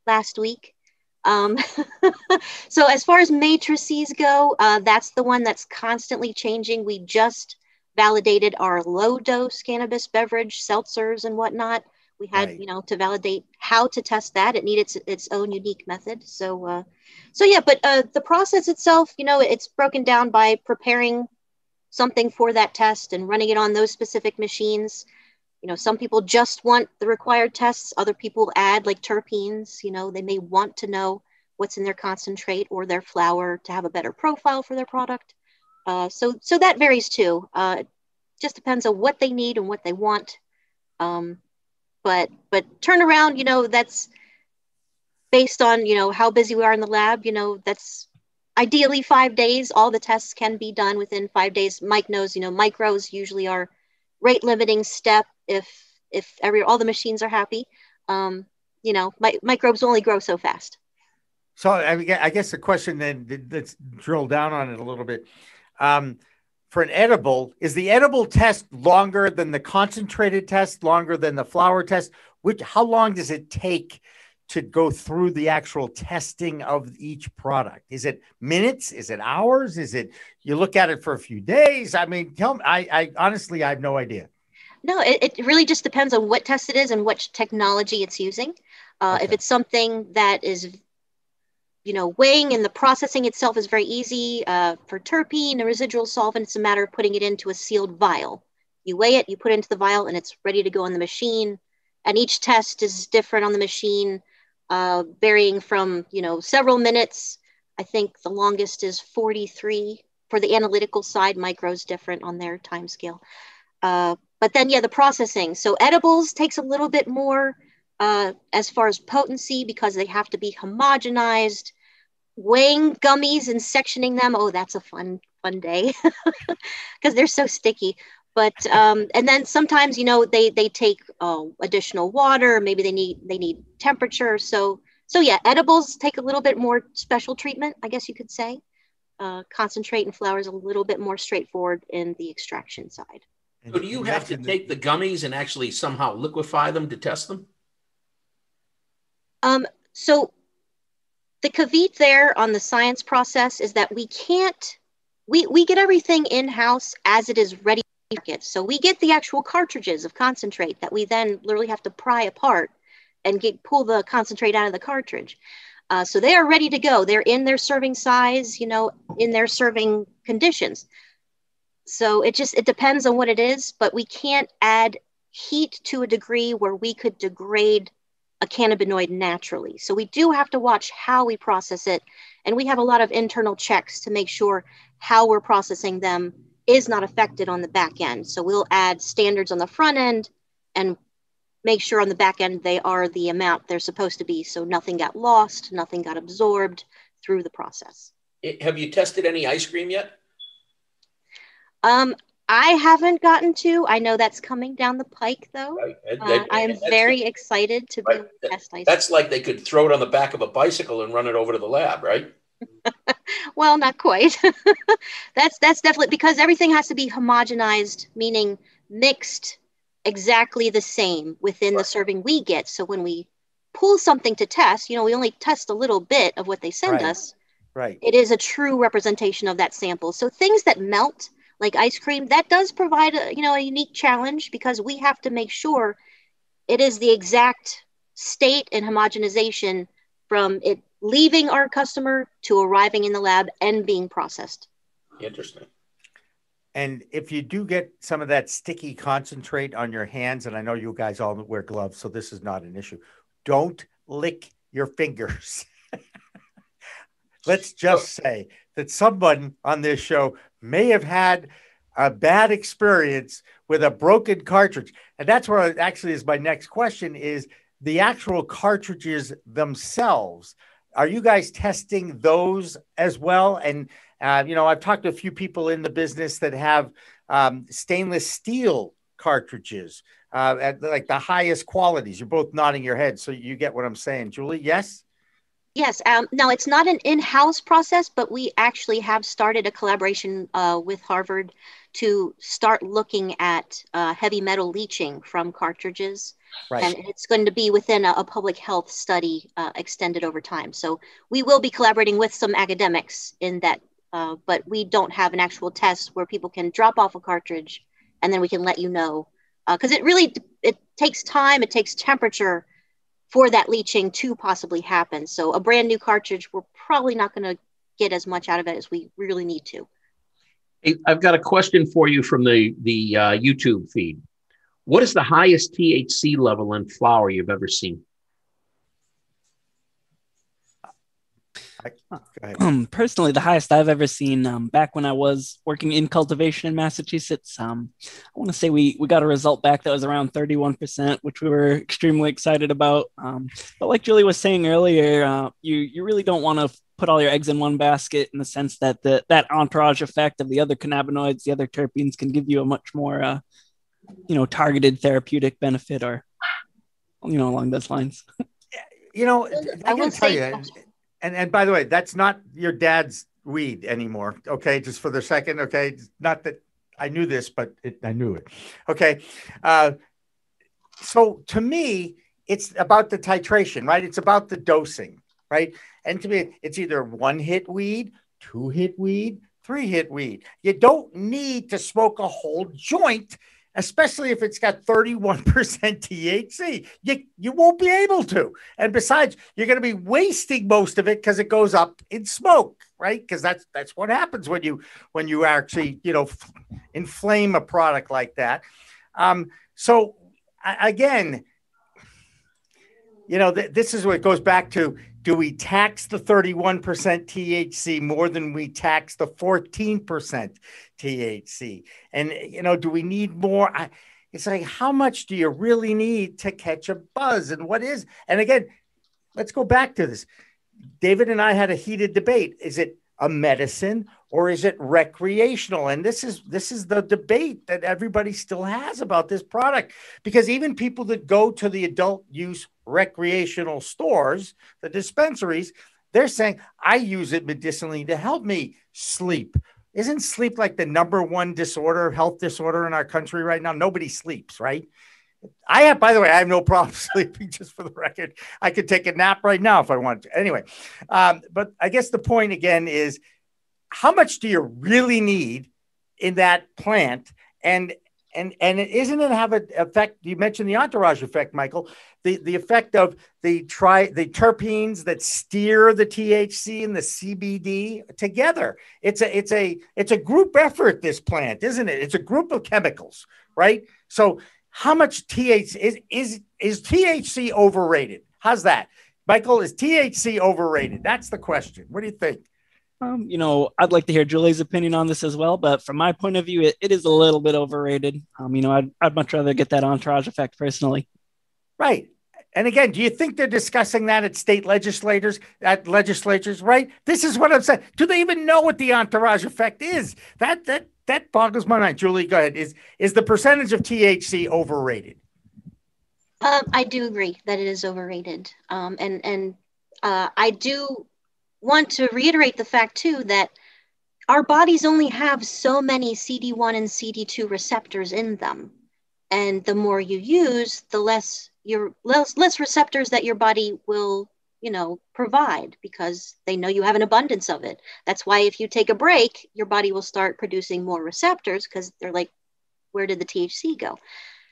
last week. So as far as matrices go, that's the one that's constantly changing. We just validated our low dose cannabis beverage, seltzers and whatnot. We had, to validate how to test that. It needed its own unique method. So yeah, but the process itself, it's broken down by preparing something for that test and running it on those specific machines. Some people just want the required tests. Other people add like terpenes. They may want to know what's in their concentrate or their flower to have a better profile for their product. So that varies too. It just depends on what they need and what they want. But turnaround, that's based on, how busy we are in the lab. That's ideally 5 days. All the tests can be done within 5 days. Mike knows, micros usually are rate limiting step if all the machines are happy. Microbes only grow so fast. So I guess the question then, let's drill down on it a little bit. For an edible, is the edible test longer than the concentrated test, longer than the flower test? How long does it take to go through the actual testing of each product? Is it minutes? Is it hours? Is it, you look at it for a few days? I mean, tell me, I honestly, I have no idea. No, it really just depends on what test it is and which technology it's using. If it's something that is, weighing and the processing itself is very easy. For terpene, a residual solvent, it's a matter of putting it into a sealed vial. You weigh it, you put it into the vial, and it's ready to go on the machine. And each test is different on the machine, varying from, several minutes. I think the longest is 43. For the analytical side, micro's different on their time scale. But then, the processing. So edibles takes a little bit more as far as potency because they have to be homogenized. Weighing gummies and sectioning them, that's a fun day because they're so sticky. But and then sometimes they take additional water. Maybe they need temperature. So yeah, edibles take a little bit more special treatment, I guess you could say. Concentrate and flower is a little bit more straightforward in the extraction side. So do you have to take the gummies and actually somehow liquefy them to test them? So the caveat there on the science process is that we get everything in-house as it is ready to market. So we get the actual cartridges of concentrate that we then literally have to pry apart and pull the concentrate out of the cartridge. So they are ready to go. They're in their serving size, in their serving conditions. So it depends on what it is, but we can't add heat to a degree where we could degrade a cannabinoid naturally. So we do have to watch how we process it. And we have a lot of internal checks to make sure how we're processing them is not affected on the back end. So we'll add standards on the front end and make sure on the back end they are the amount they're supposed to be. So nothing got lost, nothing got absorbed through the process. Have you tested any ice cream yet? I haven't gotten to. I know that's coming down the pike, though. Right. I am very excited to be able to test ice cream. That's like they could throw it on the back of a bicycle and run it over to the lab, right? Well, not quite. That's definitely because everything has to be homogenized, meaning mixed exactly the same within the serving we get. So when we pull something to test, we only test a little bit of what they send us. Right. It is a true representation of that sample. So things that melt, like ice cream, that does provide a unique challenge because we have to make sure it is the exact state and homogenization from it leaving our customer to arriving in the lab and being processed. Interesting. And if you do get some of that sticky concentrate on your hands, and I know you guys all wear gloves, so this is not an issue, don't lick your fingers. let's just say that someone on this show may have had a bad experience with a broken cartridge. And that's where actually is my next question is the actual cartridges themselves. Are you guys testing those as well? And, I've talked to a few people in the business that have stainless steel cartridges at like the highest qualities. You're both nodding your head, so you get what I'm saying. Julie, yes? Yes. No, it's not an in-house process, but we actually have started a collaboration with Harvard to start looking at heavy metal leaching from cartridges. Right. And it's going to be within a public health study extended over time. So we will be collaborating with some academics in that, but we don't have an actual test where people can drop off a cartridge and then we can let you know. Because it takes time, it takes temperature for that leaching to possibly happen. So a brand new cartridge, we're probably not going to get as much out of it as we really need to. Hey, I've got a question for you from the YouTube feed. What is the highest THC level in flower you've ever seen? Personally, the highest I've ever seen back when I was working in cultivation in Massachusetts, I want to say we got a result back that was around 31%, which we were extremely excited about. But like Julie was saying earlier, you really don't want to put all your eggs in one basket in the sense that that entourage effect of the other cannabinoids, the other terpenes can give you a much more, targeted therapeutic benefit or, along those lines. I will tell you, and by the way, that's not your dad's weed anymore. Okay. Just for the second. Okay. Not that I knew this, but I knew it. Okay. So to me, it's about the titration, right? It's about the dosing, right? And to me, it's either 1-hit weed, 2-hit weed, 3-hit weed. You don't need to smoke a whole joint, especially if it's got 31% THC. You won't be able to. And besides, you're going to be wasting most of it because it goes up in smoke, right? Because that's what happens when you actually, inflame a product like that. So again, this is what it goes back to. Do we tax the 31% THC more than we tax the 14% THC? And, do we need more? It's like, how much do you really need to catch a buzz? And and again, let's go back to this. David and I had a heated debate. Is it a medicine or is it recreational? And this is the debate that everybody still has about this product, because even people that go to the adult use recreational stores, the dispensaries, they're saying, I use it medicinally to help me sleep. Isn't sleep like the number one health disorder in our country right now? Nobody sleeps, right? By the way, I have no problem sleeping, just for the record. I could take a nap right now if I wanted to. Anyway, but I guess the point again is, how much do you really need in that plant? And isn't it have an effect? You mentioned the entourage effect, Michael, the effect of the terpenes that steer the THC and the CBD together. It's a group effort, this plant, isn't it? It's a group of chemicals, right? So how much THC is THC overrated? How's that? Michael, is THC overrated? That's the question. What do you think? I'd like to hear Julie's opinion on this as well, but from my point of view, it is a little bit overrated. I'd much rather get that entourage effect personally. Right. And again, do you think they're discussing that at state legislatures, right? This is what I'm saying. Do they even know what the entourage effect is? That boggles my mind. Julie, go ahead. Is the percentage of THC overrated? I do agree that it is overrated. And I do want to reiterate the fact too that our bodies only have so many CD1 and CD2 receptors in them, and the more you use, the less receptors that your body will provide, because they know you have an abundance of it. That's why if you take a break, your body will start producing more receptors, because they're like, where did the THC go?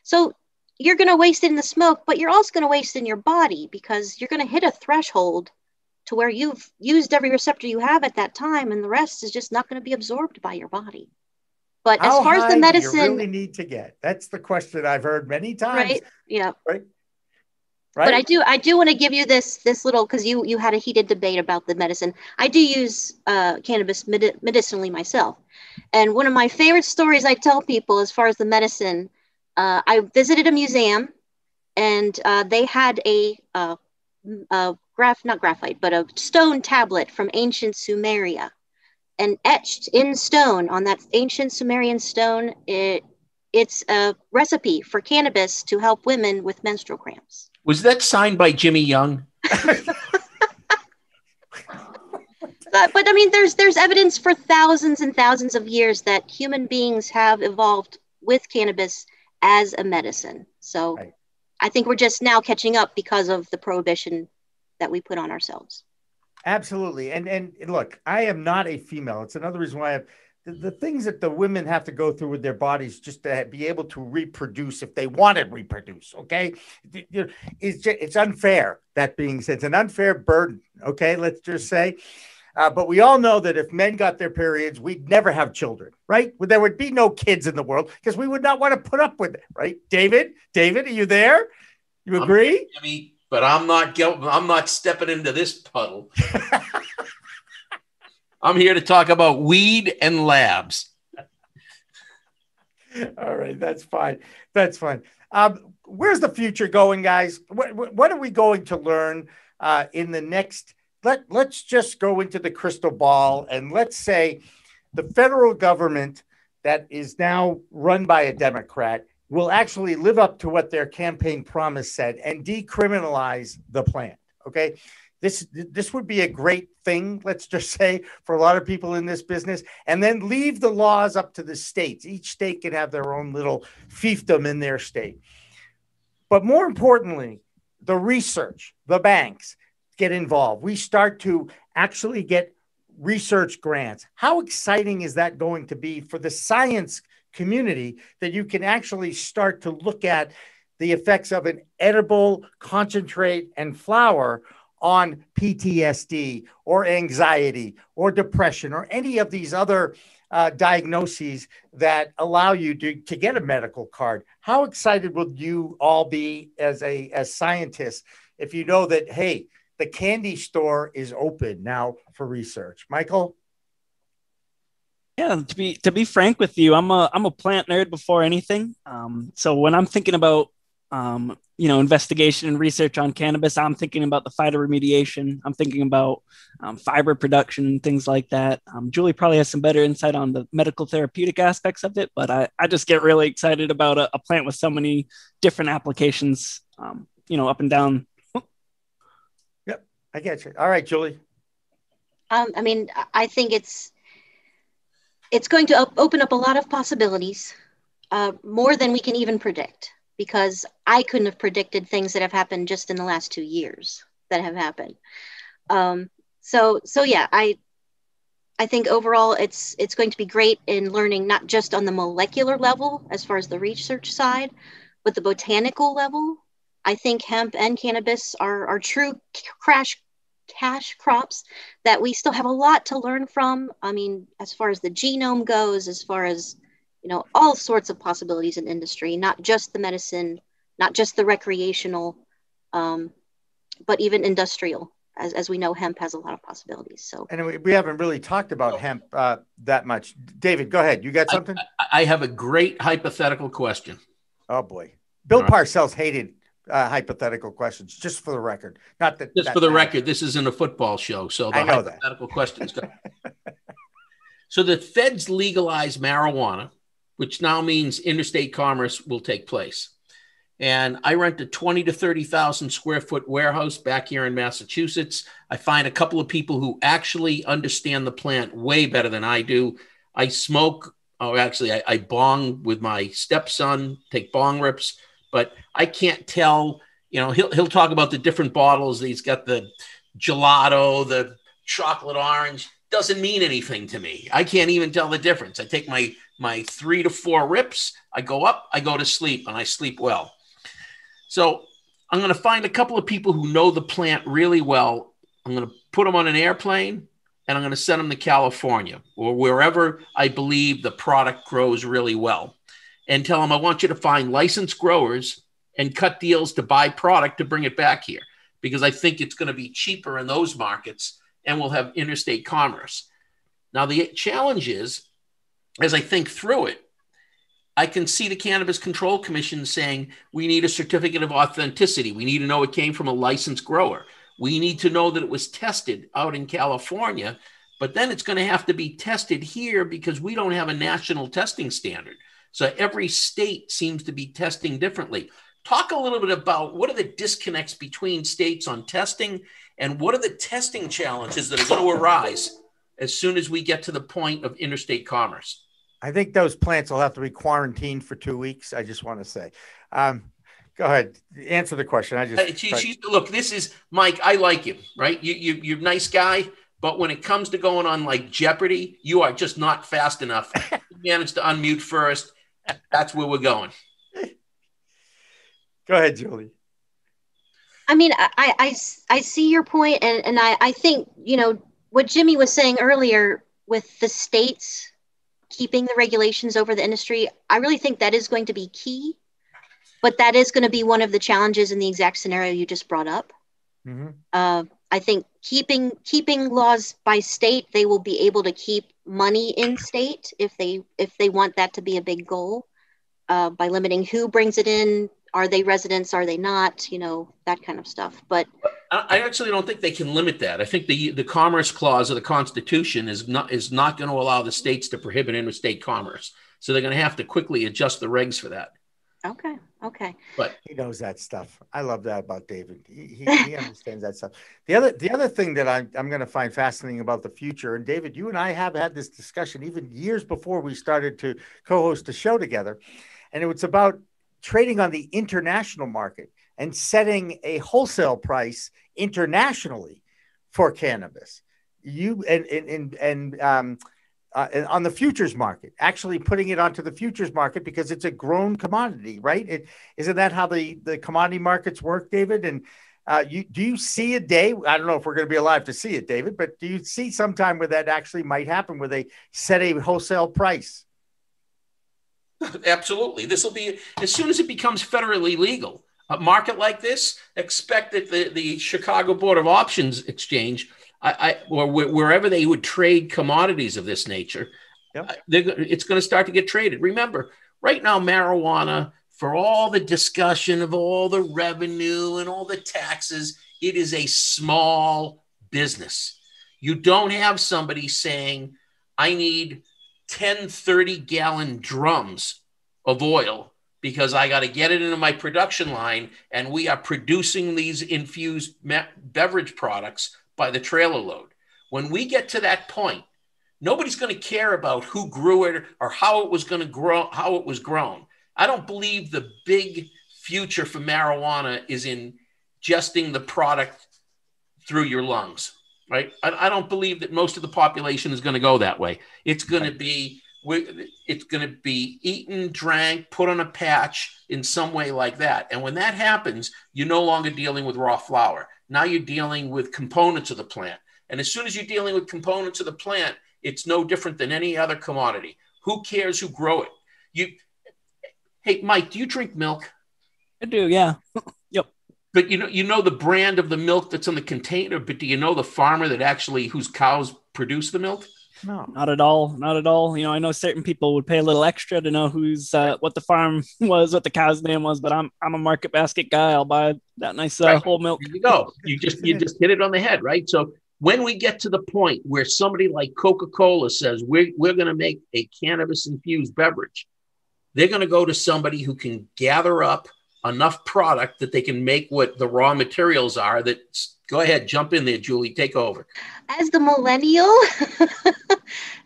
So you're going to waste it in the smoke, but you're also going to waste it in your body, because you're going to hit a threshold to where you've used every receptor you have at that time, and the rest is just not going to be absorbed by your body. But as far as the medicine, do you really need to get? That's the question I've heard many times. Right? Yeah. Right. right? But I do want to give you this little, because you had a heated debate about the medicine. I do use cannabis medicinally myself, and one of my favorite stories I tell people as far as the medicine, I visited a museum, and they had not graphite, but a stone tablet from ancient Sumeria, and etched in stone on that ancient Sumerian stone, it's a recipe for cannabis to help women with menstrual cramps. Was that signed by Jimmy Young? But I mean, there's evidence for thousands and thousands of years that human beings have evolved with cannabis as a medicine. So right. I think we're just now catching up because of the prohibition that we put on ourselves. Absolutely. And look, I am not a female. It's another reason why I have the things that the women have to go through with their bodies just to be able to reproduce if they want to reproduce. Okay. It's unfair. That being said, it's an unfair burden. Okay. Let's just say. But we all know that if men got their periods, we'd never have children, right? There would be no kids in the world because we would not want to put up with it, right? David, are you there? You agree? But I'm not stepping into this puddle. I'm here to talk about weed and labs. All right, that's fine. That's fine. Where's the future going, guys? What are we going to learn in the next? Let's just go into the crystal ball, and let's say the federal government that is now run by a Democrat will actually live up to what their campaign promise said and decriminalize the plant. Okay. This would be a great thing, let's just say, for a lot of people in this business, and then leave the laws up to the states. Each state can have their own little fiefdom in their state. But more importantly, the research, the banks get involved. We start to actually get research grants. How exciting is that going to be for the science community that you can actually start to look at the effects of an edible concentrate and flower on PTSD or anxiety or depression or any of these other diagnoses that allow you to get a medical card? How excited will you all be as scientists if you know that, hey, the candy store is open now for research? Michael? Yeah, to be frank with you, I'm a plant nerd before anything. So when I'm thinking about investigation and research on cannabis, I'm thinking about the phytoremediation. I'm thinking about fiber production and things like that. Julie probably has some better insight on the medical therapeutic aspects of it, but I just get really excited about a plant with so many different applications, up and down. Yep, I get you. All right, Julie. I think it's going to open up a lot of possibilities, more than we can even predict, because I couldn't have predicted things that have happened just in the last 2 years that have happened. So yeah, I think overall it's going to be great in learning, not just on the molecular level as far as the research side, but the botanical level. I think hemp and cannabis are true cash crops that we still have a lot to learn from. I mean, as far as the genome goes, as far as, all sorts of possibilities in industry, not just the medicine, not just the recreational, but even industrial. As we know, hemp has a lot of possibilities. So, and we haven't really talked about hemp that much. David, go ahead. You got something? I have a great hypothetical question. Oh boy, Bill Parcells hated hypothetical questions. Just for the record, not that. Just for the record, this isn't a football show, so the hypothetical questions go. So the feds legalize marijuana, which now means interstate commerce will take place. And I rent a 20 to 30,000 square foot warehouse back here in Massachusetts. I find a couple of people who actually understand the plant way better than I do. I smoke. I bong with my stepson, take bong rips, but I can't tell, he'll talk about the different bottles. He's got the gelato, the chocolate orange. Doesn't mean anything to me. I can't even tell the difference. I take my 3 to 4 rips. I go up, I go to sleep, and I sleep well. So I'm going to find a couple of people who know the plant really well. I'm going to put them on an airplane, and I'm going to send them to California or wherever I believe the product grows really well, and tell them, I want you to find licensed growers and cut deals to buy product to bring it back here, because I think it's going to be cheaper in those markets and we'll have interstate commerce. Now, the challenge is, as I think through it, I can see the Cannabis Control Commission saying we need a certificate of authenticity. We need to know it came from a licensed grower. We need to know that it was tested out in California, but then it's going to have to be tested here because we don't have a national testing standard. So every state seems to be testing differently. Talk a little bit about what are the disconnects between states on testing, and what are the testing challenges that are going to arise as soon as we get to the point of interstate commerce? I think those plants will have to be quarantined for 2 weeks. I just want to say, go ahead, answer the question. Look, this is Mike. I like you, right? You're a nice guy, but when it comes to going on like Jeopardy, you are just not fast enough. You managed to unmute first. That's where we're going. Go ahead, Julie. I mean, I see your point, and I think, you know, what Jimmy was saying earlier with the states keeping the regulations over the industry, I really think that is going to be key, but that is going to be one of the challenges in the exact scenario you just brought up. Mm-hmm. I think keeping laws by state, they will be able to keep money in state if they want that to be a big goal, by limiting who brings it in. Are they residents? Are they not? You know, that kind of stuff. But I actually don't think they can limit that. I think the Commerce Clause of the Constitution is not going to allow the states to prohibit interstate commerce. So they're going to have to quickly adjust the regs for that. Okay. But he knows that stuff. I love that about David. He understands that stuff. The other thing that I'm going to find fascinating about the future, and David, you and I have had this discussion even years before we started to co-host a show together, and it was about trading on the international market and setting a wholesale price internationally for cannabis. On the futures market, actually putting it onto the futures market because it's a grown commodity, right? Isn't that how the commodity markets work, David? And do you see a day? I don't know if we're going to be alive to see it, David, but do you see sometime where that actually might happen, where they set a wholesale price? Absolutely. This will be, as soon as it becomes federally legal, a market like this, expect that the Chicago Board of Options Exchange, or wherever they would trade commodities of this nature, it's going to start to get traded. Remember, right now, marijuana, for all the discussion of all the revenue and all the taxes, it is a small business. You don't have somebody saying, I need 10 30-gallon drums of oil because I got to get it into my production line, and we are producing these infused beverage products by the trailer load. When we get to that point, nobody's going to care about who grew it or how it was going to grow, how it was grown. I don't believe the big future for marijuana is in ingesting the product through your lungs. Right? I don't believe that most of the population is going to go that way. It's going to be eaten, drank, put on a patch in some way like that. And when that happens, you're no longer dealing with raw flower. Now you're dealing with components of the plant. And as soon as you're dealing with components of the plant, it's no different than any other commodity. Who cares who grow it? Hey, Mike, do you drink milk? I do, yeah. Yep. But you know the brand of the milk that's on the container, but do you know the farmer that actually whose cows produce the milk? No, not at all. Not at all. You know, I know certain people would pay a little extra to know who's what the farm was, what the cow's name was, but I'm a market basket guy. I'll buy that nice whole milk. There you go. You just hit it on the head, right? So when we get to the point where somebody like Coca-Cola says we're going to make a cannabis infused beverage, they're going to go to somebody who can gather up enough product that they can make what the raw materials are. Go ahead, jump in there, Julie, take over. As the millennial,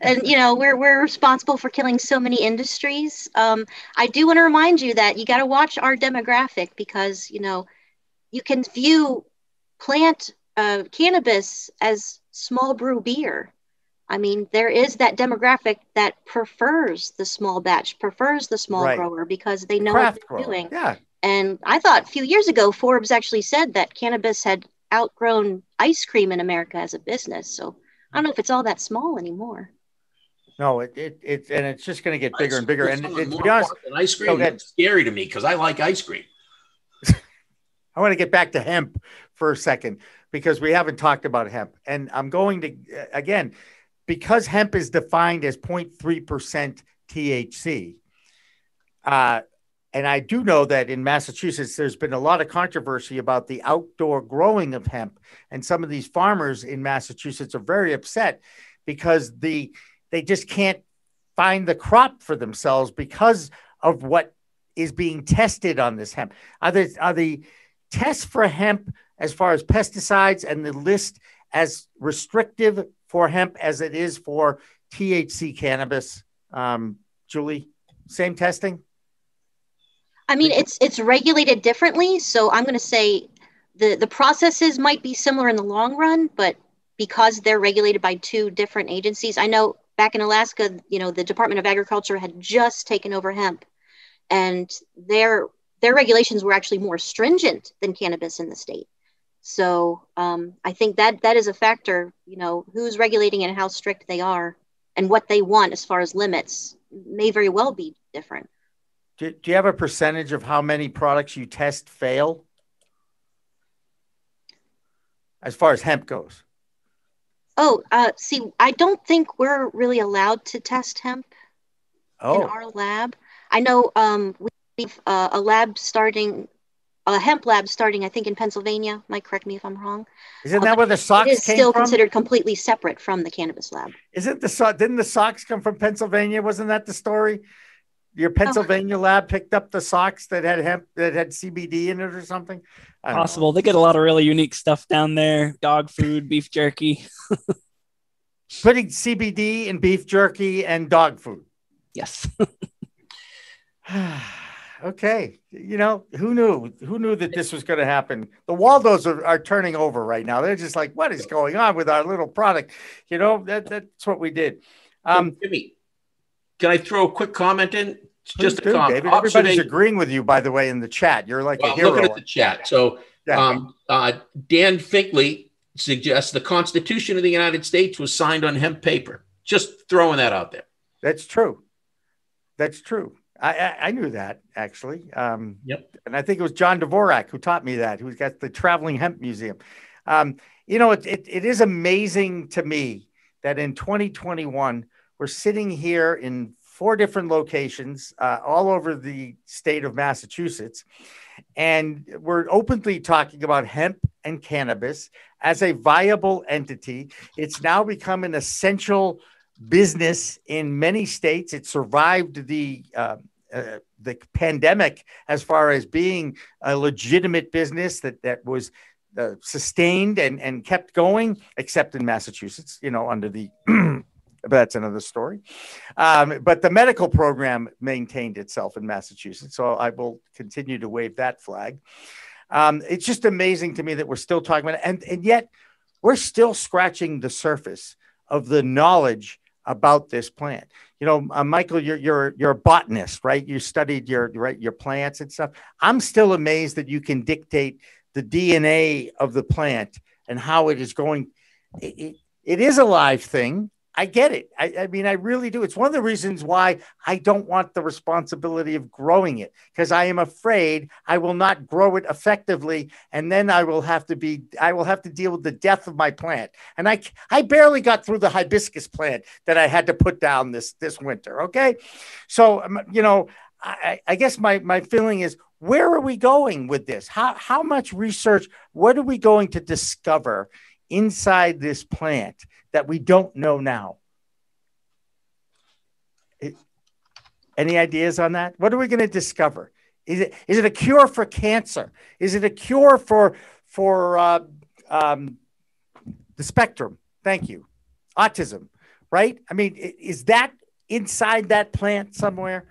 and you know, we're responsible for killing so many industries. I do want to remind you that you got to watch our demographic, because you know, you can view plant cannabis as small brew beer. I mean, there is that demographic that prefers the small batch, prefers the small grower, because they know what they're doing. Yeah. And I thought a few years ago, Forbes actually said that cannabis had outgrown ice cream in America as a business. So I don't know if it's all that small anymore. No, it's just going to get bigger and bigger. And to be honest, ice cream is scary to me because I like ice cream. I want to get back to hemp for a second because we haven't talked about hemp. And I'm going to, again, because hemp is defined as 0.3% THC. And I do know that in Massachusetts, there's been a lot of controversy about the outdoor growing of hemp. And some of these farmers in Massachusetts are very upset because they just can't find the crop for themselves because of what is being tested on this hemp. Are the tests for hemp as far as pesticides and the list as restrictive for hemp as it is for THC cannabis? Julie, same testing? I mean, it's regulated differently. So I'm going to say the processes might be similar in the long run, but because they're regulated by two different agencies, I know back in Alaska, the Department of Agriculture had just taken over hemp, and their regulations were actually more stringent than cannabis in the state. So I think that is a factor, who's regulating and how strict they are and what they want as far as limits may very well be different. Do you have a percentage of how many products you test fail as far as hemp goes? Oh, see, I don't think we're really allowed to test hemp in our lab. I know we've a hemp lab starting, I think, in Pennsylvania. Mike, correct me if I'm wrong. Isn't that where the socks came from? It is still considered completely separate from the cannabis lab. Didn't the socks come from Pennsylvania? Wasn't that the story? Your Pennsylvania lab picked up the socks that had hemp, that had CBD in it or something? Possible. They get a lot of really unique stuff down there. Dog food, beef jerky. Putting CBD in beef jerky and dog food. Yes. Okay. Who knew that this was going to happen? The Waldos are turning over right now. They're just like, what is going on with our little product? That's what we did. Jimmy, can I throw a quick comment in? Just a comment. David. Everybody's agreeing with you, by the way, in the chat. You're like a hero. Looking at the chat. So Dan Finkley suggests the Constitution of the United States was signed on hemp paper. Just throwing that out there. That's true. I knew that, actually. Yep. And I think it was John Dvorak who taught me that, who's got the Traveling Hemp Museum. It is amazing to me that in 2021, we're sitting here in 4 different locations all over the state of Massachusetts, and we're openly talking about hemp and cannabis as a viable entity. It's now become an essential business in many states. It survived the pandemic as far as being a legitimate business that was sustained and kept going, except in Massachusetts, under the but that's another story. But the medical program maintained itself in Massachusetts, so I will continue to wave that flag. It's just amazing to me that we're still talking about it, and yet we're still scratching the surface of the knowledge about this plant. Michael, you're a botanist, right? You studied your plants and stuff. I'm still amazed that you can dictate the DNA of the plant and how it is going. It is a live thing. I get it. I mean, I really do. It's one of the reasons why I don't want the responsibility of growing it, because I am afraid I will not grow it effectively. And then I will have to deal with the death of my plant. And I barely got through the hibiscus plant that I had to put down this winter. Okay. So, I guess my feeling is, where are we going with this? How much research, what are we going to discover inside this plant that we don't know now? Any ideas on that? What are we going to discover? Is it a cure for cancer? Is it a cure for the spectrum? Thank you. Autism, right? I mean, is that inside that plant somewhere?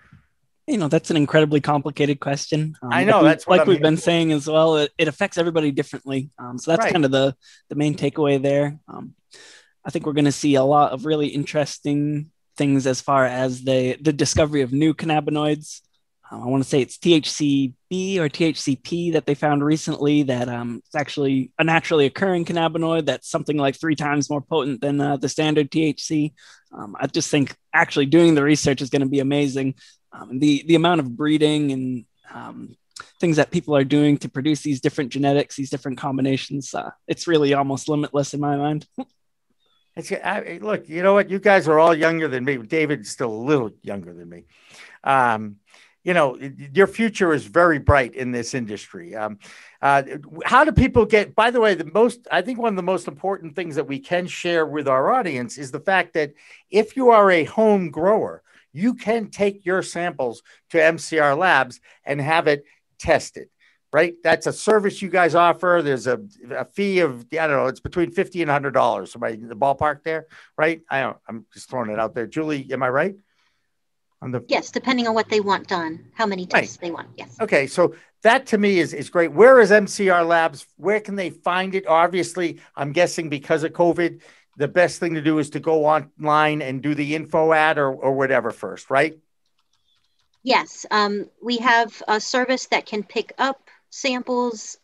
That's an incredibly complicated question. I know, that's what we've been saying as well. It affects everybody differently. So that's kind of the main takeaway there. I think we're going to see a lot of really interesting things as far as the discovery of new cannabinoids. I want to say it's THCB or THCP that they found recently that it's actually a naturally occurring cannabinoid that's something like 3 times more potent than the standard THC. I just think actually doing the research is going to be amazing. The amount of breeding and things that people are doing to produce these different genetics, these different combinations, it's really almost limitless in my mind. Look, you know what? You guys are all younger than me. David's still a little younger than me. You know, your future is very bright in this industry. How do people get, by the way, I think one of the most important things that we can share with our audience is the fact that if you are a home grower, you can take your samples to MCR Labs and have it tested, right? That's a service you guys offer. There's a fee of, I don't know, it's between $50 and $100. Somebody in the ballpark there, right? I'm just throwing it out there. Julie, am I right? Yes, depending on what they want done, how many tests they want. Yes. Okay, so that to me is great. Where is MCR Labs? Where can they find it? Obviously, I'm guessing because of COVID, the best thing to do is to go online and do the info ad or whatever first, right? Yes, we have a service that can pick up samples.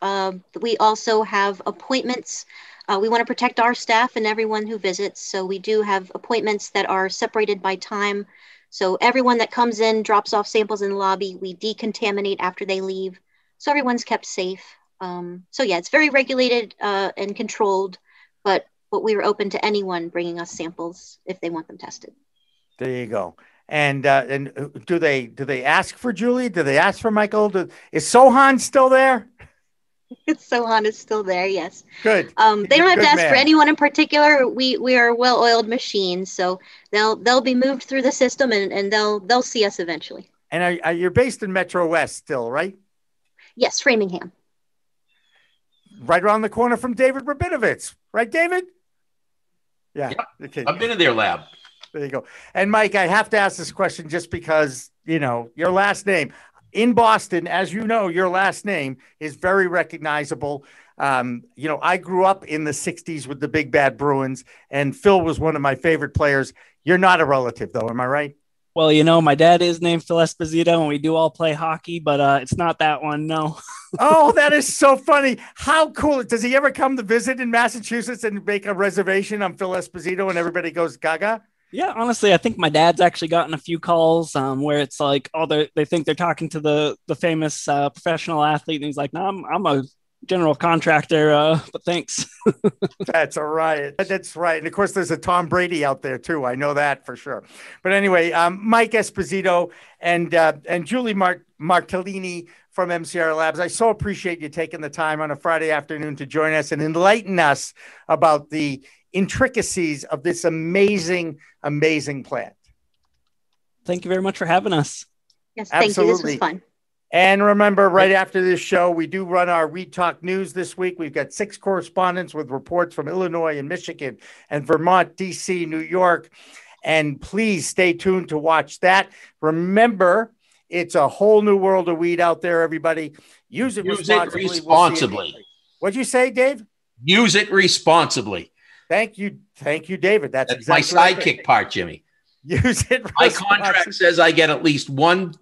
We also have appointments. We want to protect our staff and everyone who visits. So we do have appointments that are separated by time. So everyone that comes in drops off samples in the lobby. We decontaminate after they leave. So everyone's kept safe. So yeah, it's very regulated and controlled, but we are open to anyone bringing us samples if they want them tested. There you go. And do they ask for Julie? Do they ask for Michael? Is Sohan still there? Sohan is still there. Yes. Good. They don't have to ask for anyone in particular. We are well-oiled machines, so they'll be moved through the system and they'll see us eventually. And you're based in Metro West still, right? Yes, Framingham. Right around the corner from David Rabinovitz, right, David? Yeah. Yep. Okay. I've been in their lab. There you go. And Mike, I have to ask this question just because, you know, your last name in Boston, as you know, your last name is very recognizable. You know, I grew up in the 60s with the Big Bad Bruins, and Phil was one of my favorite players. You're not a relative, though. Am I right? Well, you know, my dad is named Phil Esposito, and we do all play hockey, but it's not that one, no. Oh, that is so funny. How cool. Does he ever come to visit in Massachusetts and make a reservation on Phil Esposito and everybody goes gaga? Yeah, honestly, I think my dad's actually gotten a few calls where it's like, oh, they think they're talking to the famous professional athlete. And he's like, no, I'm a general contractor, but thanks. That's all right. That's right. And of course, there's a Tom Brady out there too. I know that for sure. But anyway, Mike Esposito and Julie Martellini from MCR Labs, I so appreciate you taking the time on a Friday afternoon to join us and enlighten us about the intricacies of this amazing plant. Thank you very much for having us. Yes, thank Absolutely. you. This was fun. And remember, right after this show, we do run our Weed Talk News this week. We've got 6 correspondents with reports from Illinois and Michigan and Vermont, DC, New York. And please stay tuned to watch that. Remember, it's a whole new world of weed out there, everybody. Use it responsibly. What'd you say, Dave? Use it responsibly. Thank you, David. That's exactly my sidekick part, Jimmy. Use it. My contract says I get at least one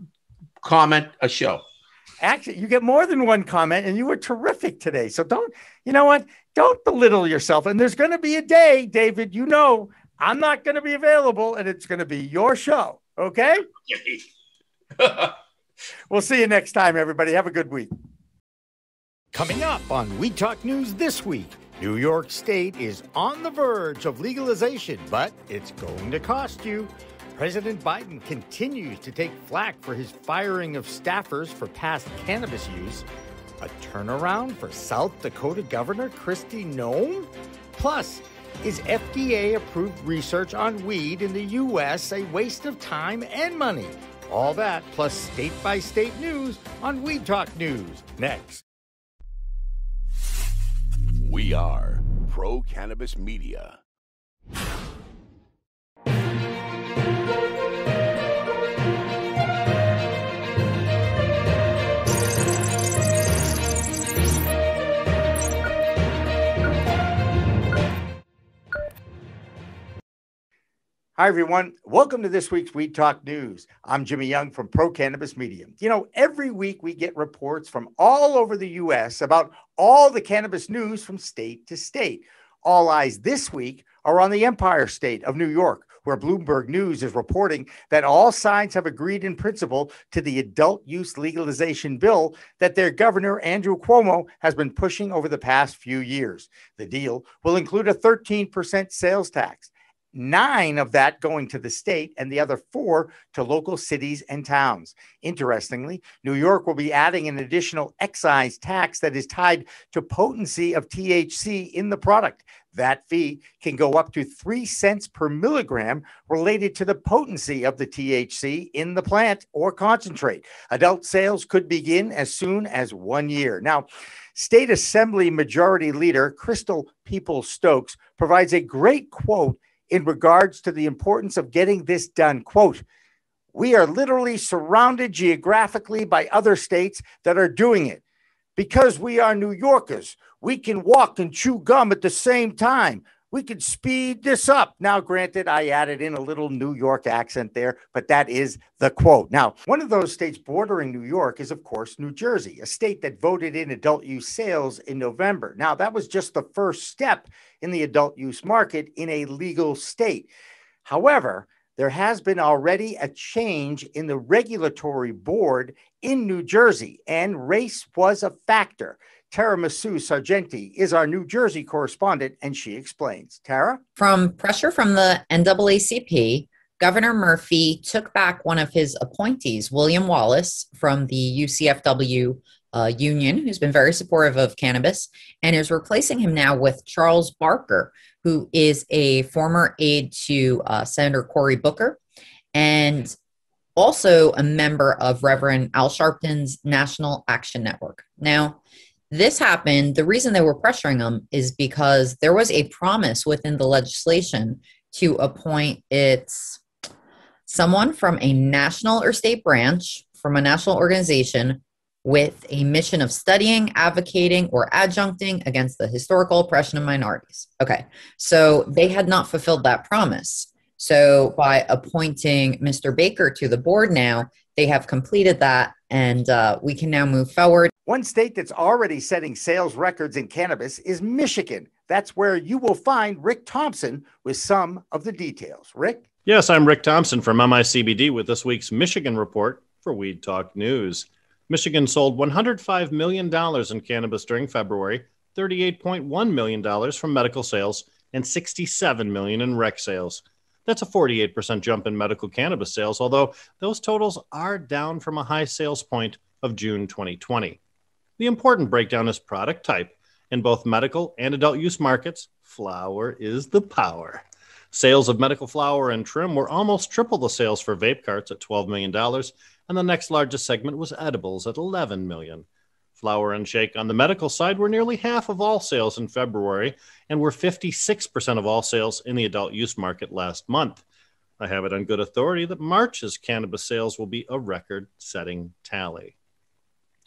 comment a show. Actually, you get more than one comment, and you were terrific today. So you know what? Don't belittle yourself. And there's going to be a day, David, you know, I'm not going to be available, and it's going to be your show. Okay? We'll see you next time, everybody. Have a good week. Coming up on Weed Talk News this week, New York State is on the verge of legalization, but it's going to cost you. President Biden continues to take flack for his firing of staffers for past cannabis use. A turnaround for South Dakota Governor Kristi Noem? Plus, is FDA-approved research on weed in the U.S. a waste of time and money? All that, plus state-by-state news on Weed Talk News. Next. We are Pro Cannabis Media. Hi, everyone. Welcome to this week's Weed Talk News. I'm Jimmy Young from Pro Cannabis Media. You know, every week we get reports from all over the U.S. about all the cannabis news from state to state. All eyes this week are on the Empire State of New York, where Bloomberg News is reporting that all sides have agreed in principle to the adult use legalization bill that their governor, Andrew Cuomo, has been pushing over the past few years. The deal will include a 13% sales tax, 9 of that going to the state and the other 4 to local cities and towns. Interestingly, New York will be adding an additional excise tax that is tied to potency of THC in the product. That fee can go up to 3 cents per milligram related to the potency of the THC in the plant or concentrate. Adult sales could begin as soon as 1 year. Now, State Assembly Majority Leader Crystal Peoples-Stokes provides a great quote in regards to the importance of getting this done. Quote, "We are literally surrounded geographically by other states that are doing it. Because we are New Yorkers, we can walk and chew gum at the same time. We could speed this up." Now, granted, I added in a little New York accent there, but that is the quote. Now, one of those states bordering New York is, of course, New Jersey, a state that voted in adult use sales in November. Now, that was just the first step in the adult use market in a legal state. However, there has been already a change in the regulatory board in New Jersey, and race was a factor. Tara Masu Sargenti is our New Jersey correspondent, and she explains. Tara? From pressure from the NAACP, Governor Murphy took back one of his appointees, William Wallace, from the UCFW union, who's been very supportive of cannabis, and is replacing him now with Charles Barker, who is a former aide to Senator Cory Booker, and also a member of Reverend Al Sharpton's National Action Network. Now, this happened, the reason they were pressuring him is because there was a promise within the legislation to appoint someone from a national or state branch, from a national organization with a mission of studying, advocating, or adjuncting against the historical oppression of minorities. Okay, so they had not fulfilled that promise. So by appointing Mr. Baker to the board now, they have completed that, and we can now move forward. One state that's already setting sales records in cannabis is Michigan. That's where you will find Rick Thompson with some of the details. Rick? Yes, I'm Rick Thompson from MICBD with this week's Michigan report for Weed Talk News. Michigan sold $105 million in cannabis during February, $38.1 million from medical sales, and $67 million in rec sales. That's a 48% jump in medical cannabis sales, although those totals are down from a high sales point of June 2020. The important breakdown is product type. In both medical and adult use markets, flower is the power. Sales of medical flower and trim were almost triple the sales for vape carts at $12 million, and the next largest segment was edibles at $11 million. Flower and shake on the medical side were nearly half of all sales in February and were 56% of all sales in the adult use market last month. I have it on good authority that March's cannabis sales will be a record-setting tally.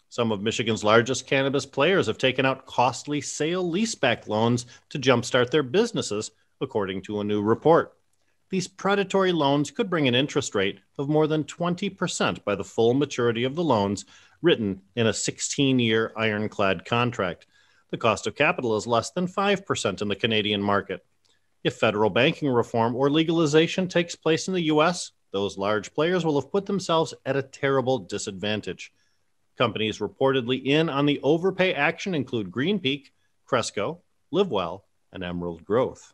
Some of Michigan's largest cannabis players have taken out costly sale-leaseback loans to jumpstart their businesses, according to a new report. These predatory loans could bring an interest rate of more than 20% by the full maturity of the loans written in a 16-year ironclad contract. The cost of capital is less than 5% in the Canadian market. If federal banking reform or legalization takes place in the U.S., those large players will have put themselves at a terrible disadvantage. Companies reportedly in on the overpay action include Green Peak, Cresco, LiveWell, and Emerald Growth.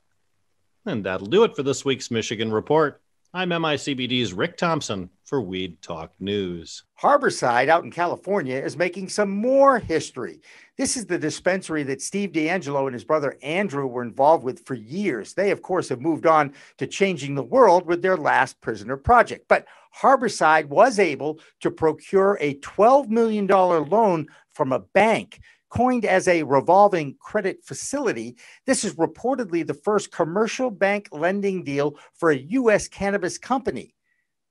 And that'll do it for this week's Michigan Report. I'm MICBD's Rick Thompson for Weed Talk News. Harborside out in California is making some more history. This is the dispensary that Steve D'Angelo and his brother Andrew were involved with for years. They, of course, have moved on to changing the world with their last prisoner project. But Harborside was able to procure a $12 million loan from a bank. Coined as a revolving credit facility, this is reportedly the first commercial bank lending deal for a U.S. cannabis company.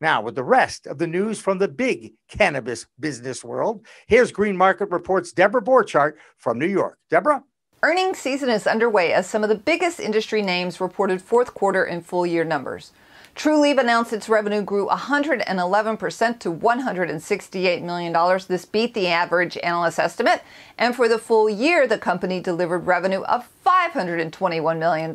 Now, with the rest of the news from the big cannabis business world, here's Green Market Report's Deborah Borchardt from New York. Deborah? Earnings season is underway as some of the biggest industry names reported fourth quarter and full year numbers. Trulieve announced its revenue grew 111% to $168 million. This beat the average analyst estimate. And for the full year, the company delivered revenue of $521 million.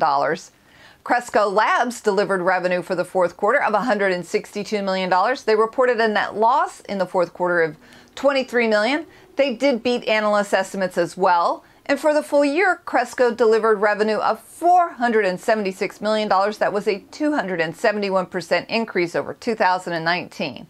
Cresco Labs delivered revenue for the fourth quarter of $162 million. They reported a net loss in the fourth quarter of $23 million. They did beat analyst estimates as well. And for the full year, Cresco delivered revenue of $476 million. That was a 271% increase over 2019.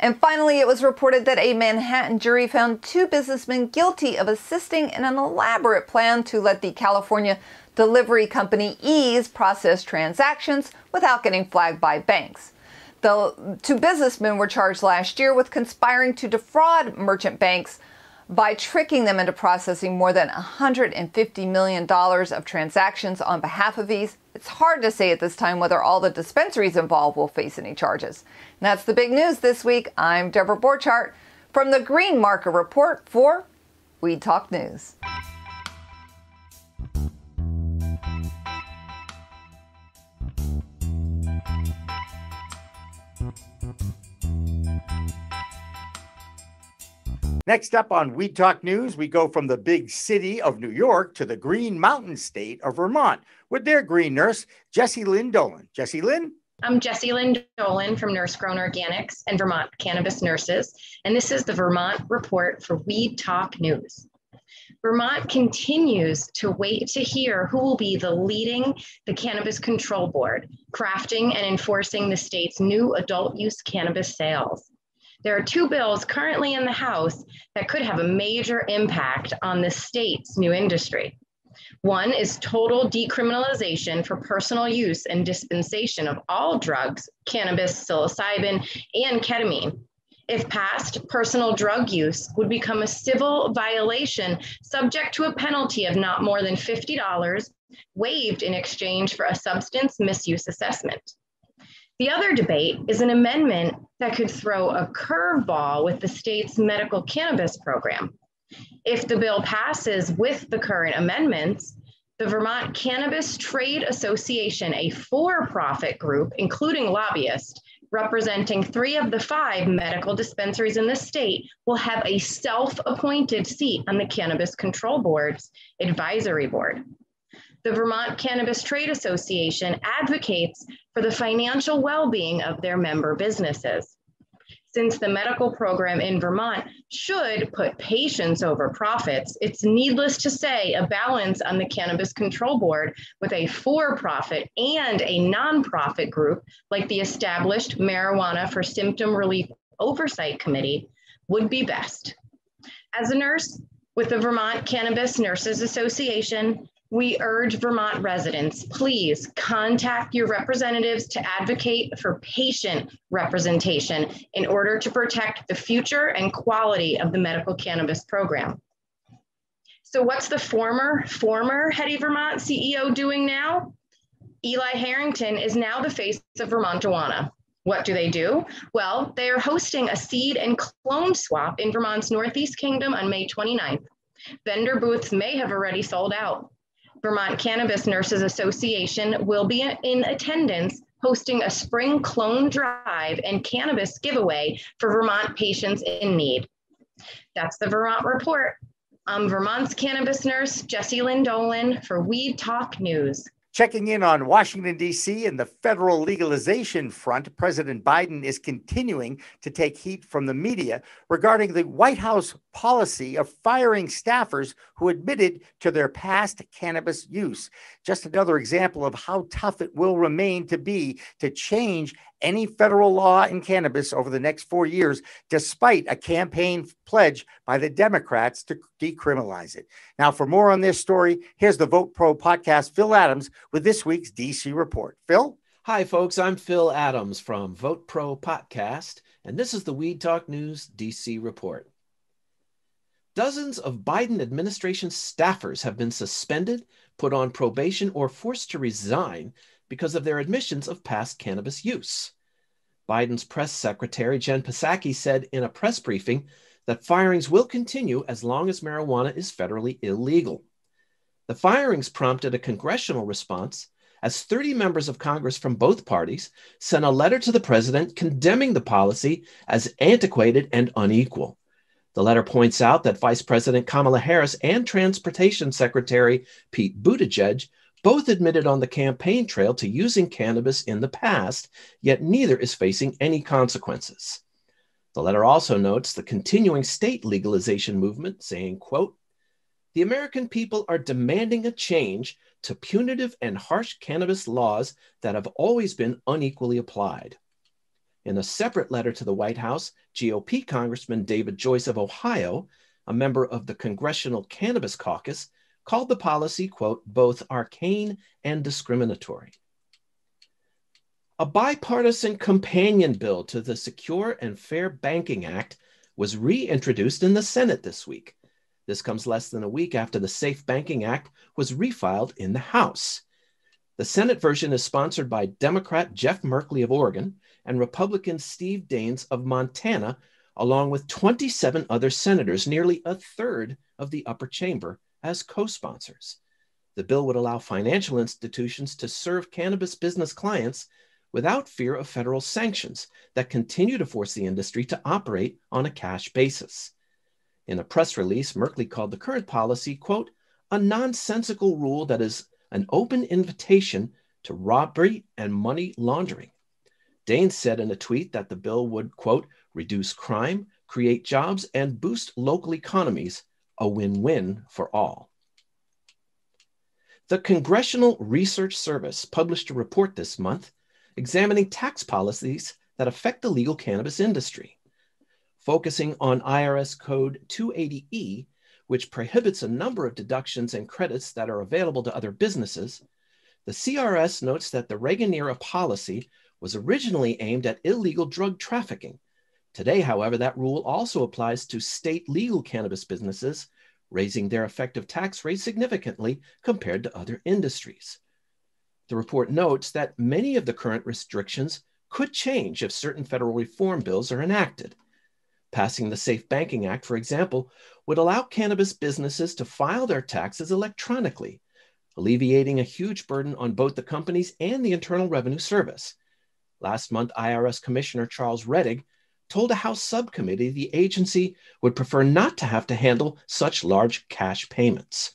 And finally, it was reported that a Manhattan jury found two businessmen guilty of assisting in an elaborate plan to let the California delivery company Ease process transactions without getting flagged by banks. The two businessmen were charged last year with conspiring to defraud merchant banks by tricking them into processing more than $150 million of transactions on behalf of Ease. It's hard to say at this time whether all the dispensaries involved will face any charges. And that's the big news this week. I'm Deborah Borchardt from the Green Market Report for Weed Talk News. Next up on Weed Talk News, we go from the big city of New York to the Green Mountain state of Vermont with their green nurse, Jessie Lynn Dolan. Jessie Lynn? I'm Jessie Lynn Dolan from Nurse Grown Organics and Vermont Cannabis Nurses, and this is the Vermont Report for Weed Talk News. Vermont continues to wait to hear who will be leading the Cannabis Control Board, crafting and enforcing the state's new adult use cannabis sales. There are two bills currently in the House that could have a major impact on the state's new industry. One is total decriminalization for personal use and dispensation of all drugs, cannabis, psilocybin, and ketamine. If passed, personal drug use would become a civil violation subject to a penalty of not more than $50, waived in exchange for a substance misuse assessment. The other debate is an amendment that could throw a curveball with the state's medical cannabis program. If the bill passes with the current amendments, the Vermont Cannabis Trade Association, a for-profit group, including lobbyists, representing 3 of the 5 medical dispensaries in the state, will have a self-appointed seat on the Cannabis Control Board's advisory board. The Vermont Cannabis Trade Association advocates for the financial well-being of their member businesses. Since the medical program in Vermont should put patients over profits, it's needless to say a balance on the Cannabis Control Board with a for-profit and a nonprofit group like the established Marijuana for Symptom Relief Oversight Committee would be best. As a nurse with the Vermont Cannabis Nurses Association, we urge Vermont residents, please contact your representatives to advocate for patient representation in order to protect the future and quality of the medical cannabis program. So what's the former Heady Vermont CEO doing now? Eli Harrington is now the face of Vermontuana. What do? Well, they are hosting a seed and clone swap in Vermont's Northeast Kingdom on May 29th. Vendor booths may have already sold out. Vermont Cannabis Nurses Association will be in attendance hosting a spring clone drive and cannabis giveaway for Vermont patients in need. That's the Vermont Report. I'm Vermont's cannabis nurse, Jessie Lynn Dolan for Weed Talk News. Checking in on Washington, D.C. and the federal legalization front, President Biden is continuing to take heat from the media regarding the White House policy of firing staffers who admitted to their past cannabis use. Just another example of how tough it will remain to be to change any federal law in cannabis over the next 4 years, despite a campaign pledge by the Democrats to decriminalize it. Now, for more on this story, here's the Vote Pro podcast, Phil Adams, with this week's DC Report. Phil? Hi, folks. I'm Phil Adams from Vote Pro Podcast, and this is the Weed Talk News DC Report. Dozens of Biden administration staffers have been suspended, put on probation, or forced to resign because of their admissions of past cannabis use. Biden's press secretary, Jen Psaki, said in a press briefing that firings will continue as long as marijuana is federally illegal. The firings prompted a congressional response as 30 members of Congress from both parties sent a letter to the president condemning the policy as antiquated and unequal. The letter points out that Vice President Kamala Harris and Transportation Secretary Pete Buttigieg Both admitted on the campaign trail to using cannabis in the past, yet neither is facing any consequences. The letter also notes the continuing state legalization movement, saying, quote, "The American people are demanding a change to punitive and harsh cannabis laws that have always been unequally applied." In a separate letter to the White House, GOP Congressman David Joyce of Ohio, a member of the Congressional Cannabis Caucus, called the policy, quote, "both arcane and discriminatory." A bipartisan companion bill to the Secure and Fair Banking Act was reintroduced in the Senate this week. This comes less than a week after the Safe Banking Act was refiled in the House. The Senate version is sponsored by Democrat Jeff Merkley of Oregon and Republican Steve Daines of Montana, along with 27 other senators, nearly a third of the upper chamber, as co-sponsors. The bill would allow financial institutions to serve cannabis business clients without fear of federal sanctions that continue to force the industry to operate on a cash basis. In a press release, Merkley called the current policy, quote, "a nonsensical rule that is an open invitation to robbery and money laundering." Daines said in a tweet that the bill would, quote, "reduce crime, create jobs, and boost local economies, a win-win for all." The Congressional Research Service published a report this month examining tax policies that affect the legal cannabis industry. Focusing on IRS Code 280E, which prohibits a number of deductions and credits that are available to other businesses, the CRS notes that the Reagan-era policy was originally aimed at illegal drug trafficking. Today, however, that rule also applies to state legal cannabis businesses, raising their effective tax rate significantly compared to other industries. The report notes that many of the current restrictions could change if certain federal reform bills are enacted. Passing the Safe Banking Act, for example, would allow cannabis businesses to file their taxes electronically, alleviating a huge burden on both the companies and the Internal Revenue Service. Last month, IRS Commissioner Charles Rettig told a House subcommittee the agency would prefer not to have to handle such large cash payments.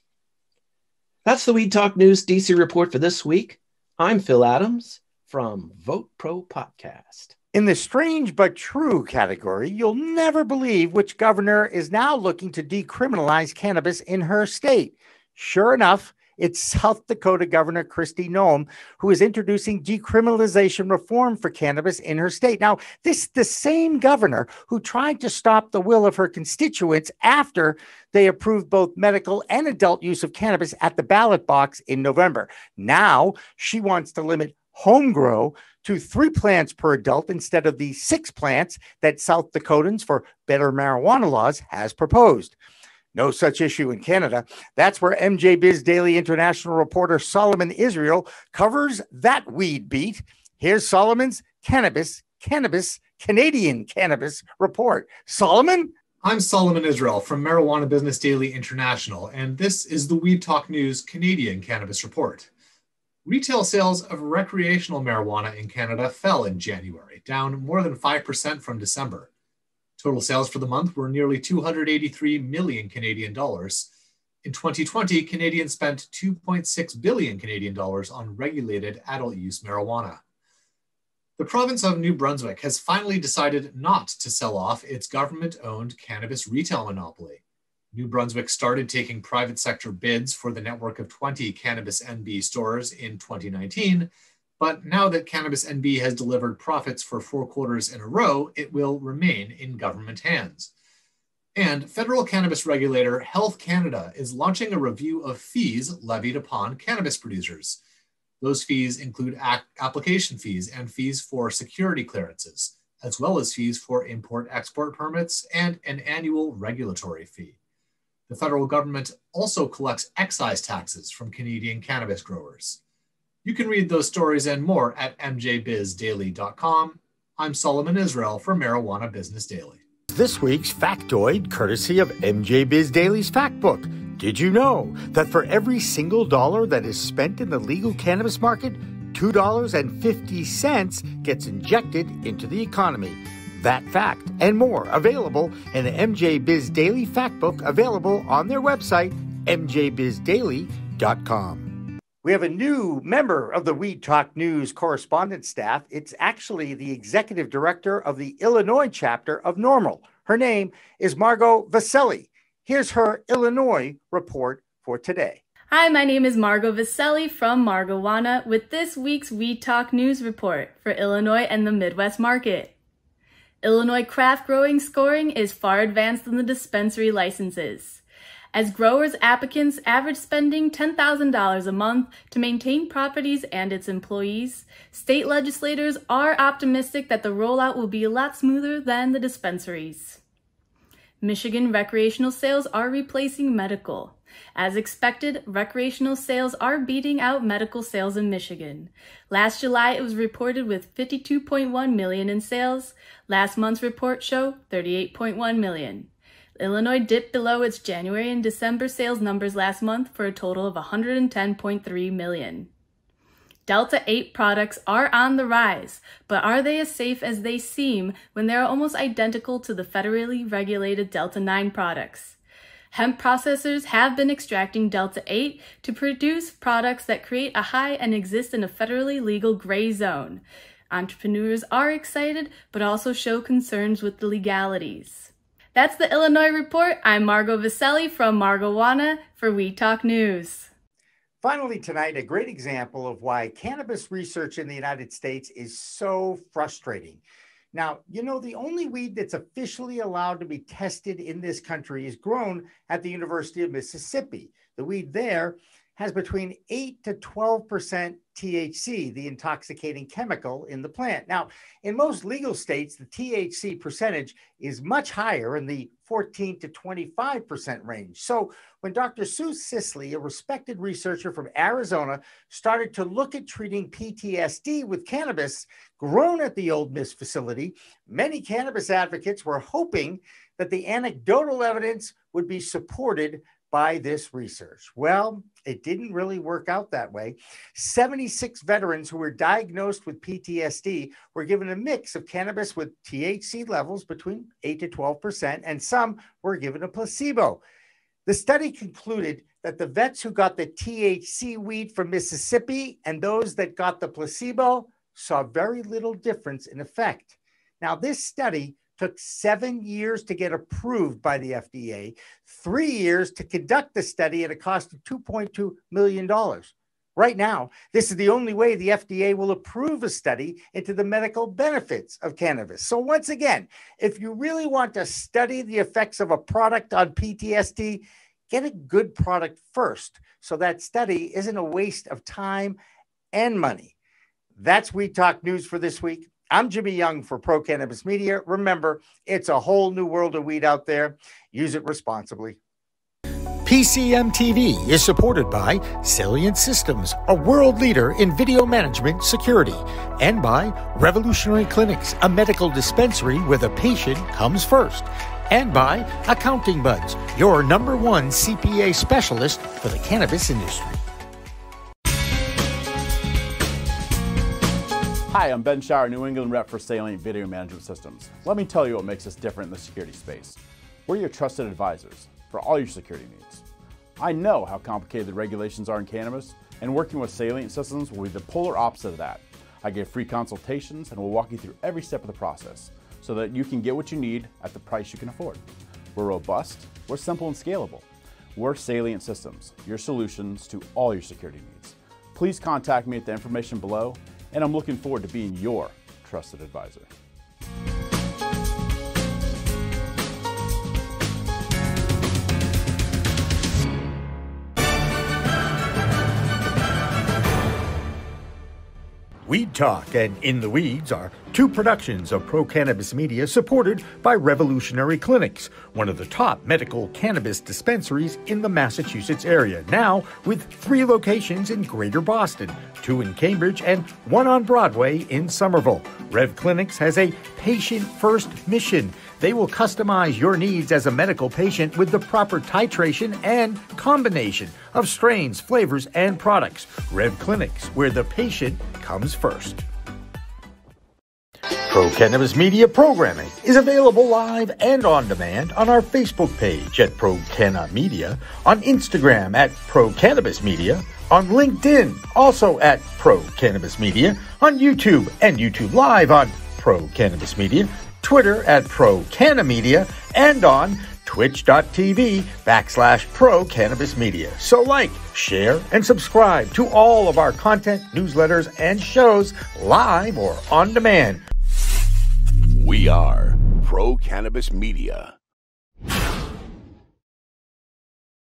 That's the Weed Talk News DC report for this week. I'm Phil Adams from Vote Pro Podcast. In the strange but true category, you'll never believe which governor is now looking to decriminalize cannabis in her state. Sure enough, it's South Dakota Governor Kristi Noem, who is introducing decriminalization reform for cannabis in her state. Now, this is the same governor who tried to stop the will of her constituents after they approved both medical and adult use of cannabis at the ballot box in November. Now, she wants to limit home grow to 3 plants per adult instead of the 6 plants that South Dakotans for Better Marijuana Laws has proposed. No such issue in Canada. That's where MJ Biz Daily international reporter Solomon Israel covers that weed beat. Here's Solomon's Canadian cannabis report. Solomon? I'm Solomon Israel from Marijuana Business Daily International, and this is the Weed Talk News Canadian Cannabis Report. Retail sales of recreational marijuana in Canada fell in January, down more than 5% from December. Total sales for the month were nearly 283 million Canadian dollars. In 2020, Canadians spent 2.6 billion Canadian dollars on regulated adult use marijuana. The province of New Brunswick has finally decided not to sell off its government-owned cannabis retail monopoly. New Brunswick started taking private sector bids for the network of 20 Cannabis NB stores in 2019, but now that Cannabis NB has delivered profits for 4 quarters in a row, it will remain in government hands. And federal cannabis regulator Health Canada is launching a review of fees levied upon cannabis producers. Those fees include application fees and fees for security clearances, as well as fees for import-export permits and an annual regulatory fee. The federal government also collects excise taxes from Canadian cannabis growers. You can read those stories and more at mjbizdaily.com. I'm Solomon Israel for Marijuana Business Daily. This week's factoid, courtesy of MJ Biz Daily's Factbook. Did you know that for every single dollar that is spent in the legal cannabis market, $2.50 gets injected into the economy? That fact and more available in the MJ Biz Daily Factbook, available on their website, mjbizdaily.com. We have a new member of the Weed Talk News correspondent staff. It's actually the executive director of the Illinois chapter of NORML. Her name is Margot Vaselli. Here's her Illinois report for today. Hi, my name is Margot Vaselli from Margowana with this week's Weed Talk News report for Illinois and the Midwest market. Illinois craft growing scoring is far advanced in the dispensary licenses. As growers applicants average spending $10,000 a month to maintain properties and its employees, state legislators are optimistic that the rollout will be a lot smoother than the dispensaries. Michigan recreational sales are replacing medical. As expected, recreational sales are beating out medical sales in Michigan. Last July, it was reported with $52.1 million in sales. Last month's report showed $38.1 million. Illinois dipped below its January and December sales numbers last month for a total of $110.3 million. Delta 8 products are on the rise, but are they as safe as they seem when they are almost identical to the federally regulated Delta 9 products? Hemp processors have been extracting Delta 8 to produce products that create a high and exist in a federally legal gray zone. Entrepreneurs are excited, but also show concerns with the legalities. That's the Illinois report. I'm Margot Vaselli from Margowana for Weed Talk News. Finally tonight, a great example of why cannabis research in the United States is so frustrating. Now, you know, the only weed that's officially allowed to be tested in this country is grown at the University of Mississippi. The weed there has between 8 to 12% THC, the intoxicating chemical in the plant. Now, in most legal states, the THC percentage is much higher in the 14 to 25% range. So when Dr. Sue Sisley, a respected researcher from Arizona, started to look at treating PTSD with cannabis grown at the Old Miss facility, many cannabis advocates were hoping that the anecdotal evidence would be supported by this research. Well, it didn't really work out that way. 76 veterans who were diagnosed with PTSD were given a mix of cannabis with THC levels between 8 to 12%, and some were given a placebo. The study concluded that the vets who got the THC weed from Mississippi and those that got the placebo saw very little difference in effect. Now, this study took 7 years to get approved by the FDA, 3 years to conduct the study at a cost of $2.2 million. Right now, this is the only way the FDA will approve a study into the medical benefits of cannabis. So once again, if you really want to study the effects of a product on PTSD, get a good product first, so that study isn't a waste of time and money. That's Weed Talk News for this week. I'm Jimmy Young for Pro Cannabis Media. Remember, it's a whole new world of weed out there. Use it responsibly. PCM TV is supported by Salient Systems, a world leader in video management security, and by Revolutionary Clinics, a medical dispensary where the patient comes first, and by Accounting Buds, your #1 CPA specialist for the cannabis industry. Hi, I'm Ben Shire, New England rep for Salient Video Management Systems. Let me tell you what makes us different in the security space. We're your trusted advisors for all your security needs. I know how complicated the regulations are in cannabis, and working with Salient Systems will be the polar opposite of that. I give free consultations and will walk you through every step of the process so that you can get what you need at the price you can afford. We're robust, we're simple and scalable. We're Salient Systems, your solutions to all your security needs. Please contact me at the information below, and I'm looking forward to being your trusted advisor. Weed Talk and In the Weeds are two productions of Pro Cannabis Media supported by Revolutionary Clinics, one of the top medical cannabis dispensaries in the Massachusetts area, now with 3 locations in Greater Boston, 2 in Cambridge and 1 on Broadway in Somerville. Rev Clinics has a patient-first mission. They will customize your needs as a medical patient with the proper titration and combination of strains, flavors, and products. Rev Clinics, where the patient comes first. Pro Cannabis Media programming is available live and on demand on our Facebook page at Pro Canna Media, on Instagram at Pro Cannabis Media, on LinkedIn also at Pro Cannabis Media, on YouTube and YouTube Live on Pro Cannabis Media, Twitter at Pro Canna Media, and on twitch.tv/Pro Cannabis Media. So like, share, and subscribe to all of our content, newsletters, and shows live or on demand. We are Pro Cannabis Media.